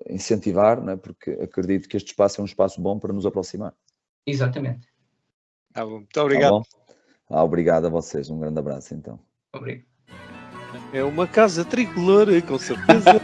incentivar, não é? Porque acredito que este espaço é um espaço bom para nos aproximar. Exatamente. Tá bom. Muito obrigado. Tá bom? Obrigado a vocês, um grande abraço então. Obrigado. É uma casa tricolor, com certeza.